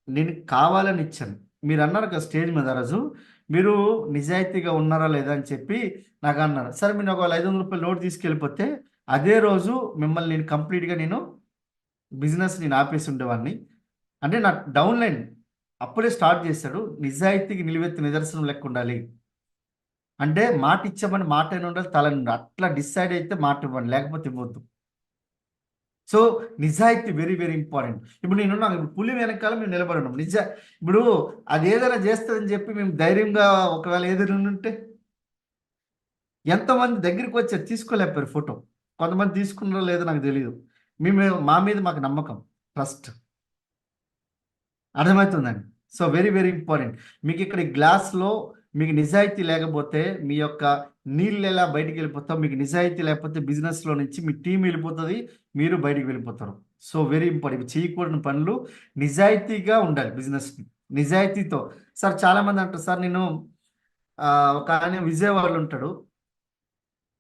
నేను కావాలని ఇచ్చాను. మీరు అన్నారు కదా స్టేజ్ మీద రోజు, మీరు నిజాయితీగా ఉన్నారా లేదా అని చెప్పి నాకు అన్నారు. సరే మీరు ఒకవేళ 500 రూపాయలు నోట్ తీసుకెళ్ళిపోతే అదే రోజు మిమ్మల్ని నేను కంప్లీట్గా బిజినెస్ ఆపేసి ఉండేవాడిని. అంటే నా డౌన్ లైన్ అప్పుడే స్టార్ట్ చేశాడు. నిజాయితీకి నిలువెత్తు నిదర్శనం లెక్క ఉండాలి అంటే మాట ఇచ్చామని మాట అయిన ఉండాలి, తలని అట్లా డిసైడ్ అయితే మాట ఇవ్వండి, లేకపోతే ఇవ్వద్దు. సో నిజాయితీ వెరీ వెరీ ఇంపార్టెంట్. ఇప్పుడు నాకు పులి వెనకాల మేము నిలబడి ఉన్నాం. ఇప్పుడు అది ఏదైనా చేస్తుందని చెప్పి మేము ధైర్యంగా ఒకవేళ ఏదైనా ఉంటే ఎంతమంది దగ్గరికి వచ్చారు తీసుకోలేకపోయారు ఫోటో. కొంతమంది తీసుకున్నారో లేదో నాకు తెలియదు. మా మీద మాకు నమ్మకం, ట్రస్ట్. అర్థమవుతుందండి. So very very important. మీకు ఇక్కడ గ్లాస్లో మీకు నిజాయితీ లేకపోతే మీ యొక్క నీళ్ళు ఎలా బయటికి వెళ్ళిపోతాం. మీకు నిజాయితీ లేకపోతే బిజినెస్లో నుంచి మీ టీం వెళ్ళిపోతుంది, మీరు బయటికి వెళ్ళిపోతారు. So very important. చేయకూడని పనులు నిజాయితీగా ఉండాలి. బిజినెస్కి నిజాయితీతో. సార్ చాలామంది అంటారు, సార్ నేను ఒక ఆయన విజయవాడలో ఉంటాడు,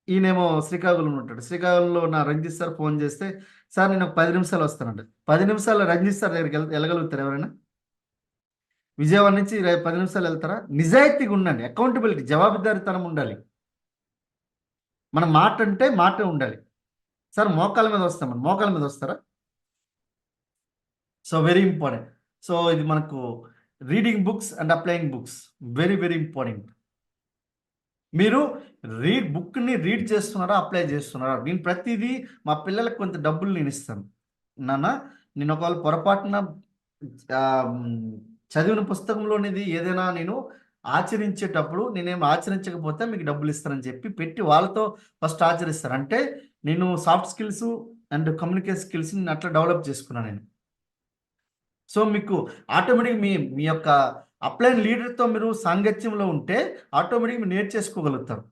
ఈయనేమో శ్రీకాకుళంలో ఉంటాడు. శ్రీకాకుళంలో నా రంజిత్ సార్ ఫోన్ చేస్తే, సార్ నేను ఒక 10 నిమిషాలు వస్తానంట. 10 నిమిషాల్లో రంజిత్ సార్ దగ్గరికి వెళ్ళగలుగుతారు ఎవరైనా? విజయవాడ నుంచి 10 నిమిషాలు వెళ్తారా? నిజాయితీగా ఉండండి, అకౌంటబిలిటీ, జవాబుదారీతనం ఉండాలి. మన మాట అంటే మాట ఉండాలి. సార్ మోకాల మీద వస్తామని, మోకాల మీద వస్తారా? So very important. సో ఇది మనకు reading books and applying books very very important. మీరు బుక్ని రీడ్ చేస్తున్నారా, అప్లై చేస్తున్నారా? నేను ప్రతిదీ మా పిల్లలకు కొంత డబ్బులు నేను ఇస్తాను. నాన్న, నేను ఒకవేళ పొరపాటున ఆ, మ్, చదివిన పుస్తకంలోనిది ఏదైనా నేను ఆచరించేటప్పుడు నేనేం ఆచరించకపోతే మీకు డబ్బులు ఇస్తానని చెప్పి పెట్టి వాళ్ళతో ఫస్ట్ ఆచరిస్తాను. అంటే నేను soft skills and communication skills నేను అట్లా డెవలప్ చేసుకున్నాను నేను. సో మీకు ఆటోమేటిక్ మీ యొక్క అప్లైన్ లీడర్తో మీరు సాంగత్యంలో ఉంటే ఆటోమేటిక్ మీరు నేర్చేసుకోగలుగుతారు.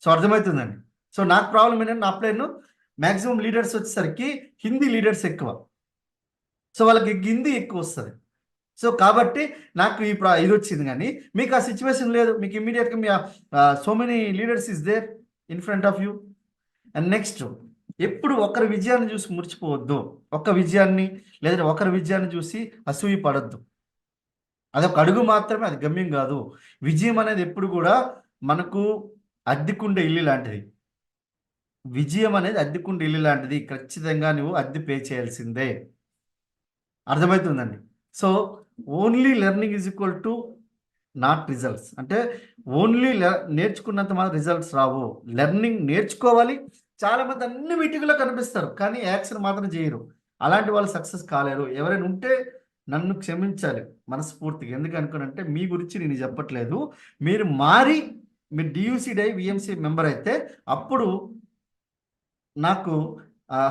సో అర్థమవుతుందండి. సో నాకు ప్రాబ్లం ఏంటంటే నా అప్లైన్ మ్యాక్సిమం లీడర్స్ వచ్చేసరికి హిందీ లీడర్స్ ఎక్కువ. సో వాళ్ళకి హిందీ ఎక్కువ వస్తుంది. సో కాబట్టి నాకు ఇది వచ్చింది. కానీ మీకు ఆ సిచ్యువేషన్ లేదు. మీకు ఇమ్మీడియట్గా మీ so many leaders is there in front of you. And next, ఎప్పుడు ఒకరి విజయాన్ని చూసి మురిచిపోవద్దు. ఒక విజయాన్ని లేదా ఒకరి విజయాన్ని చూసి అసూయ పడద్దు. అదొక అడుగు మాత్రమే, అది గమ్యం కాదు. విజయం అనేది ఎప్పుడు కూడా మనకు అద్దెకుండే ఇల్లు లాంటిది. విజయం అనేది అద్దెకుండే ఇల్లు లాంటిది. ఖచ్చితంగా నువ్వు అద్దె పే చేయాల్సిందే. అర్థమవుతుందండి. So only learning is equal to not results. అంటే ఓన్లీ నేర్చుకున్నంత మాత్రం రిజల్ట్స్ రావు. లెర్నింగ్ నేర్చుకోవాలి. చాలామంది అన్ని మీటింగ్లో కనిపిస్తారు కానీ యాక్షన్ మాత్రం చేయరు. అలాంటి వాళ్ళు సక్సెస్ కాలేరు. ఎవరైనా ఉంటే నన్ను క్షమించాలి మనస్ఫూర్తిగా. ఎందుకనుకోనంటే మీ గురించి నేను చెప్పట్లేదు. మీరు మారి మీరు డియూసీ డై విఎంసీ మెంబర్ అయితే అప్పుడు నాకు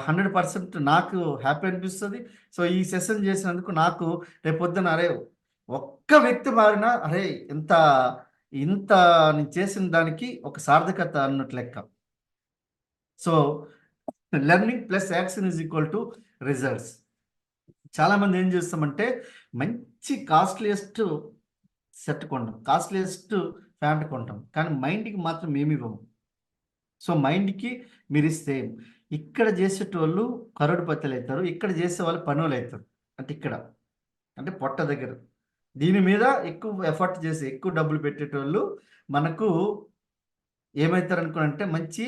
100% నాకు హ్యాపీ అనిపిస్తుంది. సో ఈ సెషన్ చేసినందుకు నాకు రేపొద్దున అరే ఒక్క వ్యక్తి మారినా అరే ఇంత ఇంత నేను చేసిన దానికి ఒక సార్థకత అన్నట్టు లెక్క. So learning plus action is equal to results. చాలామంది ఏం చేస్తామంటే మంచి కాస్ట్లీయెస్ట్ సెట్ కొంటాం, కాస్ట్లీయెస్ట్ ప్యాంట్ కొంటాం, కానీ మైండ్కి మాత్రం ఏమి ఇవ్వము. సో మైండ్కి మీరు ఇస్తే ఇక్కడ చేసేటోళ్ళు కరోడుపతులు అవుతారు, ఇక్కడ చేసే వాళ్ళు పనులు అవుతారు. అంటే ఇక్కడ అంటే పొట్ట దగ్గర దీని మీద ఎక్కువ ఎఫర్ట్ చేసి ఎక్కువ డబ్బులు పెట్టేటోళ్ళు మనకు ఏమవుతారు అనుకోనంటే మంచి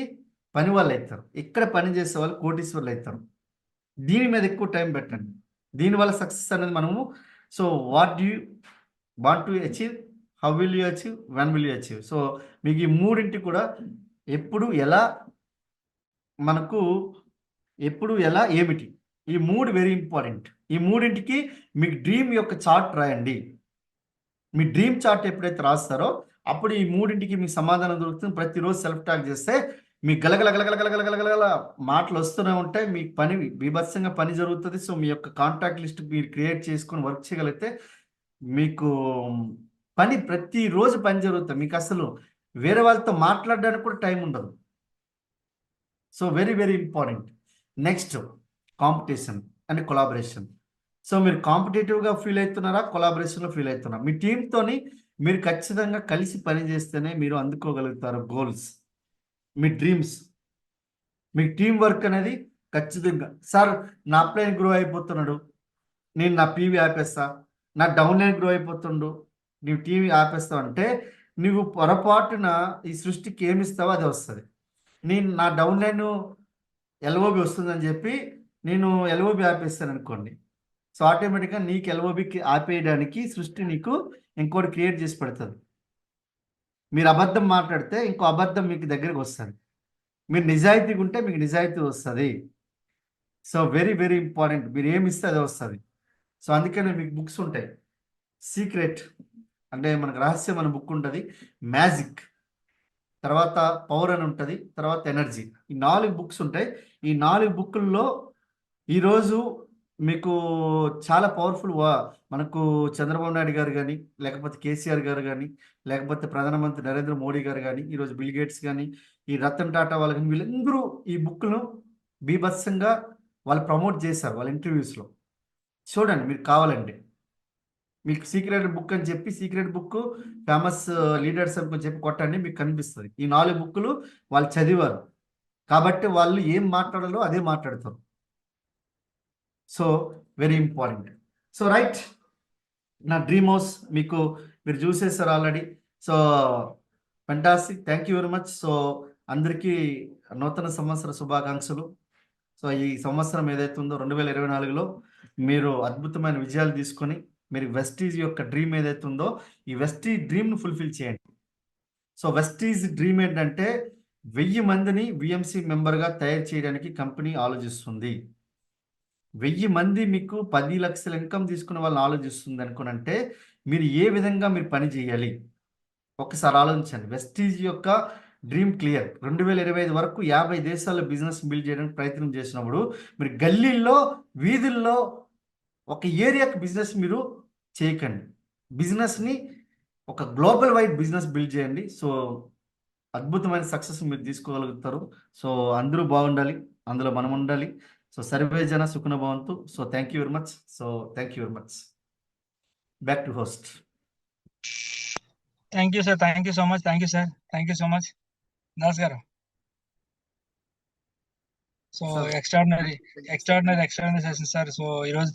పని వాళ్ళు అవుతారు. ఇక్కడ పని చేసే వాళ్ళు కోటీశ్వర్లు అవుతారు. దీని మీద ఎక్కువ టైం పెట్టండి. దీనివల్ల సక్సెస్ అనేది మనము. So what do you want to achieve, how will you achieve, when will you achieve. So మీకు ఈ మూడింటి కూడా ఎప్పుడు ఎలా మనకు ఎప్పుడు ఎలా ఏమిటి ఈ మూడు వెరీ ఇంపార్టెంట్. ఈ మూడింటికి మీకు డ్రీమ్ యొక్క చార్ట్ రాయండి. మీ డ్రీమ్ చార్ట్ ఎప్పుడైతే రాస్తారో అప్పుడు ఈ మూడింటికి మీకు సమాధానం దొరుకుతుంది. ప్రతిరోజు సెల్ఫ్ టాక్ చేస్తే మీకు గలగలగలగలగలగలగల మాటలు వస్తూనే ఉంటాయి. మీ పని బీభత్సంగా పని జరుగుతుంది. సో మీ యొక్క కాంటాక్ట్ లిస్ట్ మీరు క్రియేట్ చేసుకొని వర్క్ చేయగలిగితే మీకు పని ప్రతిరోజు పని జరుగుతుంది. మీకు అసలు వేరే వాళ్ళతో మాట్లాడడానికి కూడా టైం ఉండదు. So very very important. Next, competition and collaboration. So మీరు కాంపిటేటివ్గా ఫీల్ అవుతున్నారా, కొలాబరేషన్లో ఫీల్ అవుతున్నారా? మీ టీంతోని మీరు ఖచ్చితంగా కలిసి పని చేస్తేనే మీరు అందుకోగలుగుతారు గోల్స్, మీ డ్రీమ్స్. మీ టీం వర్క్ అనేది ఖచ్చితంగా. సార్ నా అప్లైన్ గ్రో అయిపోతున్నాడు, నేను నా పీవీ ఆపేస్తా, నా డౌన్లైన్ గ్రో అయిపోతుండు, నీవు టీవీ ఆపేస్తావు అంటే నువ్వు పొరపాటున ఈ సృష్టికి ఏమి ఇస్తావో అది వస్తుంది. నేను నా డౌన్లైన్ ఎల్ఓబి వస్తుందని చెప్పి నేను ఎల్ఓబి ఆపేస్తాను అనుకోండి. సో ఆటోమేటిక్గా నీకు ఎల్ఓబికి ఆపేయడానికి సృష్టి నీకు ఇంకోటి క్రియేట్ చేసి పెడుతుంది. మీరు అబద్ధం మాట్లాడితే ఇంకో అబద్ధం మీకు దగ్గరికి వస్తుంది. మీరు నిజాయితీగా ఉంటే మీకు నిజాయితీ వస్తుంది. So very very important. మీరు ఏమి ఇస్తే అదే వస్తుంది. సో అందుకనే మీకు బుక్స్ ఉంటాయి. సీక్రెట్ అంటే మనకు రహస్యం అనే బుక్ ఉంటుంది, మ్యాజిక్, తర్వాత పవర్ అని ఉంటుంది, తర్వాత ఎనర్జీ. ఈ 4 బుక్స్ ఉంటాయి. ఈ 4 బుక్కుల్లో ఈరోజు మీకు చాలా పవర్ఫుల్ మనకు చంద్రబాబు నాయుడు గారు కానీ, లేకపోతే కేసీఆర్ గారు కానీ, లేకపోతే ప్రధానమంత్రి నరేంద్ర మోడీ గారు కానీ, ఈరోజు బిల్ గేట్స్ కానీ, ఈ రతన్ టాటా వాళ్ళు కానీ, వీళ్ళందరూ ఈ బుక్ను బీభత్సంగా వాళ్ళు ప్రమోట్ చేశారు వాళ్ళ ఇంటర్వ్యూస్లో. చూడండి మీరు కావాలంటే. మీకు సీక్రెట్ బుక్ అని చెప్పి సీక్రెట్ బుక్ ఫేమస్ లీడర్స్ అని చెప్పి కొట్టండి, మీకు కనిపిస్తుంది. ఈ 4 బుక్కులు వాళ్ళు చదివారు కాబట్టి వాళ్ళు ఏం మాట్లాడాలో అదే మాట్లాడతారు. So very important. So right, నా డ్రీమ్ హౌస్ మీకు మీరు చూసేసారు already. So fantastic, thank you very much. So అందరికీ నూతన సంవత్సర శుభాకాంక్షలు. సో ఈ సంవత్సరం ఏదైతే ఉందో 2024లో మీరు అద్భుతమైన విజయాలు తీసుకొని మీరు వెస్టీజ్ యొక్క డ్రీమ్ ఏదైతే ఉందో ఈ వెస్టీజ్ డ్రీమ్ను ఫుల్ఫిల్ చేయండి. సో వెస్టీజ్ డ్రీమ్ ఏంటంటే 1000 మందిని విఎంసి మెంబర్గా తయారు చేయడానికి కంపెనీ ఆలోచిస్తుంది. 1000 మంది మీకు 10 లక్షల ఇన్కమ్ తీసుకునే వాళ్ళని ఆలోచిస్తుంది అనుకునంటే మీరు ఏ విధంగా మీరు పని చేయాలి ఒకసారి ఆలోచించండి. వెస్టీజ్ యొక్క డ్రీమ్ క్లియర్. 2025 వరకు 50 దేశాల్లో బిజినెస్ బిల్డ్ చేయడానికి ప్రయత్నం చేసినప్పుడు మీరు గల్లీల్లో వీధుల్లో ఒక ఏరియాకి బిజినెస్ మీరు చేయకండి. బిజినెస్ని ఒక గ్లోబల్ వైడ్ బిజినెస్ బిల్డ్ చేయండి. సో అద్భుతమైన సక్సెస్ మీరు తీసుకోగలుగుతారు. సో అందరూ బాగుండాలి, అందులో మనం ఉండాలి. సో సర్వే జన సుఖన భవంతు. So thank you very much. So thank you very much. Back to host. Thank you sir, thank you so much, thank you sir, thank you so much Das గారు. So Sir. Extraordinary session sir. So ఈరోజు